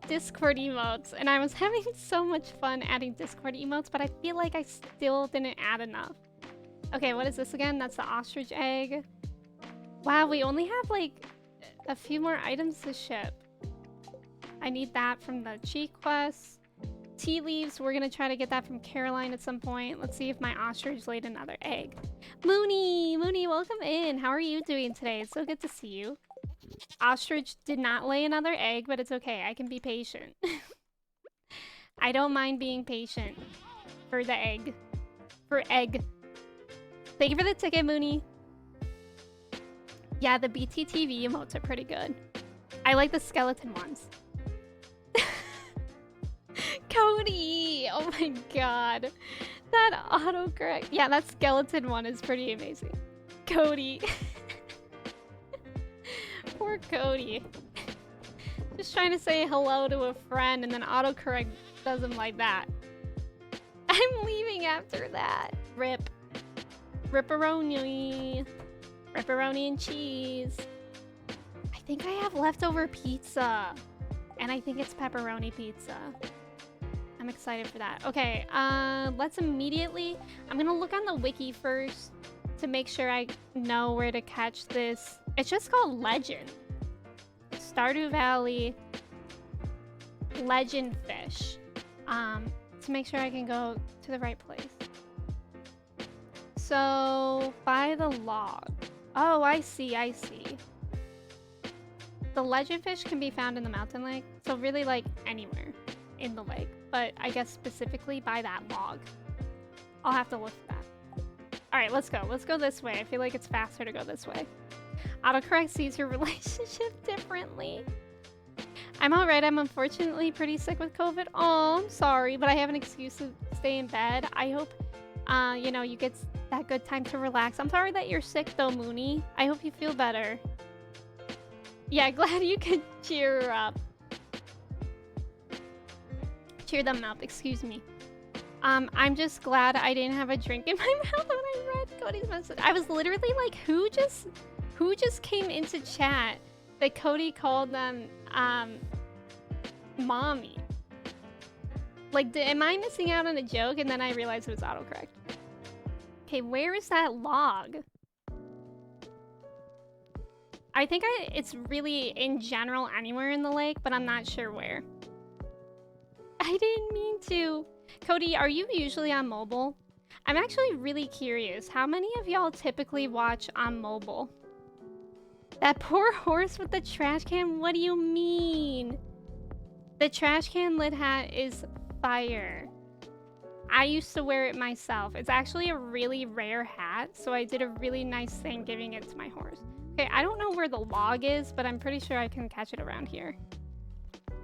Discord emotes, and I was having so much fun adding Discord emotes, but I feel like I still didn't add enough. Okay, what is this again? That's the ostrich egg. Wow, we only have like a few more items to ship. I need that from the cheat quest. Tea leaves, we're gonna try to get that from Caroline at some point. Let's see if my ostrich laid another egg. Mooney, welcome in. How are you doing today? It's so good to see you. Ostrich did not lay another egg, but it's okay. I can be patient. I don't mind being patient for the egg. For egg. Thank you for the ticket, Mooney. Yeah, the BTTV emotes are pretty good. I like the skeleton ones. Cody! Oh my god. That autocorrect. Yeah, that skeleton one is pretty amazing. Cody. Poor Cody. Just trying to say hello to a friend and then autocorrect does him like that. I'm leaving after that. Rip. Ripperoni. Ripperoni and cheese. I think I have leftover pizza. And I think it's pepperoni pizza. I'm excited for that. Okay, let's immediately... I'm gonna look on the wiki first to make sure I know where to catch this. It's just called Legend. Stardew Valley Legend Fish. To make sure I can go to the right place. So, by the log. Oh, I see. The legend fish can be found in the mountain lake, so really like anywhere in the lake, but I guess specifically by that log. I'll have to look at that. All right, let's go. Let's go this way. I feel like it's faster to go this way. Autocorrect sees your relationship differently. I'm all right. I'm unfortunately pretty sick with COVID. Oh, I'm sorry, but I have an excuse to stay in bed. I hope, you know, you get that good time to relax. I'm sorry that you're sick though, Mooney. I hope you feel better. Yeah, glad you could cheer her up. Cheer them up, excuse me. I'm just glad I didn't have a drink in my mouth when I read Cody's message. I was literally like, who just came into chat that Cody called them, mommy? Like, am I missing out on a joke? And then I realized it was autocorrect. Okay, where is that log? I think it's really in general anywhere in the lake, but I'm not sure where. I didn't mean to. Cody, are you usually on mobile? I'm actually really curious. How many of y'all typically watch on mobile? That poor horse with the trash can? What do you mean? The trash can lid hat is fire. I used to wear it myself. It's actually a really rare hat, so I did a really nice thing giving it to my horse. Okay, I don't know where the log is, but I'm pretty sure I can catch it around here.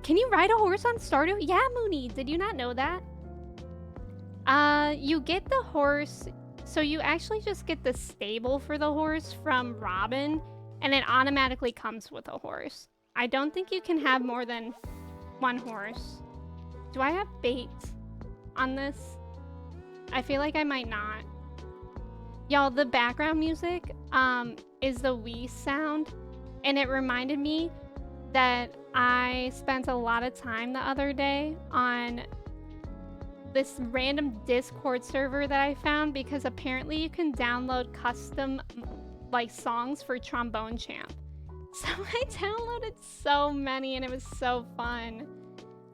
Can you ride a horse on Stardew? Yeah, Mooney, did you not know that? You get the horse, so you actually just get the stable for the horse from Robin, and it automatically comes with a horse. I don't think you can have more than one horse. Do I have bait on this? I feel like I might not. Y'all, the background music is the Wii sound, and it reminded me that I spent a lot of time the other day on this random Discord server that I found, because apparently you can download custom like songs for Trombone Champ. So I downloaded so many and it was so fun.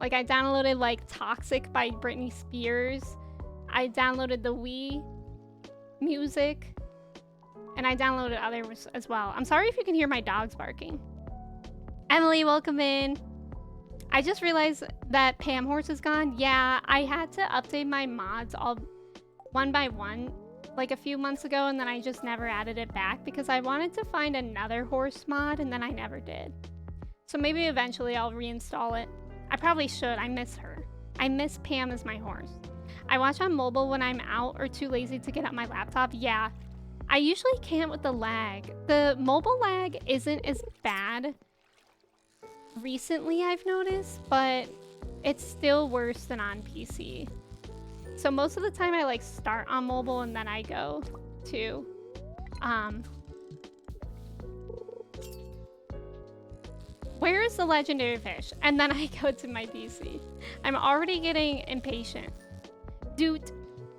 Like I downloaded like Toxic by Britney Spears. I downloaded the Wii music, and I downloaded others as well. I'm sorry if you can hear my dogs barking. Emily, welcome in. I just realized that Pam Horse is gone. Yeah, I had to update my mods all one by one like a few months ago, and then I just never added it back because I wanted to find another horse mod, and then I never did. So maybe eventually I'll reinstall it. I probably should. I miss her. I miss Pam as my horse. I watch on mobile when I'm out or too lazy to get up my laptop. Yeah, I usually can't with the lag. The mobile lag isn't as bad recently, I've noticed, but it's still worse than on PC. So most of the time I like start on mobile and then I go to where is the legendary fish? And then I go to my PC. I'm already getting impatient. Dude,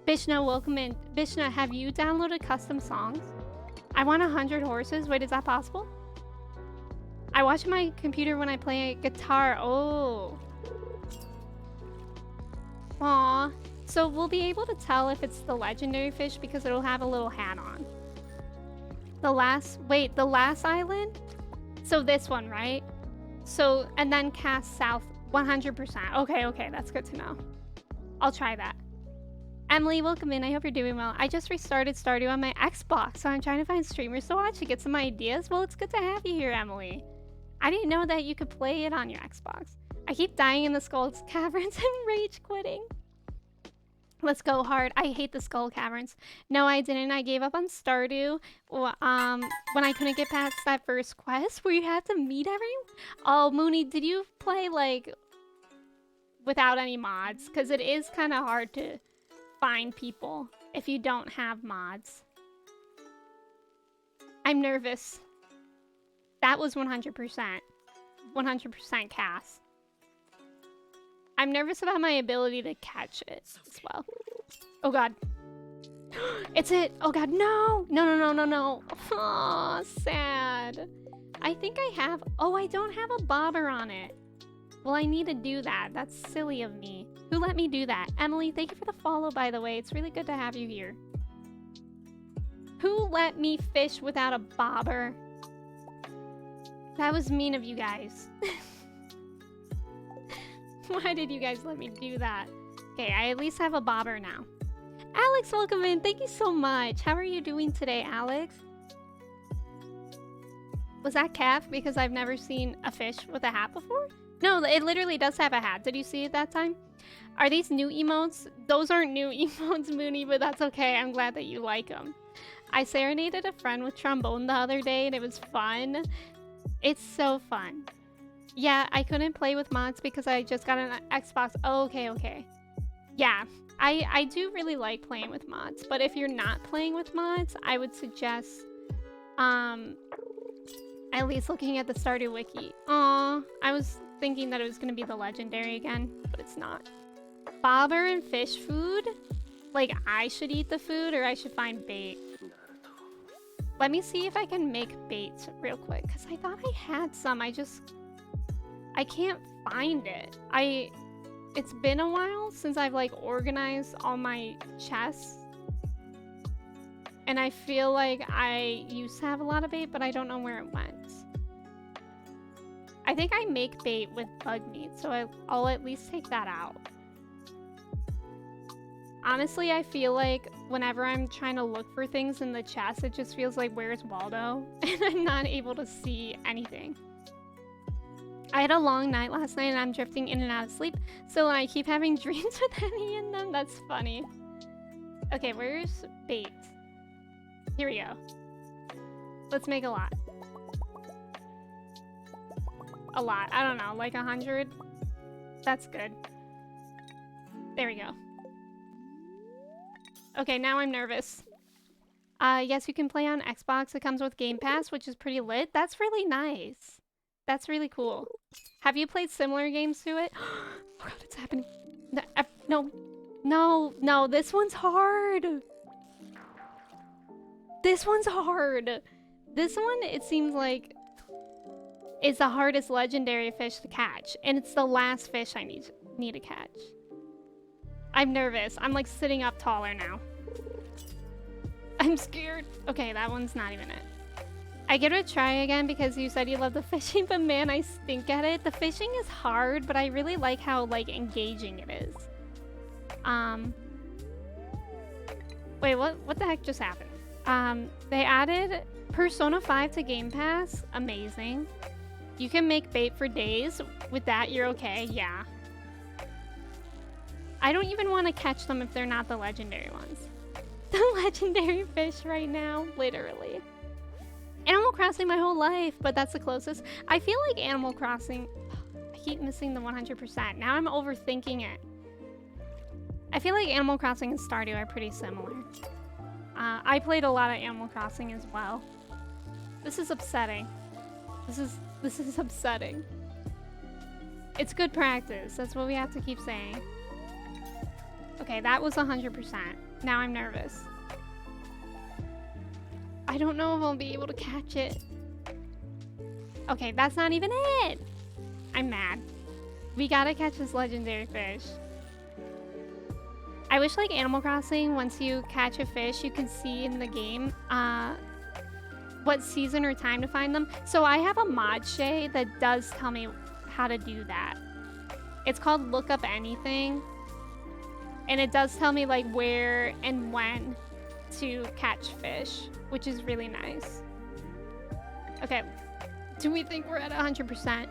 Bishna, welcome in. Bishna, have you downloaded custom songs? I want 100 horses. Wait, is that possible? I watch my computer when I play guitar. Oh. Aw. So we'll be able to tell if it's the legendary fish because it'll have a little hat on. The last island? So this one, right? So, and then cast south 100%. Okay, that's good to know. I'll try that. Emily, welcome in. I hope you're doing well. I just restarted Stardew on my Xbox, so I'm trying to find streamers to watch to get some ideas. Well, it's good to have you here, Emily. I didn't know that you could play it on your Xbox. I keep dying in the Skull Caverns and rage quitting. Let's go hard. I hate the Skull Caverns. No, I didn't. I gave up on Stardew when I couldn't get past that first quest where you had to meet everyone. Oh, Mooney, did you play like without any mods? Because it is kind of hard to find people if you don't have mods. I'm nervous. That was 100%. 100% cast. I'm nervous about my ability to catch it as well. Oh god. It's it! Oh god, no! No. Aw, sad. I think I have... Oh, I don't have a bobber on it. Well, I need to do that. That's silly of me. Who let me do that? Emily, thank you for the follow, by the way. It's really good to have you here. Who let me fish without a bobber? That was mean of you guys. Why did you guys let me do that? Okay, I at least have a bobber now. Alex, welcome in. Thank you so much. How are you doing today, Alex? Was that calf? Because I've never seen a fish with a hat before? No, it literally does have a hat. Did you see it that time? Are these new emotes? Those aren't new emotes, Mooney, but that's okay. I'm glad that you like them. I serenaded a friend with trombone the other day and it was fun. It's so fun. Yeah, I couldn't play with mods because I just got an Xbox. Oh, okay. Yeah, I do really like playing with mods, but if you're not playing with mods, I would suggest at least looking at the Stardew wiki. Aw, I was thinking that it was gonna be the legendary again, but it's not. Bobber and fish food? Like I should eat the food or I should find bait? Let me see if I can make bait real quick, because I thought I had some. I can't find it. It's been a while since I've like organized all my chests. And I feel like I used to have a lot of bait, but I don't know where it went. I think I make bait with bug meat, so I'll at least take that out. Honestly, I feel like whenever I'm trying to look for things in the chest, it just feels like, where's Waldo? And I'm not able to see anything. I had a long night last night and I'm drifting in and out of sleep, so I keep having dreams with Henny in them. That's funny. Okay, where's bait? Here we go. Let's make a lot. A lot. I don't know, like 100? That's good. There we go. Okay, now I'm nervous. Yes, you can play on Xbox. It comes with Game Pass, which is pretty lit. That's really nice. That's really cool. Have you played similar games to it? Oh god, it's happening. No, no, no, this one's hard. This one's hard. This one, it seems like, is the hardest legendary fish to catch. And it's the last fish I need to catch. I'm nervous. I'm like sitting up taller now. I'm scared. Okay, that one's not even it. I give it a try again because you said you love the fishing, but man, I stink at it. The fishing is hard, but I really like how like engaging it is. Wait, what the heck just happened? They added Persona 5 to Game Pass. Amazing. You can make bait for days. With that, you're okay. Yeah. I don't even want to catch them if they're not the legendary ones. The legendary fish right now, literally. Animal Crossing my whole life, but that's the closest. I feel like Animal Crossing, I keep missing the 100%. Now I'm overthinking it. I feel like Animal Crossing and Stardew are pretty similar. I played a lot of Animal Crossing as well. This is upsetting. This is upsetting. It's good practice. That's what we have to keep saying. Okay, that was 100%. Now I'm nervous. I don't know if I'll be able to catch it. Okay, that's not even it. I'm mad. We gotta catch this legendary fish. I wish like Animal Crossing, once you catch a fish, you can see in the game what season or time to find them. So I have a mod Shay that does tell me how to do that. It's called Look Up Anything. And it does tell me like where and when to catch fish, which is really nice. Okay, do we think we're at 100%?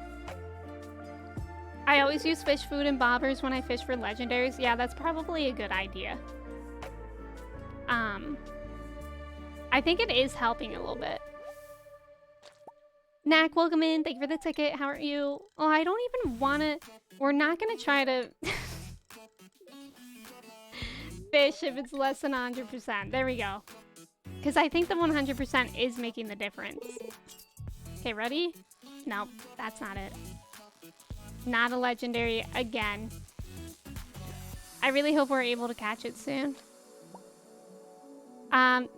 I always use fish food and bobbers when I fish for legendaries. Yeah, that's probably a good idea. I think it is helping a little bit. Knack, welcome in. Thank you for the ticket. How are you? Oh, I don't even want to... We're not going to try to... fish if it's less than 100%. There we go. Because I think the 100% is making the difference. Okay, ready? Nope, that's not it. Not a legendary again. I really hope we're able to catch it soon.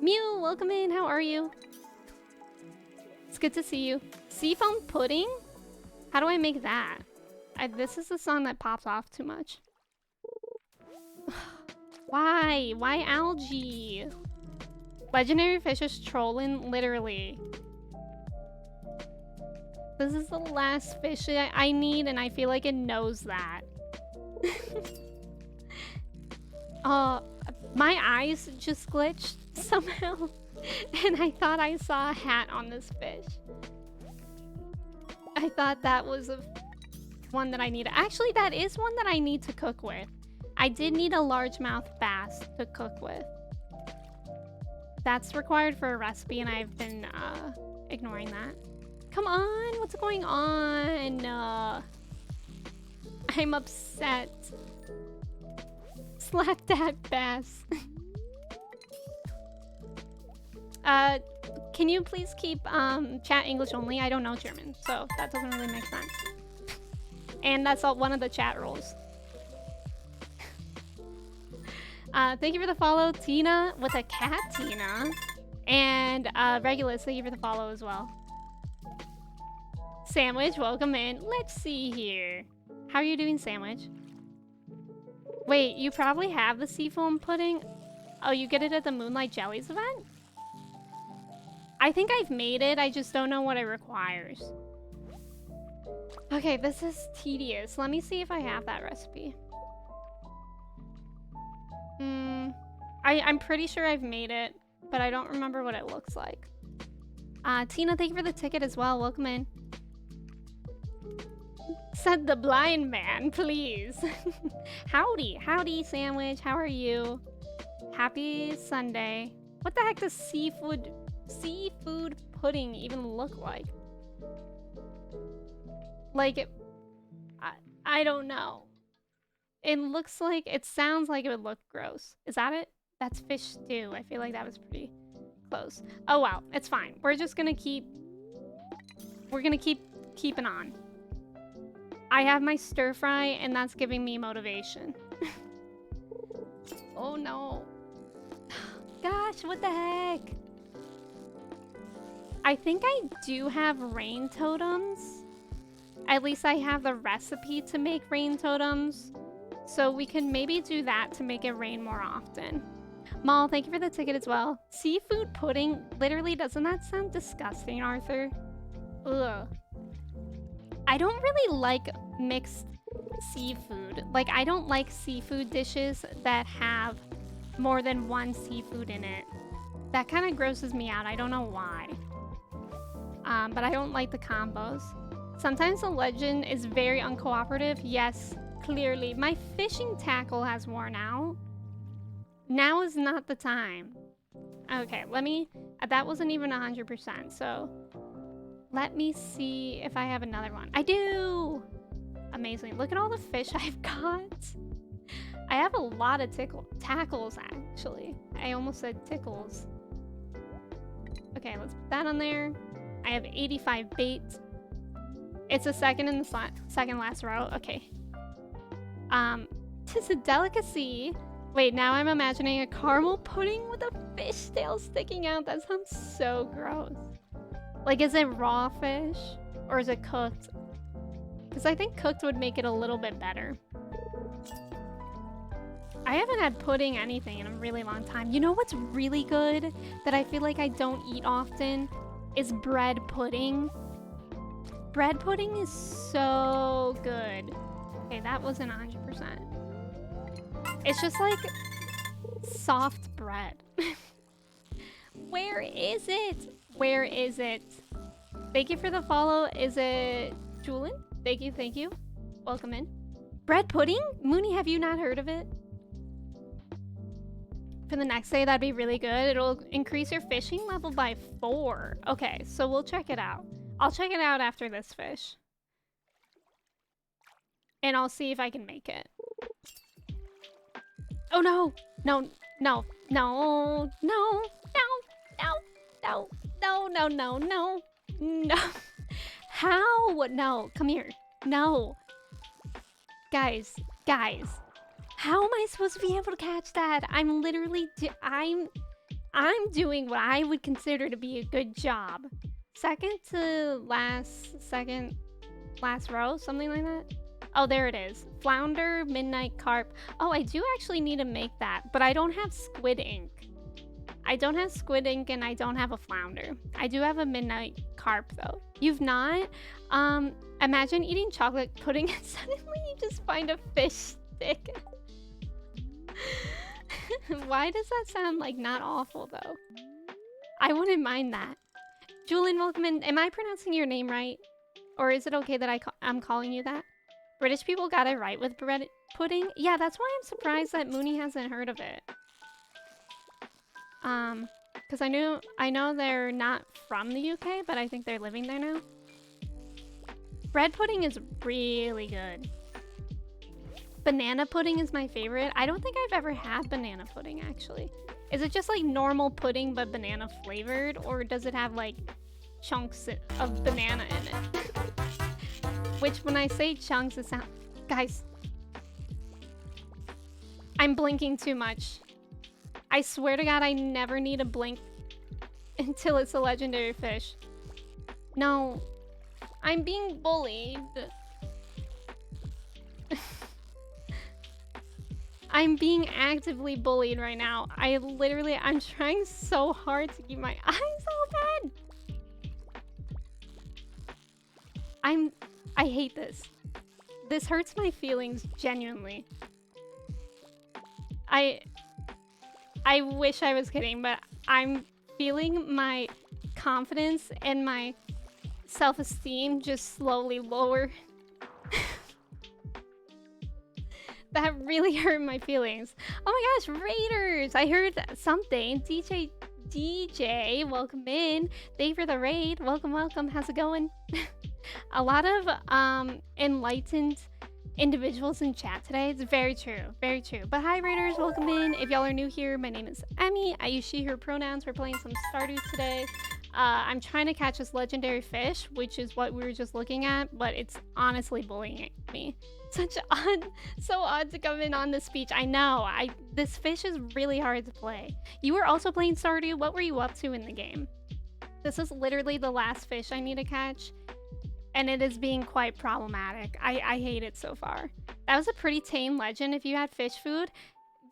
Mew, welcome in. How are you? It's good to see you. Seafoam pudding? How do I make that? This is the song that pops off too much. Why? Why algae? Legendary fish is trolling, literally. This is the last fish I need, and I feel like it knows that. My eyes just glitched somehow, and I thought I saw a hat on this fish. I thought that was one that I need. Actually, that is one that I need to cook with. I did need a largemouth bass to cook with. That's required for a recipe, and I've been ignoring that. Come on, what's going on? I'm upset. Slap that bass. Can you please keep chat English only? I don't know German, so that doesn't really make sense. And that's one of the chat rules. Thank you for the follow, Tina, with a cat, Tina. And Regulus, thank you for the follow as well. Sandwich, welcome in. Let's see here. How are you doing, Sandwich? Wait, you probably have the seafoam pudding? Oh, you get it at the Moonlight Jellies event? I think I've made it, I just don't know what it requires. Okay, this is tedious. Let me see if I have that recipe. I'm pretty sure I've made it, but I don't remember what it looks like. Tina, thank you for the ticket as well. Welcome in. Said the blind man, please. Howdy, Sandwich. How are you? Happy Sunday. What the heck does seafood pudding even look like? Like, I don't know. It sounds like it would look gross. Is that it? That's fish stew. I feel like that was pretty close. Oh wow, it's fine. We're gonna keep keeping on. I have my stir fry and that's giving me motivation. Oh no. Gosh, what the heck? I think I do have rain totems. At least I have the recipe to make rain totems. So we can maybe do that to make it rain more often. Maul, thank you for the ticket as well. Seafood pudding? Literally, doesn't that sound disgusting, Arthur? Ugh. I don't really like mixed seafood. Like, I don't like seafood dishes that have more than one seafood in it. That kind of grosses me out. I don't know why. But I don't like the combos. Sometimes the legend is very uncooperative. Yes, clearly. My fishing tackle has worn out. Now is not the time. Okay, let me... That wasn't even 100%, so... Let me see if I have another one. I do! Amazing. Look at all the fish I've got. I have a lot of tackles, actually. I almost said tickles. Okay, let's put that on there. I have 85 bait. It's a second in the second last row. Okay. Tis a delicacy. Wait, now I'm imagining a caramel pudding with a fish tail sticking out. That sounds so gross. Like, is it raw fish? Or is it cooked? Because I think cooked would make it a little bit better. I haven't had pudding anything in a really long time. You know what's really good that I feel like I don't eat often? Is bread pudding. Bread pudding is so good. Okay, that wasn't 100%. It's just like soft bread. Where is it? Where is it? Thank you for the follow. Is it Julin? Thank you, thank you. Welcome in. Bread pudding? Mooney, have you not heard of it? For the next day, that'd be really good. It'll increase your fishing level by 4. Okay, so we'll check it out. I'll check it out after this fish. And I'll see if I can make it. Oh no! No, no, no, no, no, no, no, no, no, no, no, no. How? No, come here. No. Guys, guys. How am I supposed to be able to catch that? I'm literally, I'm doing what I would consider to be a good job. Second last row, something like that. Oh, there it is. Flounder, midnight carp. Oh, I do actually need to make that, but I don't have squid ink. I don't have squid ink and I don't have a flounder. I do have a midnight carp though. You've not? Imagine eating chocolate pudding and suddenly you just find a fish stick. Why does that sound like not awful though? I wouldn't mind that. Julian, welcome in. Am I pronouncing your name right? Or is it okay that I'm calling you that? British people got it right with bread pudding? Yeah, that's why I'm surprised that Mooney hasn't heard of it. Because I know they're not from the UK, but I think they're living there now. Bread pudding is really good. Banana pudding is my favorite. I don't think I've ever had banana pudding, actually. Is it just like normal pudding but banana flavored? Or does it have like chunks of banana in it? Which when I say chunks, it sounds... Guys. I'm blinking too much. I swear to God, I never need to blink until it's a legendary fish. No. I'm being bullied. I'm being actively bullied right now. I'm trying so hard to keep my eyes open. I hate this. This hurts my feelings, genuinely. I wish I was kidding, but I'm feeling my confidence and my self-esteem just slowly lower. That really hurt my feelings. Oh my gosh, Raiders! I heard something. DJ, welcome in. Thank you for the raid. Welcome, welcome. How's it going? A lot of enlightened individuals in chat today. It's very true, very true. But hi, Raiders, welcome in. If y'all are new here, my name is Emmy. I use she, her pronouns. We're playing some Stardew today. I'm trying to catch this legendary fish, which is what we were just looking at, but it's honestly bullying me. So odd to come in on this speech. I know. This fish is really hard to play. You were also playing Stardew. What were you up to in the game? This is literally the last fish I need to catch, and it is being quite problematic. I hate it so far. That was a pretty tame legend if you had fish food.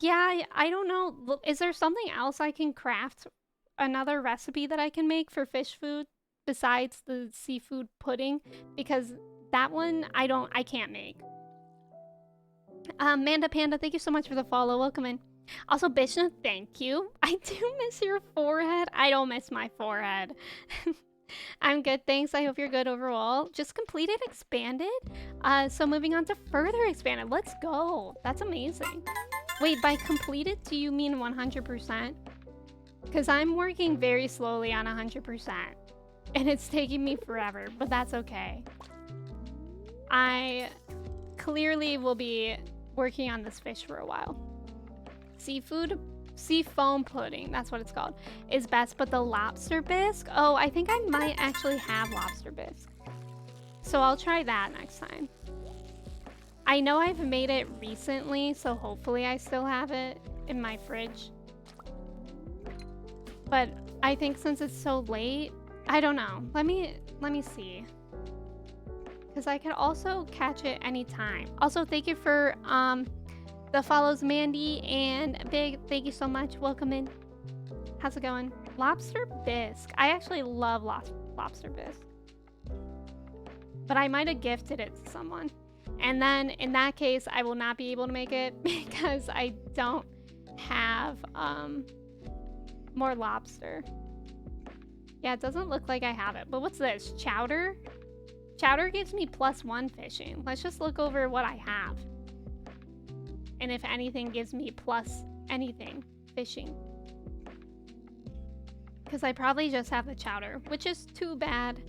Yeah, I don't know. Is there something else I can craft? Another recipe that I can make for fish food besides the seafood pudding? Because that one I can't make. Manda Panda, thank you so much for the follow. Welcome in. Also, Bishna, thank you. I do miss your forehead. I don't miss my forehead. I'm good, thanks. I hope you're good overall. Just completed Expanded. So moving on to further Expanded. Let's go. That's amazing. Wait, by completed, do you mean 100%? Because I'm working very slowly on 100%. And it's taking me forever, but that's okay. I clearly will be working on this fish for a while. Sea foam pudding, that's what it's called, is best, but the lobster bisque, oh, I think I might actually have lobster bisque. So I'll try that next time. I know I've made it recently, so hopefully I still have it in my fridge. But I think since it's so late, I don't know. Let me see. Because I could also catch it anytime. Also, thank you for the follows, Mandy and Big. Thank you so much. Welcome in. How's it going? Lobster bisque. I actually love lobster bisque. But I might have gifted it to someone. And then in that case, I will not be able to make it because I don't have more lobster. Yeah, it doesn't look like I have it. But what's this? Chowder? Chowder gives me +1 fishing. Let's just look over what I have. And if anything gives me plus anything fishing. Because I probably just have the chowder, which is too bad.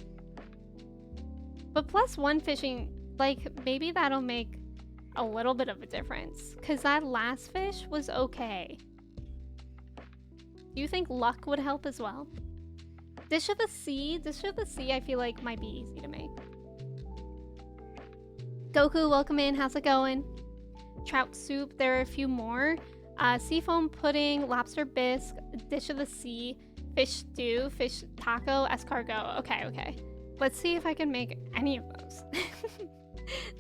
But +1 fishing, like, maybe that'll make a little bit of a difference. Because that last fish was okay. Do you think luck would help as well? Dish of the Sea I feel like might be easy to make. Goku, welcome in. How's it going? Trout soup. There are a few more. Seafoam pudding, lobster bisque, dish of the sea, fish stew, fish taco, escargot. Okay. Let's see if I can make any of those.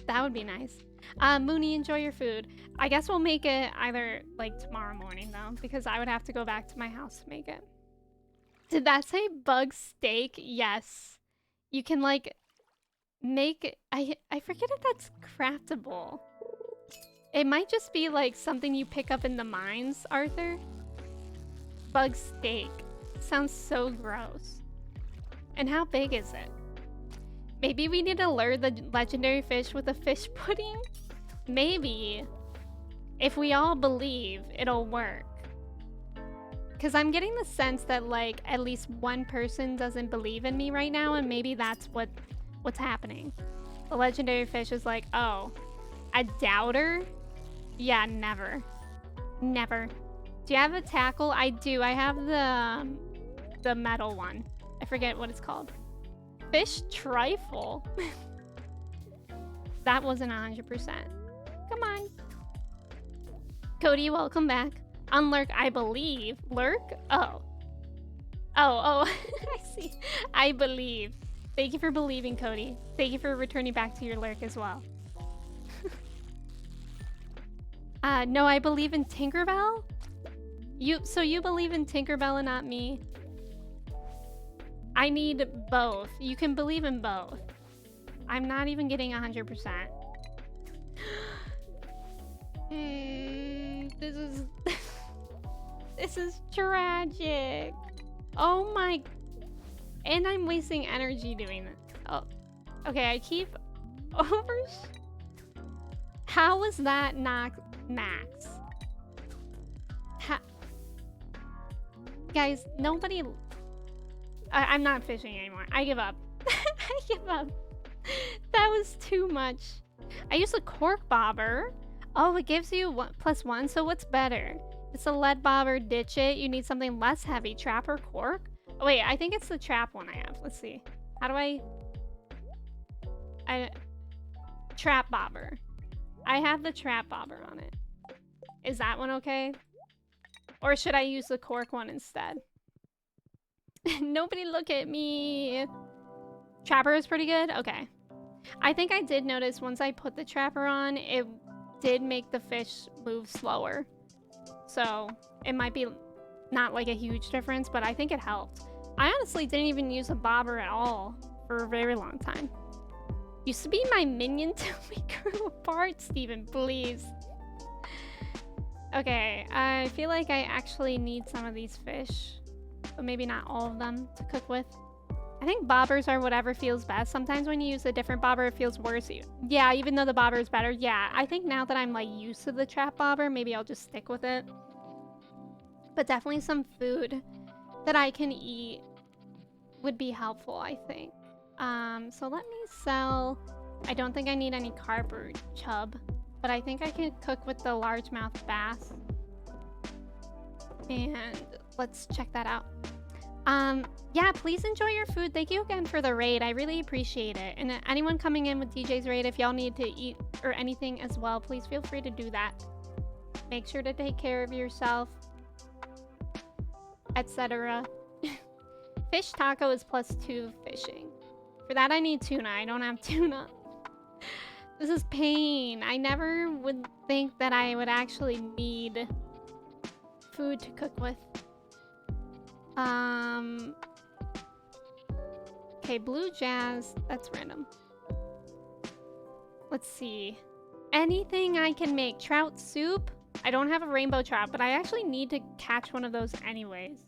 That would be nice. Mooney, enjoy your food. I guess we'll make it either like tomorrow morning though, because I would have to go back to my house to make it. Did that say bug steak? Yes. You can like make, I forget if that's craftable. It might just be like something you pick up in the mines, Arthur. Bug steak. Sounds so gross. And how big is it? Maybe we need to lure the legendary fish with a fish pudding? Maybe. If we all believe, it'll work. Because I'm getting the sense that like at least one person doesn't believe in me right now, and maybe that's what's happening. The legendary fish is like, oh, a doubter? Yeah, never. Never. Do you have a tackle? I do. I have the metal one. I forget what it's called. Fish trifle. That wasn't 100%. Come on. Cody, welcome back. Unlurk, I believe. Lurk? Oh. I see. I believe. Thank you for believing, Cody. Thank you for returning back to your lurk as well. No, I believe in Tinkerbell? So you believe in Tinkerbell and not me? I need both. You can believe in both. I'm not even getting 100%. This is... This is tragic. Oh my. And I'm wasting energy doing this. Oh. Okay, I keep over. How was that not max? Guys, nobody. I'm not fishing anymore. I give up. I give up. That was too much. I use a cork bobber. Oh, it gives you +1. So what's better? It's a lead bobber. Ditch it. You need something less heavy. Trap or cork? Oh, wait, I think it's the trap one I have. Let's see. How do I trap bobber. I have the trap bobber on it. Is that one okay? Or should I use the cork one instead? Nobody look at me. Trapper is pretty good? Okay. I think I did notice once I put the trapper on, it did make the fish move slower. So it might be not like a huge difference, but I think it helped. I honestly didn't even use a bobber at all for a very long time. Used to be my minion till we grew apart, Steven, please. Okay, I feel like I actually need some of these fish, but maybe not all of them to cook with. I think bobbers are whatever feels best. Sometimes when you use a different bobber, it feels worse. Yeah, even though the bobber is better. Yeah, I think now that I'm like used to the trap bobber, maybe I'll just stick with it. But definitely some food that I can eat would be helpful, I think. So let me sell. I don't think I need any carp or chub, but I think I can cook with the largemouth bass. And let's check that out. Yeah, please enjoy your food. Thank you again for the raid. I really appreciate it. And anyone coming in with DJ's raid, if y'all need to eat or anything as well, please feel free to do that. Make sure to take care of yourself, etc. Fish taco is +2 fishing. For that, I need tuna. I don't have tuna. This is pain. I never would think that I would actually need food to cook with. Okay, blue jazz. That's random. Let's see. Anything I can make. Trout soup. I don't have a rainbow trout, but I actually need to catch one of those anyways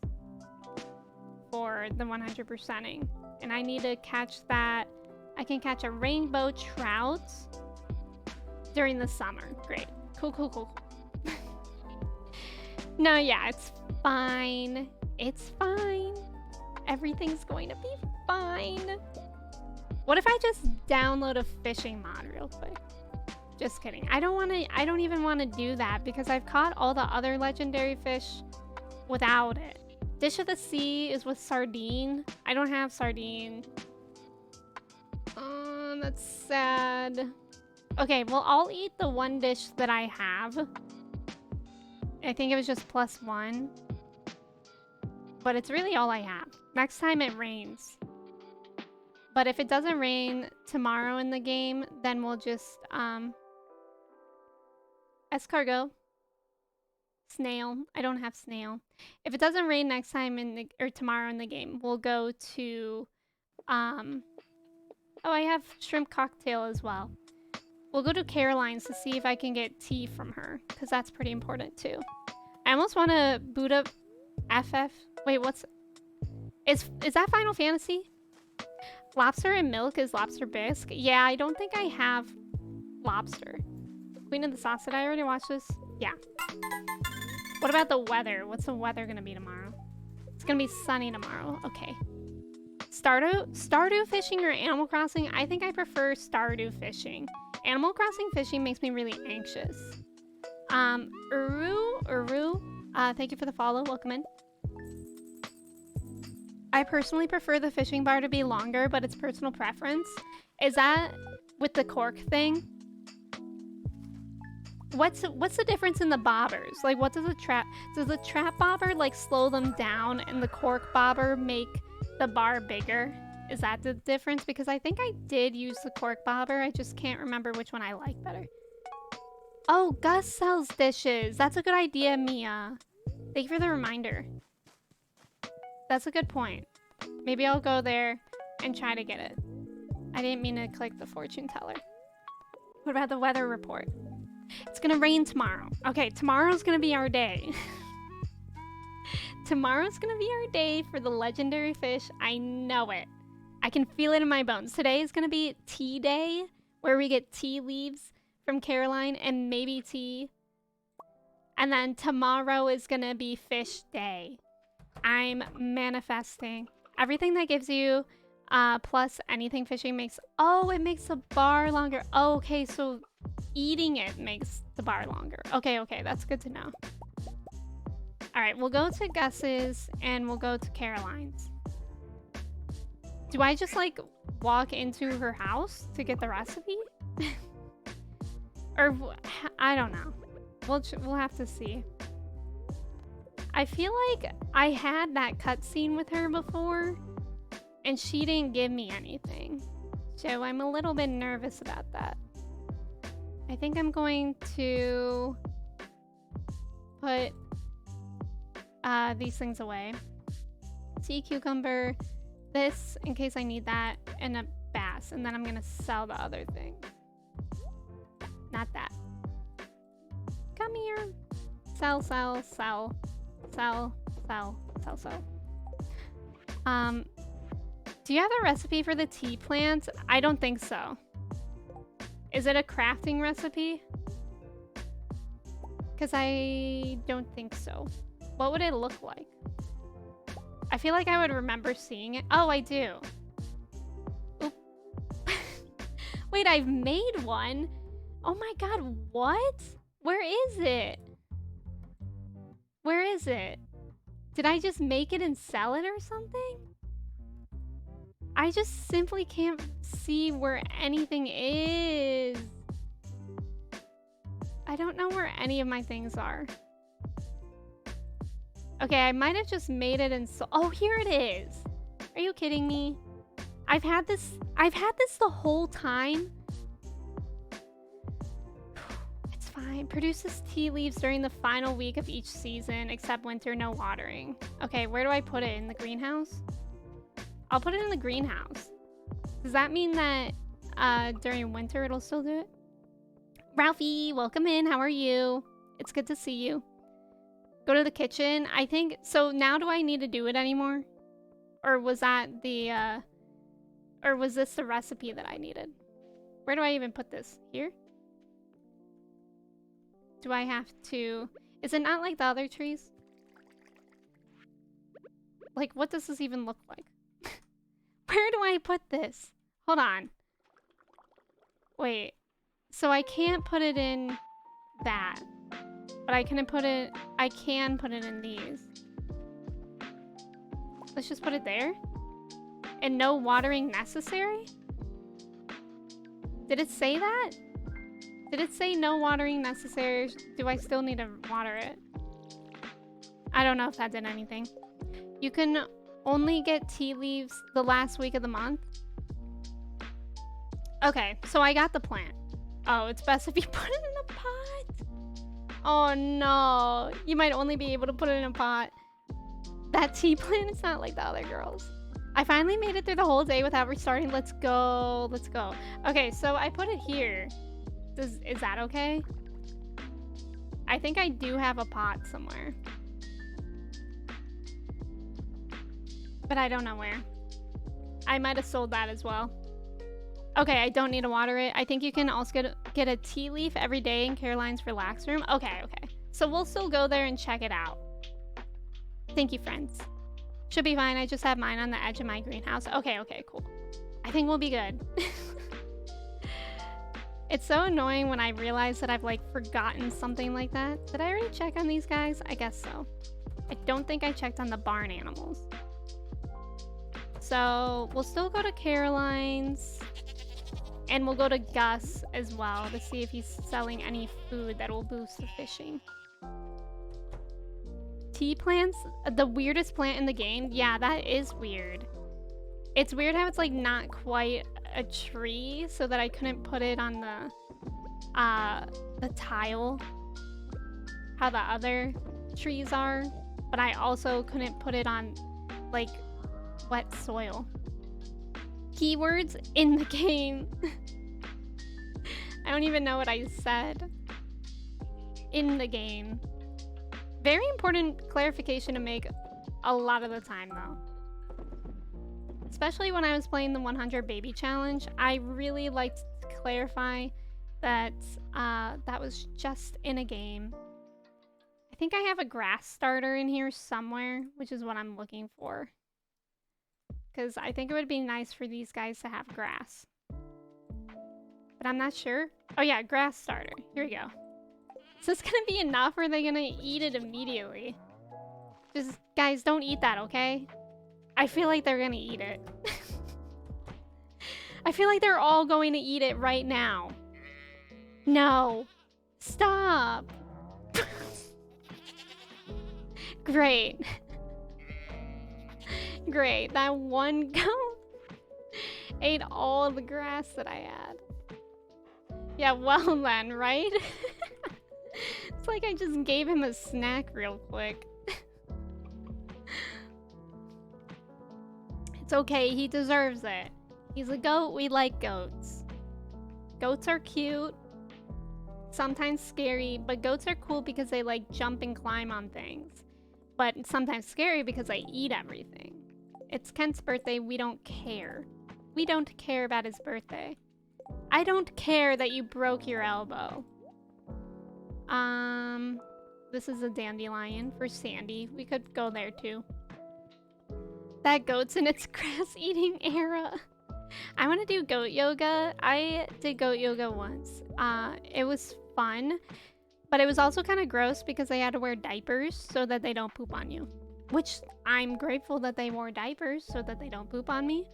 for the 100%ing. And I need to catch that. I can catch a rainbow trout during the summer. Great. Cool, cool, cool. No, yeah, it's fine. It's fine. Everything's going to be fine. What if I just download a fishing mod real quick? Just kidding. I don't even want to do that because I've caught all the other legendary fish without it. Dish of the sea is with sardine. I don't have sardine. That's sad. Okay, well, I'll eat the one dish that I have. I think it was just +1. But it's really all I have. Next time it rains. But if it doesn't rain tomorrow in the game, then we'll just, escargot. Snail. I don't have snail. If it doesn't rain next time or tomorrow in the game, we'll go to, oh, I have shrimp cocktail as well. We'll go to Caroline's to see if I can get tea from her, because that's pretty important too. I almost want to boot up FF. Wait, is that Final Fantasy? Lobster and milk is lobster bisque. Yeah, I don't think I have lobster. Queen of the Sauce. Did I already watch this? Yeah. What about the weather? What's the weather gonna be tomorrow? It's gonna be sunny tomorrow. Okay. Stardew fishing or Animal Crossing? I think I prefer Stardew fishing. Animal Crossing fishing makes me really anxious. Uru, thank you for the follow. Welcome in. I personally prefer the fishing bar to be longer, but it's personal preference. Is that with the cork thing? What's the difference in the bobbers? Like, what does the trap bobber like slow them down and the cork bobber make the bar bigger? Is that the difference? Because I think I did use the cork bobber. I just can't remember which one I like better. Oh, Gus sells dishes. That's a good idea, Mia. Thank you for the reminder. That's a good point. Maybe I'll go there and try to get it. I didn't mean to click the fortune teller. What about the weather report? It's gonna rain tomorrow. Okay, tomorrow's gonna be our day. Tomorrow's gonna be our day for the legendary fish. I know it. I can feel it in my bones. Today is gonna be tea day, where we get tea leaves from Caroline and maybe tea. And then tomorrow is gonna be fish day. I'm manifesting. Everything that gives you plus anything fishing makes... Oh, it makes the bar longer. Oh, okay, so eating it makes the bar longer. Okay, that's good to know. All right, we'll go to Gus's and we'll go to Caroline's. Do I just like walk into her house to get the recipe? Or I don't know. We'll have to see. I feel like I had that cutscene with her before and she didn't give me anything. So I'm a little bit nervous about that. I think I'm going to put these things away. Sea cucumber, this in case I need that, and a bass, and then I'm gonna sell the other thing. Not that. Come here. Sell. Do you have a recipe for the tea plant? I don't think so. Is it a crafting recipe? Because I don't think so. What would it look like? I feel like I would remember seeing it. Oh, I do. Oop. Wait, I've made one? Oh my god, what? Where is it? Where is it? Did I just make it and sell it or something? I just simply can't see where anything is. I don't know where any of my things are. Okay, I might have just made it and oh, here it is. Are you kidding me? I've had this the whole time. It's fine. Produces tea leaves during the final week of each season, except winter, no watering. Okay, where do I put it? In the greenhouse? I'll put it in the greenhouse. Does that mean that during winter it'll still do it? Ralphie, welcome in. How are you? It's good to see you. Go to the kitchen. I think... So now do I need to do it anymore? Or was that the... Or was this the recipe that I needed? Where do I even put this? Here? Do I have to... Is it not like the other trees? Like, what does this even look like? Where do I put this? Hold on. Wait. So I can't put it in that. But I can put it in these. Let's just put it there. And no watering necessary? Did it say that? Did it say no watering necessary? Do I still need to water it? I don't know if that did anything. You can only get tea leaves the last week of the month. Okay, so I got the plant. Oh, it's best if you put it in a pot. Oh no, you might only be able to put it in a pot. That tea plant is not like the other girls. I finally made it through the whole day without restarting. Let's go. Okay, so I put it here. Is that okay? I think I do have a pot somewhere. But I don't know where. I might have sold that as well. Okay, I don't need to water it. I think you can also get a tea leaf every day in Caroline's relax room. Okay. So we'll still go there and check it out. Thank you, friends. Should be fine. I just have mine on the edge of my greenhouse. Okay, cool. I think we'll be good. It's so annoying when I realize that I've like forgotten something like that. Did I already check on these guys? I guess so. I don't think I checked on the barn animals. So we'll still go to Caroline's. And we'll go to Gus as well to see if he's selling any food that will boost the fishing. Tea plants? The weirdest plant in the game? Yeah, that is weird. It's weird how it's like not quite a tree, so that I couldn't put it on the tile. How the other trees are. But I also couldn't put it on like wet soil. Keywords in the game. I don't even know what I said. In the game. Very important clarification to make. a lot of the time though. Especially when I was playing the 100 baby challenge, I really liked to clarify that that was just in a game. I think I have a grass starter in here somewhere, which is what I'm looking for. Because I think it would be nice for these guys to have grass. But I'm not sure. Oh yeah, grass starter. Here we go. Is this gonna be enough or are they gonna eat it immediately? Just, guys, don't eat that, okay? I feel like they're gonna eat it. I feel like they're all going to eat it right now. No. Stop. Great. Great. That one goat ate all the grass that I had. Yeah, well then, right? It's like I just gave him a snack real quick. It's okay, he deserves it. He's a goat, we like goats. Goats are cute, sometimes scary, but goats are cool because they like jump and climb on things. But sometimes scary because they eat everything. It's Kent's birthday, we don't care. We don't care about his birthday. I don't care that you broke your elbow. This is a dandelion for Sandy. We could go there too. That goat's in its grass eating era. I want to do goat yoga. I did goat yoga once. It was fun, but it was also kind of gross because they had to wear diapers so that they don't poop on you. Which I'm grateful that they wore diapers so that they don't poop on me.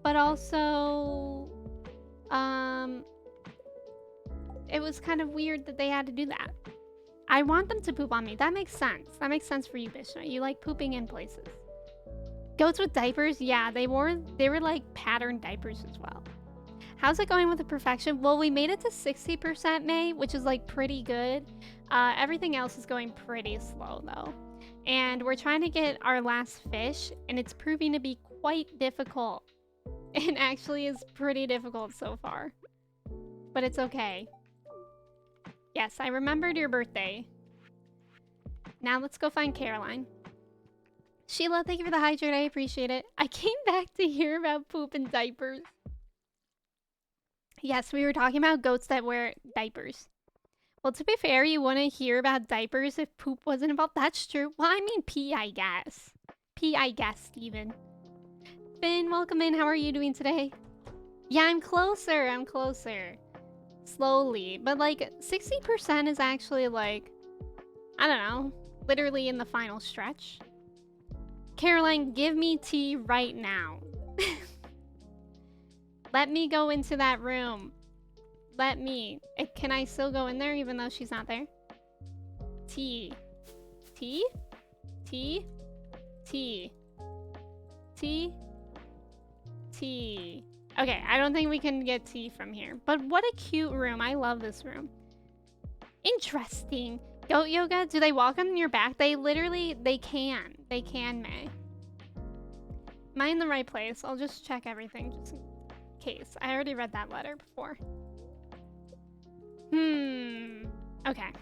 But also, it was kind of weird that they had to do that. I want them to poop on me. That makes sense. That makes sense for you, Bishna. You like pooping in places. Goats with diapers? Yeah, they were like patterned diapers as well. How's it going with the perfection? Well, we made it to 60% May, which is like pretty good. Everything else is going pretty slow though. And we're trying to get our last fish, and it's proving to be quite difficult. It actually is pretty difficult so far. But it's okay. Yes, I remembered your birthday. Now let's go find Caroline. Sheila, thank you for the hydrate. I appreciate it. I came back to hear about poop and diapers. Yes, we were talking about goats that wear diapers. Well, to be fair, you wouldn't hear about diapers if poop wasn't involved. That's true. Well, I mean pee, I guess. Pee, I guess, Steven. Finn, welcome in. How are you doing today? Yeah, I'm closer. I'm closer. Slowly. But like 60% is actually like, I don't know, literally in the final stretch. Caroline, give me tea right now. Let me go into that room. Let me. Can I still go in there even though she's not there? Tea. Tea? Tea? Tea. Tea? Tea. Okay, I don't think we can get tea from here. But what a cute room. I love this room. Interesting. Goat yoga? Do they walk on your back? They literally, they can. They can, May. Am I in the right place? I'll just check everything just in case. I already read that letter before. Okay.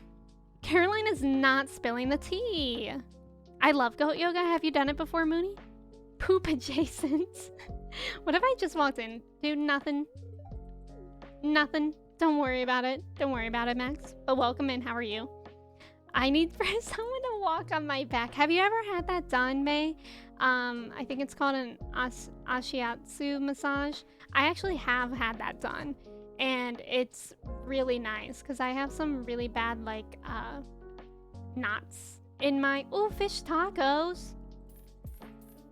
Caroline is not spilling the tea. I love goat yoga. Have you done it before, Mooney? Poop adjacent. What if I just walked in? Dude, nothing. Nothing. Don't worry about it. Don't worry about it, Max. But welcome in. How are you? I need for someone to walk on my back. Have you ever had that done, May? I think it's called an ashiatsu massage. I actually have had that done. And it's really nice because I have some really bad, like, knots in my... Oh, fish tacos!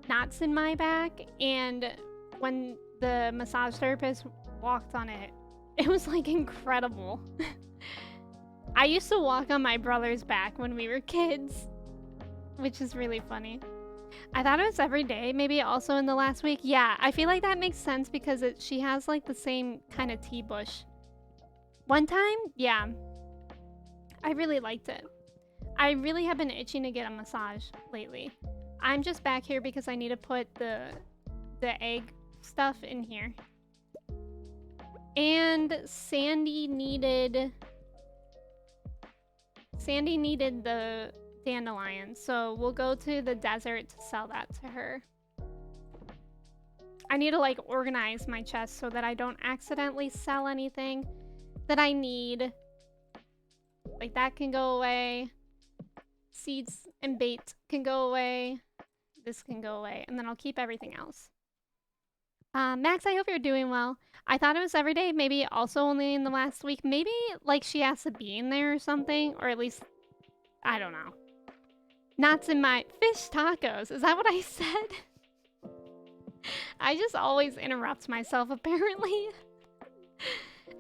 Knots in my back. And when the massage therapist walked on it, it was, like, incredible. I used to walk on my brother's back when we were kids, which is really funny. I thought it was every day, maybe also in the last week. Yeah, I feel like that makes sense because she has like the same kind of tea bush. One time, yeah, I really liked it. I really have been itching to get a massage lately. I'm just back here because I need to put the egg stuff in here. And Sandy needed the dandelion. So we'll go to the desert to sell that to her. I need to like organize my chest so that I don't accidentally sell anything that I need. Like that can go away. Seeds and bait can go away. This can go away. And then I'll keep everything else. Max, I hope you're doing well. I thought it was every day, maybe also only in the last week. Maybe like she has to be in there or something, or at least, I don't know. Knots in my fish tacos. Is that what I said? I just always interrupt myself, apparently.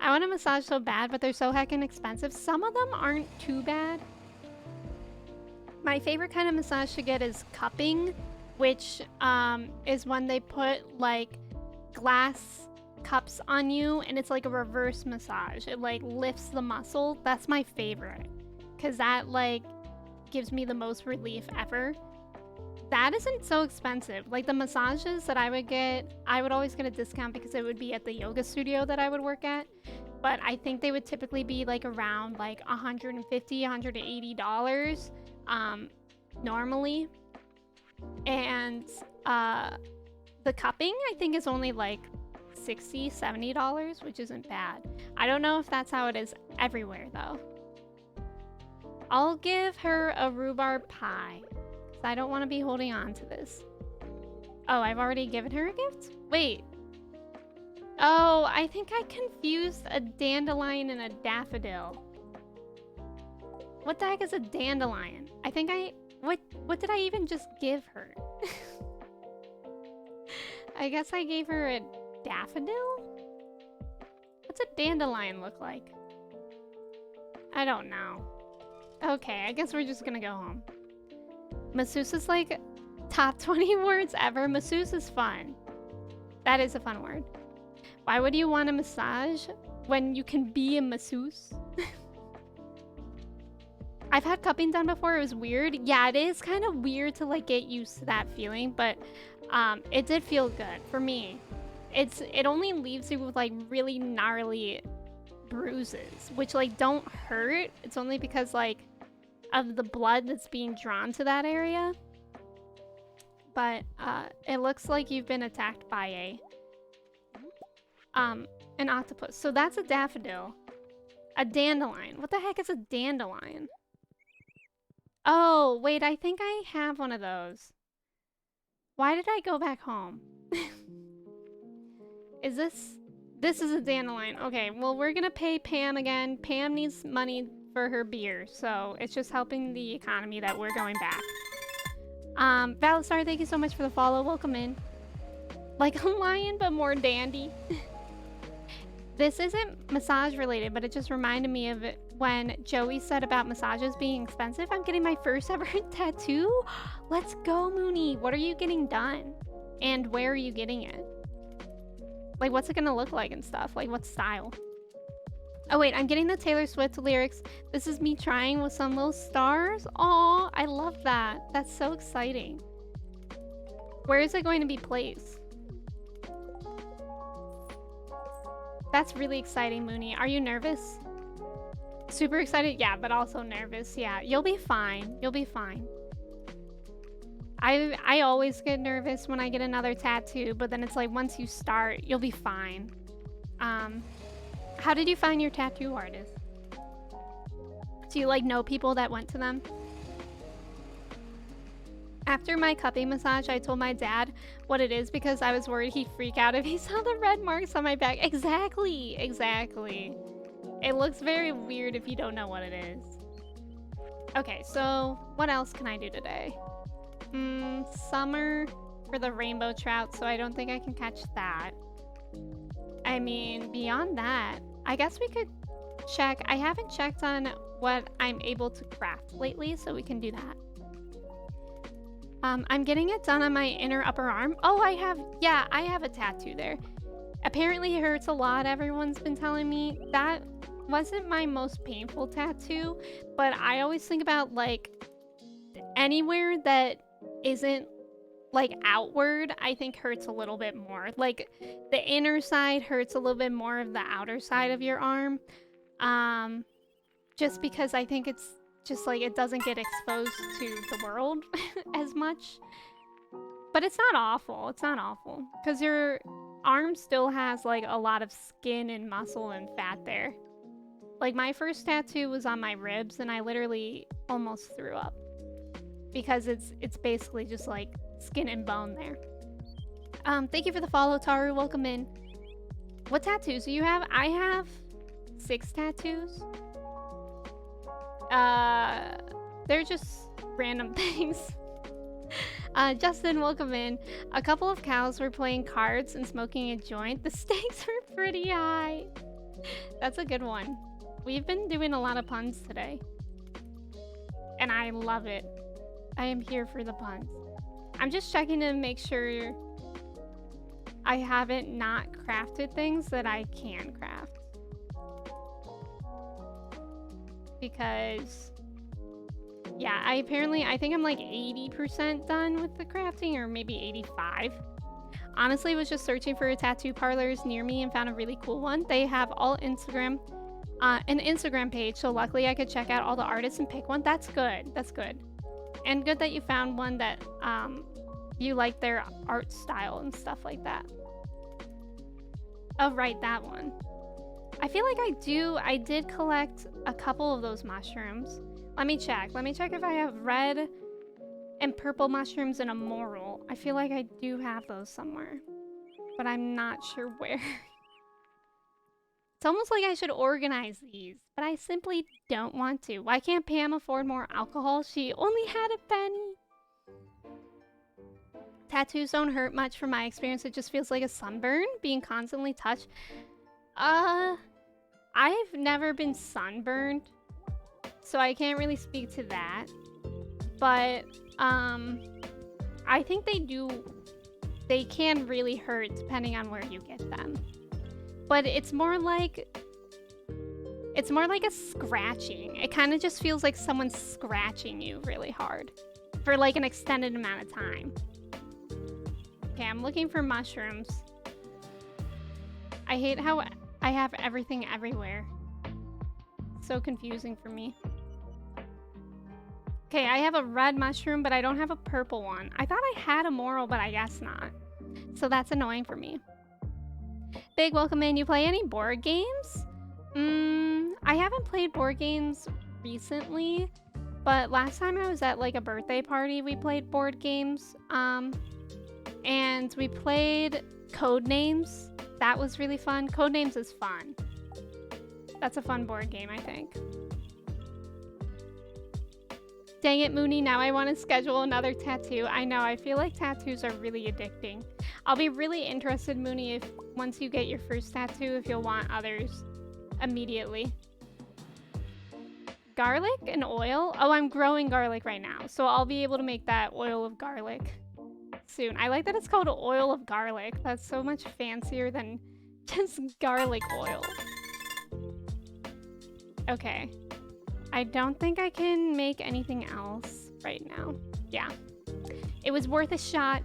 I want a massage so bad, but they're so heckin' expensive. Some of them aren't too bad. My favorite kind of massage to get is cupping, which is when they put like glass cups on you and it's like a reverse massage. It like lifts the muscle. That's my favorite because that like gives me the most relief ever. That isn't so expensive. Like the massages that I would get, I would always get a discount because it would be at the yoga studio that I would work at. But I think they would typically be like around like $150, $180 normally. And the cupping I think is only like $60, $70, which isn't bad. I don't know if that's how it is everywhere though. I'll give her a rhubarb pie. I don't want to be holding on to this. Oh, I've already given her a gift? Wait. Oh, I think I confused a dandelion and a daffodil. What the heck is a dandelion? I think what did I even just give her? I guess I gave her a daffodil? What's a dandelion look like? I don't know. Okay, I guess we're just gonna go home. Masseuse is like top 20 words ever. Masseuse is fun. That is a fun word. Why would you want a massage when you can be a masseuse? I've had cupping done before. It was weird. Yeah, it is kind of weird to like get used to that feeling, but it did feel good for me. It only leaves you with like really gnarly bruises, which like don't hurt. It's only because like of the blood that's being drawn to that area. But it looks like you've been attacked by an octopus. So that's a daffodil. A dandelion. What the heck is a dandelion? Oh, wait, I think I have one of those. Why did I go back home? Is this is a dandelion. Okay, well, we're gonna pay Pam again. Pam needs money for her beer, so it's just helping the economy that we're going back. Valisar, thank you so much for the follow. Welcome in. Like a lion, but more dandy. This isn't massage related, but it just reminded me of it when Joey said about massages being expensive. I'm getting my first ever tattoo. Let's go, Mooney. What are you getting done? And where are you getting it? Like, what's it gonna look like and stuff? Like, what style? Oh, wait, I'm getting the Taylor Swift lyrics. This is me trying with some little stars. Aw, I love that. That's so exciting. Where is it going to be placed? That's really exciting, Mooney. Are you nervous? Super excited? Yeah, but also nervous. Yeah, you'll be fine. You'll be fine. I always get nervous when I get another tattoo, but then it's like once you start, you'll be fine. How did you find your tattoo artist? Do you like know people that went to them? After my cupping massage, I told my dad what it is because I was worried he'd freak out if he saw the red marks on my back. Exactly, exactly. It looks very weird if you don't know what it is. Okay, so what else can I do today? Summer for the rainbow trout, so I don't think I can catch that. I mean, beyond that, I guess we could check. I haven't checked on what I'm able to craft lately, so we can do that. I'm getting it done on my inner upper arm. Oh, I have a tattoo there. Apparently it hurts a lot, everyone's been telling me. That wasn't my most painful tattoo, but I always think about like anywhere that isn't like outward, I think hurts a little bit more. Like the inner side hurts a little bit more of the outer side of your arm. Just because I think it's just like it doesn't get exposed to the world as much. But it's not awful. It's not awful. Because your arm still has like a lot of skin and muscle and fat there. Like my first tattoo was on my ribs and I literally almost threw up. Because it's basically just like skin and bone there. Thank you for the follow, Taru. Welcome in. What tattoos do you have? I have 6 tattoos. They're just random things. Justin, welcome in. A couple of cows were playing cards and smoking a joint. The stakes were pretty high. That's a good one. We've been doing a lot of puns today. And I love it. I am here for the puns. I'm just checking to make sure I haven't not crafted things that I can craft. Because yeah, I think I'm like 80% done with the crafting, or maybe 85. Honestly, was just searching for tattoo parlors near me and found a really cool one. They have all Instagram, an Instagram page, so luckily I could check out all the artists and pick one. That's good. That's good. And good that you found one that you like their art style and stuff like that. Oh, right, that one. I feel like I did collect a couple of those mushrooms. Let me check if I have red and purple mushrooms in a moral. I feel like I do have those somewhere, but I'm not sure where. It's almost like I should organize these, but I simply don't want to. Why can't Pam afford more alcohol? She only had a penny. Tattoos don't hurt much from my experience. It just feels like a sunburn being constantly touched. I've never been sunburned, so I can't really speak to that. But I think they can really hurt depending on where you get them. But it's more like a scratching. It kind of just feels like someone's scratching you really hard for like an extended amount of time. Okay, I'm looking for mushrooms. I hate how I have everything everywhere. So confusing for me. Okay, I have a red mushroom, but I don't have a purple one. I thought I had a moral, but I guess not. So that's annoying for me. Big welcome in. You play any board games? I haven't played board games recently, but last time I was at like a birthday party, we played board games. And we played Codenames. That was really fun. Codenames is fun. That's a fun board game, I think. Dang it, Mooney, now I want to schedule another tattoo. I know, I feel like tattoos are really addicting. I'll be really interested, Mooney, if once you get your first tattoo, if you'll want others immediately. Garlic and oil? Oh, I'm growing garlic right now, so I'll be able to make that oil of garlic soon. I like that it's called oil of garlic. That's so much fancier than just garlic oil. Okay. I don't think I can make anything else right now. Yeah. It was worth a shot.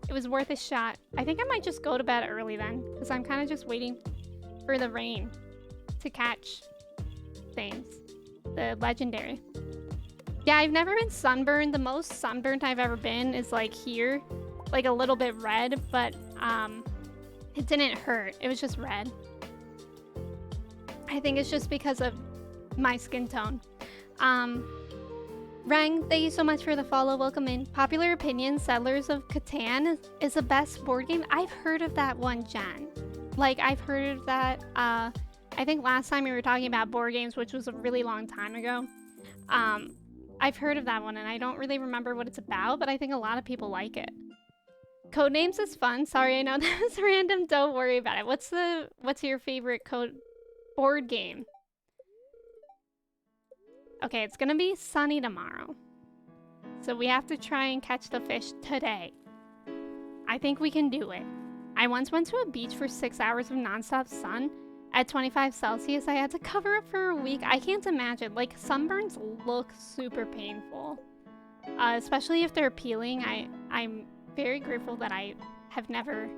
It was worth a shot. I think I might just go to bed early then, because I'm kind of just waiting for the rain to catch things. The legendary. Yeah, I've never been sunburned. The most sunburned I've ever been is like here, like a little bit red, but it didn't hurt. It was just red. I think it's just because of my skin tone. Rang, thank you so much for the follow. Welcome in. Popular opinion, Settlers of Catan is the best board game. I've heard of that one, Jen. Like, I've heard of that. I think last time we were talking about board games, which was a really long time ago. I've heard of that one, and I don't really remember what it's about, but I think a lot of people like it. Codenames is fun. Sorry, I know that was random. Don't worry about it. What's your favorite board game? Okay, it's gonna be sunny tomorrow. So we have to try and catch the fish today. I think we can do it. I once went to a beach for 6 hours of nonstop sun. At 25 Celsius, I had to cover up for a week. I can't imagine. Like, sunburns look super painful. Especially if they're peeling. I'm very grateful that I have never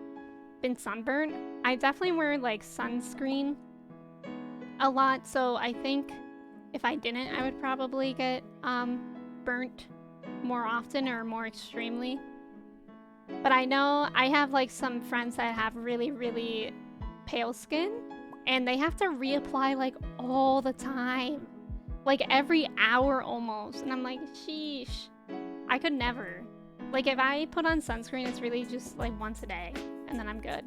been sunburned. I definitely wear, like, sunscreen a lot, so I think If I didn't, I would probably get burnt more often or more extremely. But I know I have like some friends that have really, really pale skin, and they have to reapply like all the time. Like every hour almost. And I'm like, sheesh. I could never. Like if I put on sunscreen, it's really just like once a day, and then I'm good.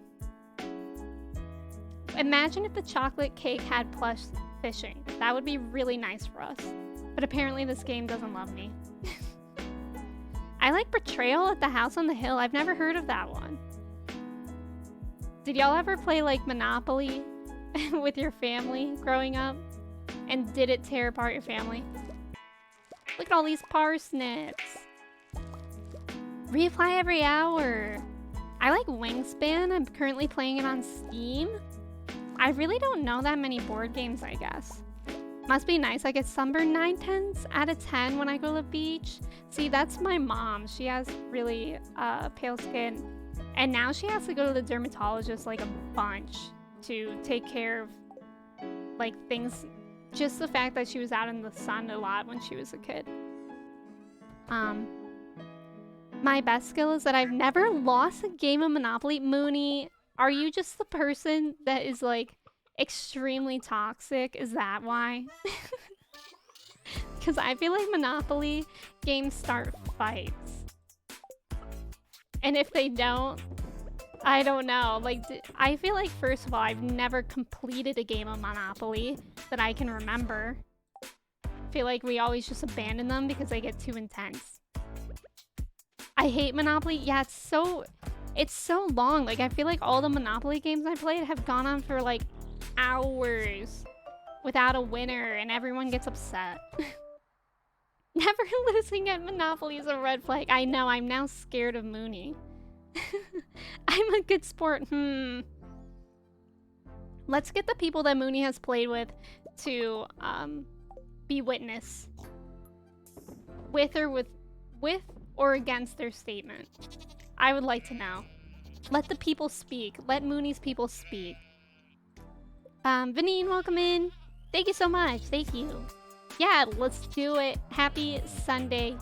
Imagine if the chocolate cake had plush fishing. That would be really nice for us. But apparently this game doesn't love me. I like Betrayal at the House on the Hill. I've never heard of that one. Did y'all ever play like Monopoly with your family growing up? And did it tear apart your family? Look at all these parsnips. Reapply every hour. I like Wingspan. I'm currently playing it on Steam. I really don't know that many board games, I guess. Must be nice. I get sunburned 9/10 out of 10 when I go to the beach. See, that's my mom. She has really pale skin. And now she has to go to the dermatologist like a bunch to take care of like things. Just the fact that she was out in the sun a lot when she was a kid. My best skill is that I've never lost a game of Monopoly. Mooney, are you just the person that is like extremely toxic? Is that why? Because I feel like Monopoly games start fights. And if they don't, I don't know. Like, I feel like, first of all, I've never completed a game of Monopoly that I can remember. I feel like we always just abandon them because they get too intense. I hate Monopoly. Yeah, it's so long. Like, I feel like all the Monopoly games I played have gone on for like hours without a winner, and everyone gets upset. Never losing at Monopoly is a red flag. I know, I'm now scared of Mooney. I'm a good sport. Let's get the people that Mooney has played with to be witness. With or against their statement. I would like to know. Let the people speak. Let Mooney's people speak. Vanine, welcome in. Thank you so much. Thank you. Yeah, let's do it. Happy Sunday.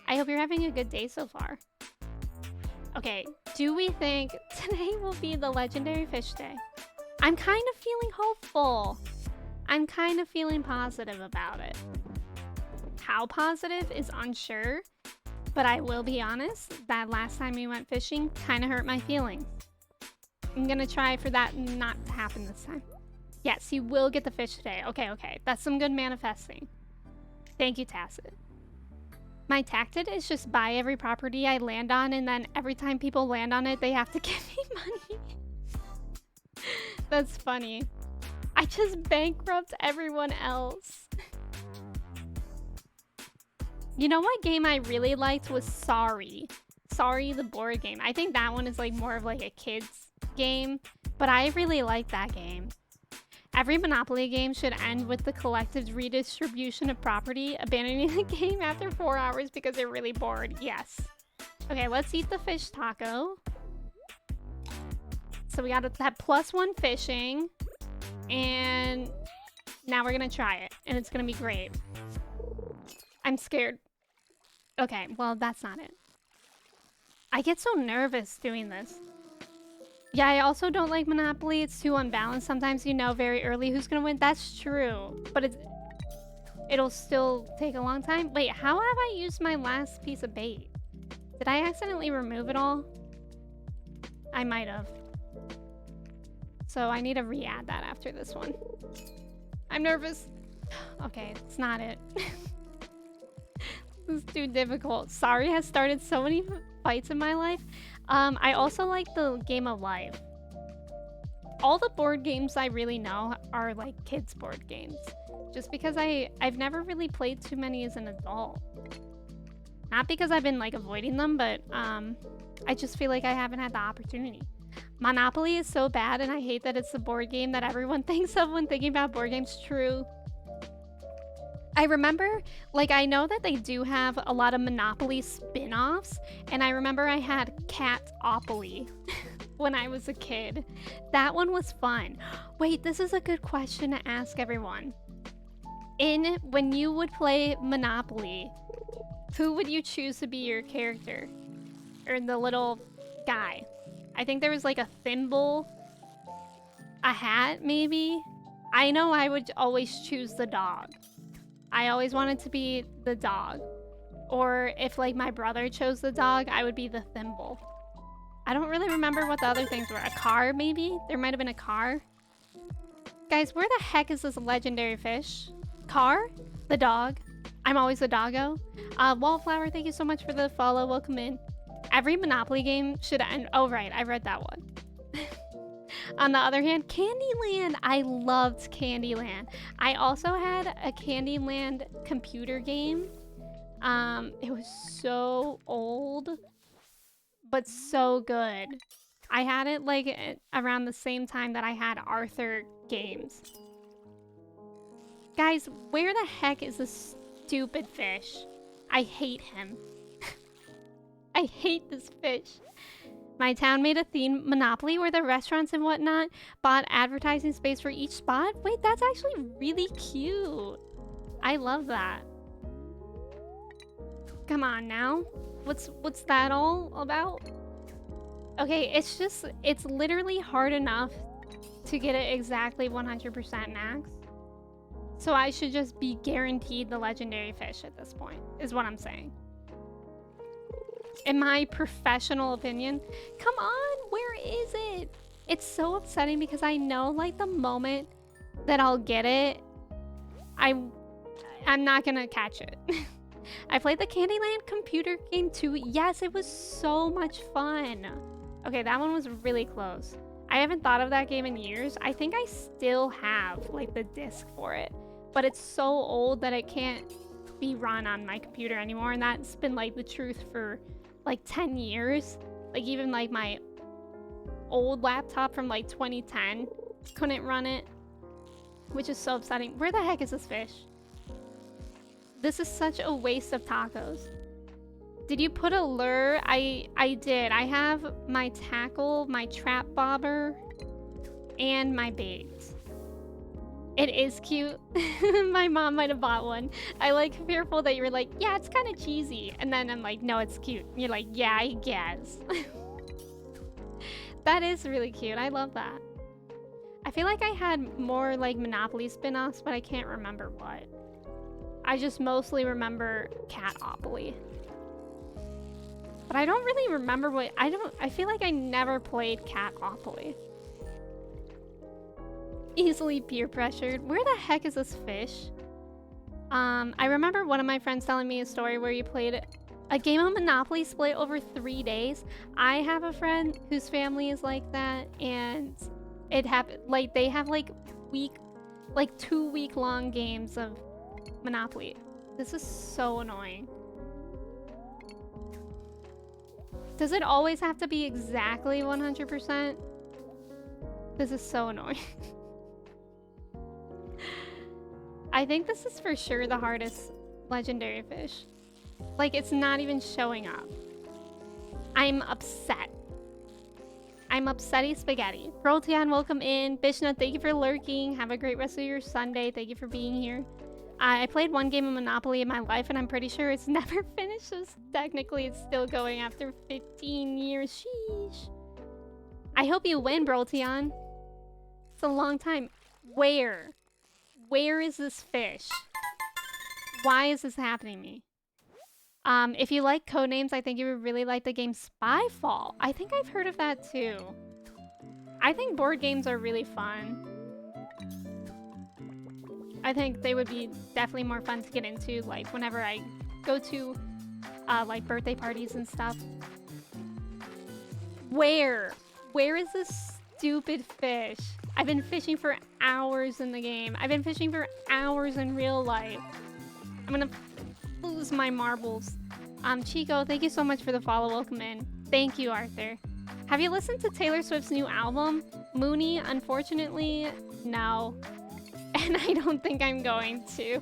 I hope you're having a good day so far. Okay, do we think today will be the legendary fish day? I'm kind of feeling hopeful. I'm kind of feeling positive about it. How positive is unsure, but I will be honest, that last time we went fishing kind of hurt my feelings. I'm gonna try for that not to happen this time. Yes, you will get the fish today. Okay. That's some good manifesting. Thank you, Tacit. My tactic is just buy every property I land on, and then every time people land on it, they have to give me money. That's funny. I just bankrupt everyone else. You know what game I really liked was Sorry. Sorry, the board game. I think that one is like more of like a kid's game, but I really like that game. Every Monopoly game should end with the collective redistribution of property, abandoning the game after 4 hours because they're really bored. Yes. Okay, let's eat the fish taco. So we got that +1 fishing. And now we're gonna try it. And it's gonna be great. I'm scared. Okay, well, that's not it. I get so nervous doing this. Yeah, I also don't like Monopoly. It's too unbalanced. Sometimes you know very early who's gonna win. That's true. But it'll still take a long time. Wait, how have I used my last piece of bait? Did I accidentally remove it all? I might have. So I need to re-add that after this one. I'm nervous. Okay, it's not it. This is too difficult. Sorry has started so many fights in my life. I also like the game of life. All the board games I really know are like kids board games. Just because I've never really played too many as an adult. Not because I've been like avoiding them, but I just feel like I haven't had the opportunity. Monopoly is so bad, and I hate that it's the board game that everyone thinks of when thinking about board games. True. I remember, like, I know that they do have a lot of Monopoly spin-offs, and I remember I had Cat-opoly when I was a kid. That one was fun. Wait, this is a good question to ask everyone. When you would play Monopoly, who would you choose to be your character? Or the little guy? I think there was like a thimble, a hat maybe? I know I would always choose the dog. I always wanted to be the dog. Or if like my brother chose the dog, I would be the thimble. I don't really remember what the other things were. A car maybe? There might have been a car. Guys, where the heck is this legendary fish? Car? The dog? I'm always a doggo. Wallflower, thank you so much for the follow. Welcome in. Every Monopoly game should end. Oh, right. I read that one. On the other hand, Candyland. I loved Candyland. I also had a Candyland computer game. It was so old, but so good. I had it like around the same time that I had Arthur games. Guys, where the heck is this stupid fish? I hate him. I hate this fish. My town made a themed Monopoly where the restaurants and whatnot bought advertising space for each spot. Wait, that's actually really cute. I love that. Come on now. What's that all about? Okay, it's literally hard enough to get it exactly 100% max. So I should just be guaranteed the legendary fish at this point, is what I'm saying. In my professional opinion. Come on, where is it? It's so upsetting because I know like the moment that I'll get it, I'm not gonna catch it. I played the Candyland computer game too. Yes, it was so much fun. Okay, that one was really close. I haven't thought of that game in years. I think I still have like the disc for it, but it's so old that it can't be run on my computer anymore, and that's been like the truth for like 10 years. Like even like my old laptop from like 2010 couldn't run it, which is so upsetting. Where the heck is this fish? This is such a waste of tacos. Did you put a lure? I did. I have my tackle, my trap bobber, and my baits. It is cute. My mom might have bought one. I like fearful that you were like, yeah, it's kind of cheesy. And then I'm like, no, it's cute. And you're like, yeah, I guess. That is really cute. I love that. I feel like I had more like Monopoly spin-offs, but I can't remember what. I just mostly remember Catopoly. But I don't really remember what... I feel like I never played Catopoly. Easily peer pressured. Where the heck is this fish? I remember one of my friends telling me a story where you played a game of Monopoly split over 3 days. I have a friend whose family is like that, and it happened like they have like 2-week long games of Monopoly. This is so annoying. Does it always have to be exactly 100%? This is so annoying. I think this is for sure the hardest legendary fish. Like, it's not even showing up. I'm upset. I'm upsetty spaghetti. Protean, welcome in. Bishna, thank you for lurking. Have a great rest of your Sunday. Thank you for being here. I played one game of Monopoly in my life, and I'm pretty sure it's never finished, so technically it's still going after 15 years. Sheesh. I hope you win, Protean. It's a long time. Where? Where is this fish? Why is this happening to me? If you like codenames, I think you would really like the game Spyfall. I think I've heard of that too. I think board games are really fun. I think they would be definitely more fun to get into, like whenever I go to like birthday parties and stuff. Where is this stupid fish? I've been fishing for hours in the game. I've been fishing for hours in real life. I'm gonna lose my marbles. Chico, thank you so much for the follow. Welcome in. Thank you, Arthur. Have you listened to Taylor Swift's new album? Mooney, unfortunately, no. And I don't think I'm going to.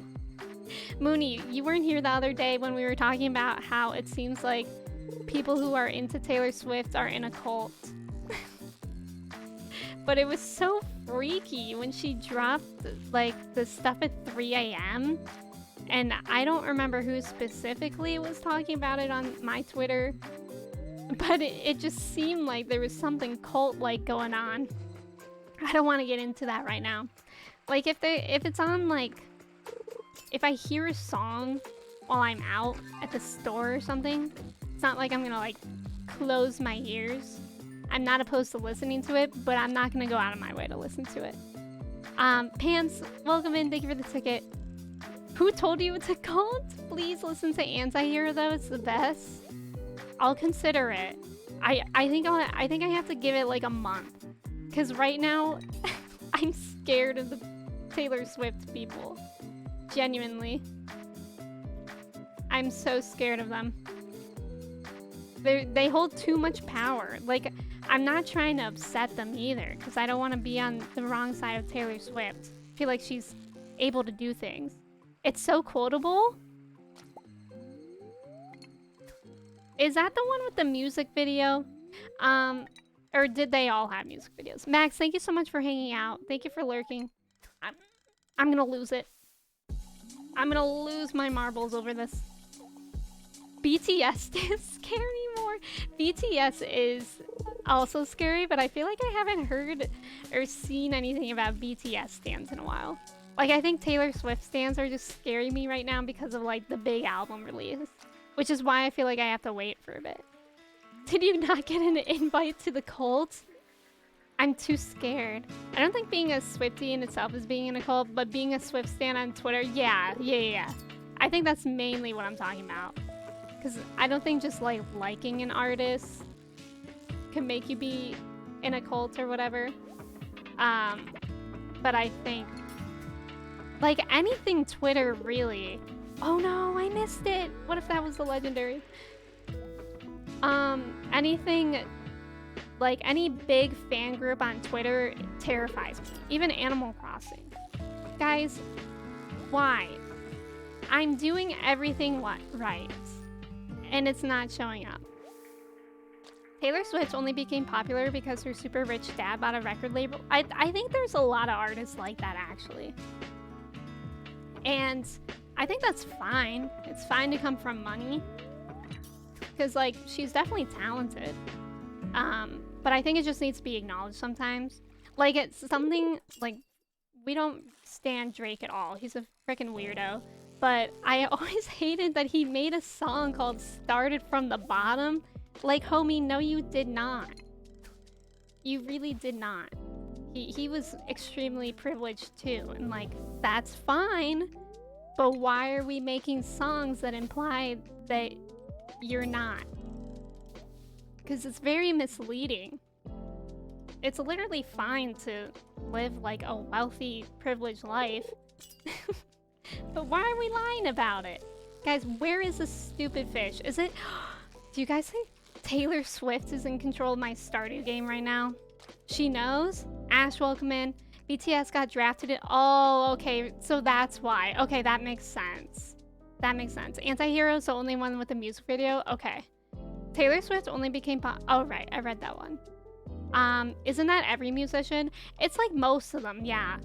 Mooney, you weren't here the other day when we were talking about how it seems like people who are into Taylor Swift are in a cult. But it was so freaky when she dropped like the stuff at 3 a.m. And I don't remember who specifically was talking about it on my Twitter, but it just seemed like there was something cult-like going on. I don't want to get into that right now. Like if it's on, like, if I hear a song while I'm out at the store or something, it's not like I'm gonna like close my ears. I'm not opposed to listening to it, but I'm not gonna go out of my way to listen to it. Pants, welcome in, thank you for the ticket. Who told you it's a cult? Please listen to Anti-Hero though, it's the best. I'll consider it. I think I have to give it like a month. Cause right now, I'm scared of the Taylor Swift people. Genuinely. I'm so scared of them. They hold too much power. Like, I'm not trying to upset them either, because I don't want to be on the wrong side of Taylor Swift. I feel like she's able to do things. It's so quotable. Is that the one with the music video? Or did they all have music videos? Max, thank you so much for hanging out. Thank you for lurking. I'm gonna lose it. I'm gonna lose my marbles over this. BTS is scary more. BTS is also scary, but I feel like I haven't heard or seen anything about BTS stans in a while. Like, I think Taylor Swift stans are just scaring me right now because of, like, the big album release. Which is why I feel like I have to wait for a bit. Did you not get an invite to the cult? I'm too scared. I don't think being a Swiftie in itself is being in a cult, but being a Swift stan on Twitter, yeah. I think that's mainly what I'm talking about. Because I don't think just, like, liking an artist can make you be in a cult or whatever. But I think, like, anything Twitter, really. Oh no, I missed it. What if that was the legendary? Anything, like, any big fan group on Twitter terrifies me. Even Animal Crossing. Guys, why? I'm doing everything right. And it's not showing up. Taylor Swift only became popular because her super rich dad bought a record label. I think there's a lot of artists like that, actually. And I think that's fine. It's fine to come from money. Because, like, she's definitely talented. But I think it just needs to be acknowledged sometimes. Like, it's something, like, we don't stand Drake at all. He's a freaking weirdo. But I always hated that he made a song called Started From the Bottom. Like, homie, no you did not. You really did not. He was extremely privileged too. And, like, that's fine. But why are we making songs that imply that you're not? Because it's very misleading. It's literally fine to live like a wealthy, privileged life. But why are we lying about it? Guys, where is this stupid fish? Is it... Do you guys think Taylor Swift is in control of my Stardew game right now? She knows? Ash, welcome in. BTS got drafted in... Oh, okay. So that's why. Okay, that makes sense. That makes sense. Anti-Hero's the only one with the music video? Okay. Taylor Swift only became pop... Oh, right. I read that one. Isn't that every musician? It's like most of them, yeah.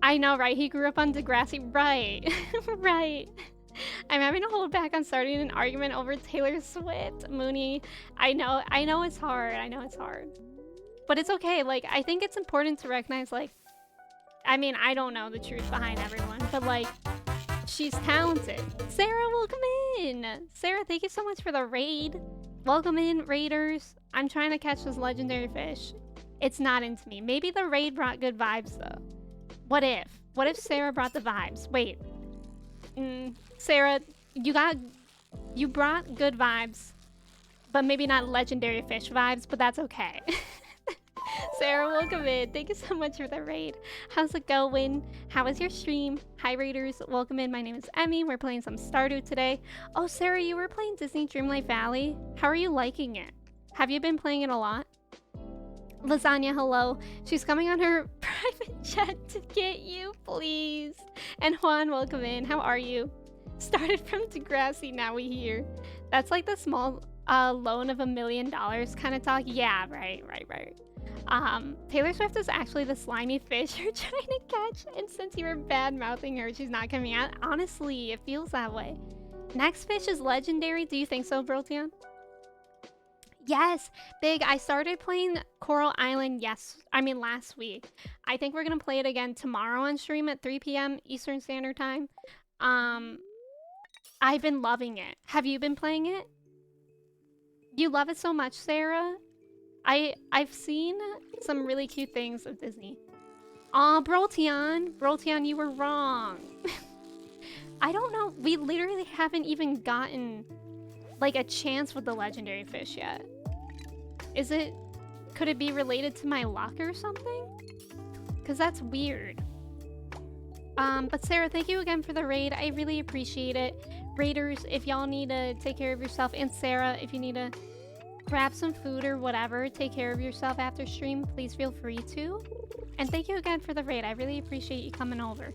I know, right? He grew up on Degrassi. Right. Right. I'm having to hold back on starting an argument over Taylor Swift. Mooney. I know it's hard. I know it's hard. But it's okay. Like, I think it's important to recognize, like... I mean, I don't know the truth behind everyone, but, like, she's talented. Sarah, welcome in! Sarah, thank you so much for the raid. Welcome in, raiders. I'm trying to catch this legendary fish. It's not into me. Maybe the raid brought good vibes, though. What if? What if Sarah brought the vibes? Wait. Sarah, you brought good vibes, but maybe not legendary fish vibes, but that's okay. Sarah, welcome in. Thank you so much for the raid. How's it going? How was your stream? Hi, raiders. Welcome in. My name is Emmy. We're playing some Stardew today. Oh, Sarah, you were playing Disney Dreamlight Valley. How are you liking it? Have you been playing it a lot? Lasagna, hello. She's coming on her private jet to get you, please. And Juan, welcome in. How are you? Started from Degrassi, now we hear. That's like the small loan of $1 million kind of talk. Yeah, right. Taylor Swift is actually the slimy fish you're trying to catch, and since you were bad mouthing her, she's not coming out. Honestly, it feels that way. Next fish is legendary. Do you think so, Brotian? Yes, Big. I started playing Coral Island last week. I think we're gonna play it again tomorrow on stream at 3 p.m. Eastern Standard Time. I've been loving it. Have you been playing it? You love it so much, Sarah? I've seen some really cute things of Disney. Aw, Brotian, you were wrong. I don't know. We literally haven't even gotten like a chance with the legendary fish yet. Could it be related to my luck or something? Because that's weird. But Sarah, thank you again for the raid. I really appreciate it. Raiders, if y'all need to take care of yourself, and Sarah, if you need to grab some food or whatever, take care of yourself after stream, please feel free to. And thank you again for the raid. I really appreciate you coming over.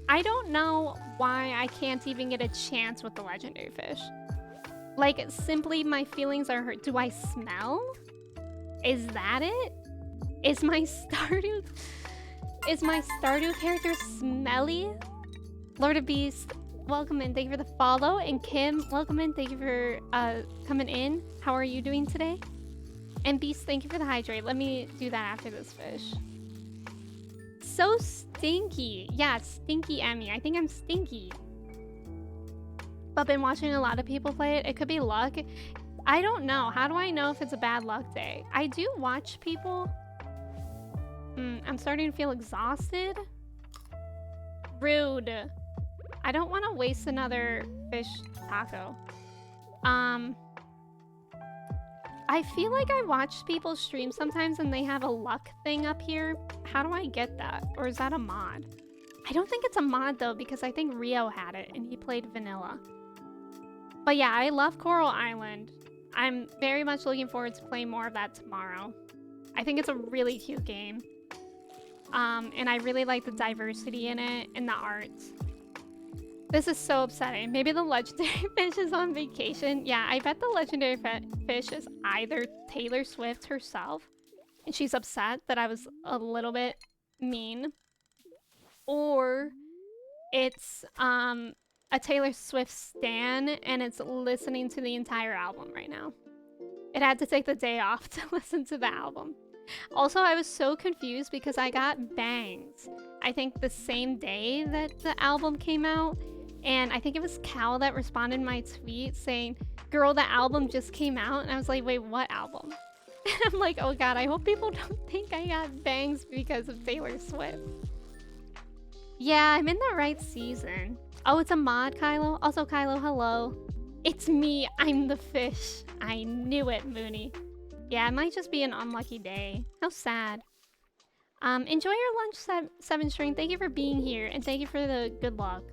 I don't know why I can't even get a chance with the legendary fish. Like, simply my feelings are hurt. Do I smell? Is that it? Is my Stardew character smelly? Lord of Beast, welcome in. Thank you for the follow. And Kim, welcome in. Thank you for coming in. How are you doing today? And Beast, thank you for the hydrate. Let me do that after this fish. So stinky. Yeah, Stinky Emmy. I think I'm stinky. But been watching a lot of people play it. It could be luck. I don't know. How do I know if it's a bad luck day? I do watch people. I'm starting to feel exhausted. Rude. I don't want to waste another fish taco. I feel like I watch people stream sometimes and they have a luck thing up here. How do I get that? Or is that a mod? I don't think it's a mod though, because I think Rio had it and he played vanilla. But yeah, I love Coral Island. I'm very much looking forward to playing more of that tomorrow. I think it's a really cute game. And I really like the diversity in it and the art. This is so upsetting. Maybe the legendary fish is on vacation. Yeah, I bet the legendary fish is either Taylor Swift herself, and she's upset that I was a little bit mean, or it's a Taylor Swift stan and it's listening to the entire album right now. It had to take the day off to listen to the album. Also, I was so confused because I got bangs, I think the same day that the album came out. And I think it was Cal that responded to my tweet saying, girl, the album just came out. And I was like, wait, what album? And I'm like, oh God, I hope people don't think I got bangs because of Taylor Swift. Yeah, I'm in the right season. Oh, it's a mod, Kylo. Also, Kylo, hello. It's me. I'm the fish. I knew it, Mooney. Yeah, it might just be an unlucky day. How sad. Enjoy your lunch, 7 string. Thank you for being here. And thank you for the good luck.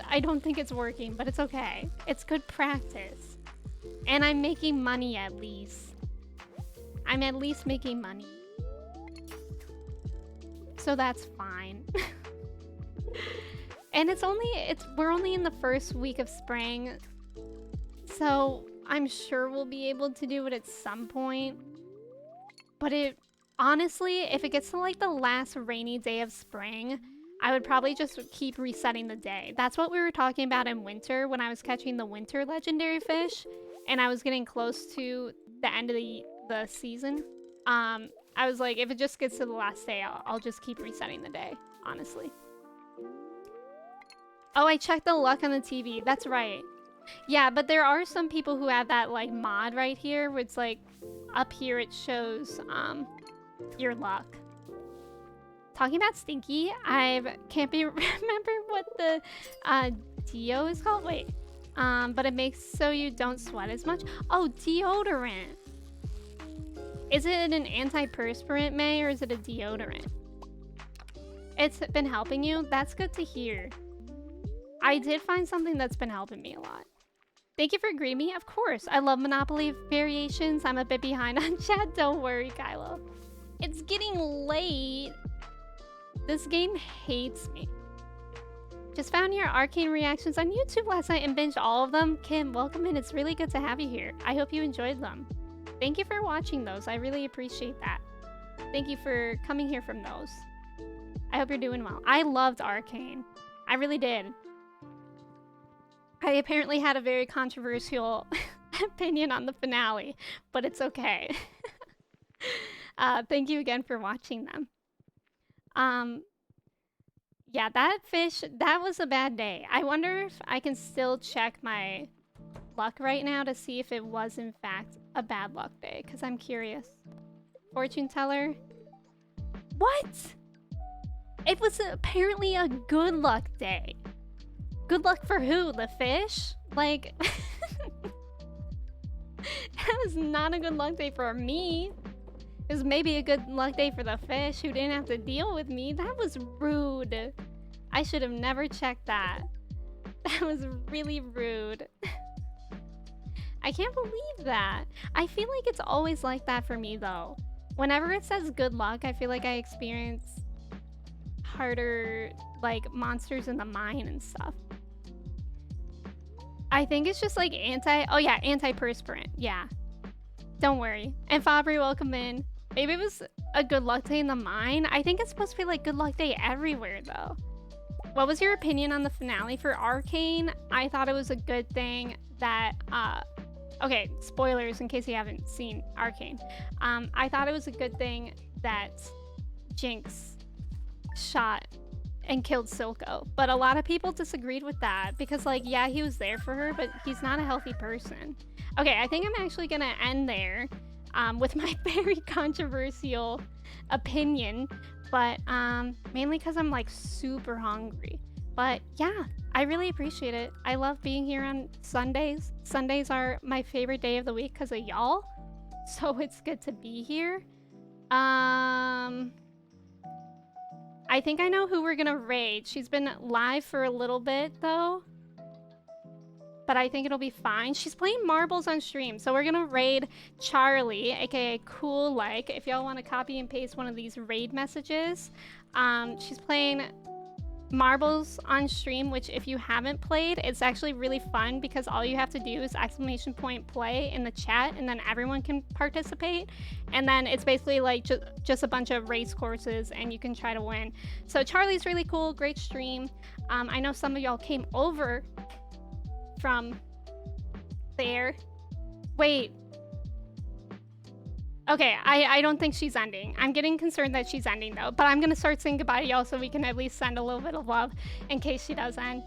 I don't think it's working, but it's okay. It's good practice. And I'm making money at least. I'm at least making money. So that's fine. And we're only in the first week of spring. So I'm sure we'll be able to do it at some point. But honestly, if it gets to like the last rainy day of spring, I would probably just keep resetting the day. That's what we were talking about in winter when I was catching the winter legendary fish and I was getting close to the end of the season. I was like, if it just gets to the last day, I'll just keep resetting the day, honestly. Oh, I checked the luck on the TV. That's right. Yeah, but there are some people who have that like mod right here where it's like up here it shows your luck. Talking about Stinky, I can't remember what the deo is called. Wait, but it makes so you don't sweat as much. Oh, deodorant. Is it an antiperspirant, May, or is it a deodorant? It's been helping you? That's good to hear. I did find something that's been helping me a lot. Thank you for greeting me. Of course, I love Monopoly variations. I'm a bit behind on chat. Don't worry, Kylo. It's getting late. This game hates me. Just found your arcane reactions on YouTube last night and binged all of them. Kim, welcome in. It's really good to have you here. I hope you enjoyed them. Thank you for watching those. I really appreciate that. Thank you for coming here from those. I hope you're doing well. I loved Arcane. I really did. I apparently had a very controversial opinion on the finale, but it's okay. Thank you again for watching them. Yeah, that fish, that was a bad day. I wonder if I can still check my luck right now to see if it was in fact a bad luck day, because I'm curious. Fortune teller? What? It was apparently a good luck day. Good luck for who? The fish? Like, that was not a good luck day for me. It was maybe a good luck day for the fish who didn't have to deal with me. That was rude. I should have never checked that. That was really rude. I can't believe that. I feel like it's always like that for me though. Whenever it says good luck, I feel like I experience harder, like, monsters in the mine and stuff. I think it's just like antiperspirant. Yeah. Don't worry. And Fabri, welcome in. Maybe it was a good luck day in the mine. I think it's supposed to be like good luck day everywhere though. What was your opinion on the finale for Arcane? I thought it was a good thing that, okay, spoilers in case you haven't seen Arcane. I thought it was a good thing that Jinx shot and killed Silco, but a lot of people disagreed with that because, like, yeah, he was there for her, but he's not a healthy person. Okay, I think I'm actually gonna end there with my very controversial opinion, but mainly because I'm like super hungry. But yeah, I really appreciate it. I love being here on Sundays. Sundays are my favorite day of the week because of y'all, so it's good to be here. I think I know who we're gonna raid. She's been live for a little bit though, but I think it'll be fine. She's playing marbles on stream, so we're gonna raid Charlie, aka Cool Like. If y'all want to copy and paste one of these raid messages, she's playing marbles on stream, which if you haven't played, it's actually really fun because all you have to do is !play in the chat and then everyone can participate, and then it's basically like just a bunch of race courses and you can try to win. So Charlie's really cool, great stream. I know some of y'all came over from there. Wait. Okay, I don't think she's ending. I'm getting concerned that she's ending though, but I'm gonna start saying goodbye to y'all so we can at least send a little bit of love in case she does end.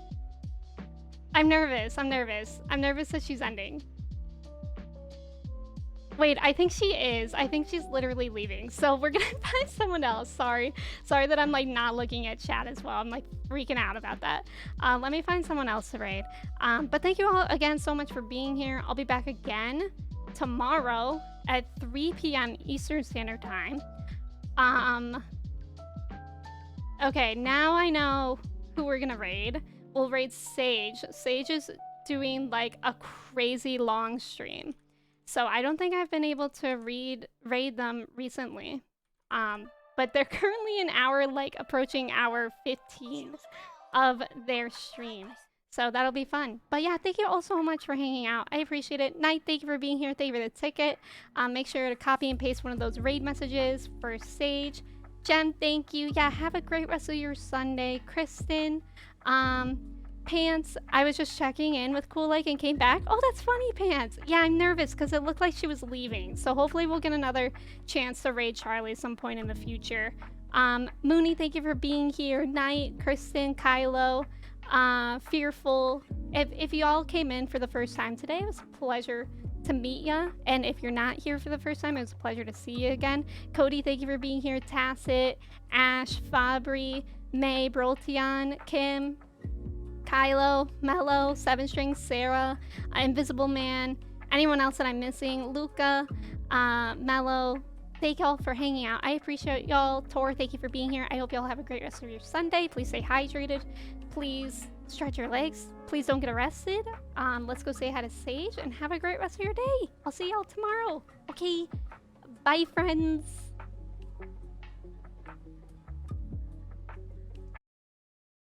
I'm nervous. I'm nervous that she's ending. Wait, I think she is. I think she's literally leaving. So we're gonna find someone else. Sorry that I'm like not looking at chat as well. I'm like freaking out about that. Let me find someone else to raid. But thank you all again so much for being here. I'll be back again tomorrow at 3 p.m. Eastern Standard Time. Okay, now I know who we're gonna raid. We'll raid Sage. Sage is doing like a crazy long stream, so I don't think I've been able to raid them recently. But they're currently in hour, like approaching hour 15 of their stream. So that'll be fun. But yeah, thank you all so much for hanging out. I appreciate it. Knight, thank you for being here. Thank you for the ticket. Make sure to copy and paste one of those raid messages for Sage. Jem, thank you. Yeah, have a great rest of your Sunday. Kristen, Pants, I was just checking in with Cool Like and came back. Oh, that's funny, Pants. Yeah, I'm nervous because it looked like she was leaving. So hopefully we'll get another chance to raid Charlie some point in the future. Mooney, thank you for being here. Knight, Kristen, Kylo, Fearful. If you all came in for the first time today, it was a pleasure to meet ya. And if you're not here for the first time, it was a pleasure to see you again. Cody, thank you for being here. Tacit, Ash, Fabri, May, Brolteon, Kim, Kylo, Mello, 7 String, Sarah, Invisible Man, anyone else that I'm missing, Luca, Mello. Thank y'all for hanging out. I appreciate y'all. Tor, thank you for being here. I hope y'all have a great rest of your Sunday. Please stay hydrated. Please stretch your legs. Please don't get arrested. Let's go say hi to Sage and have a great rest of your day. I'll see y'all tomorrow. Okay, bye friends.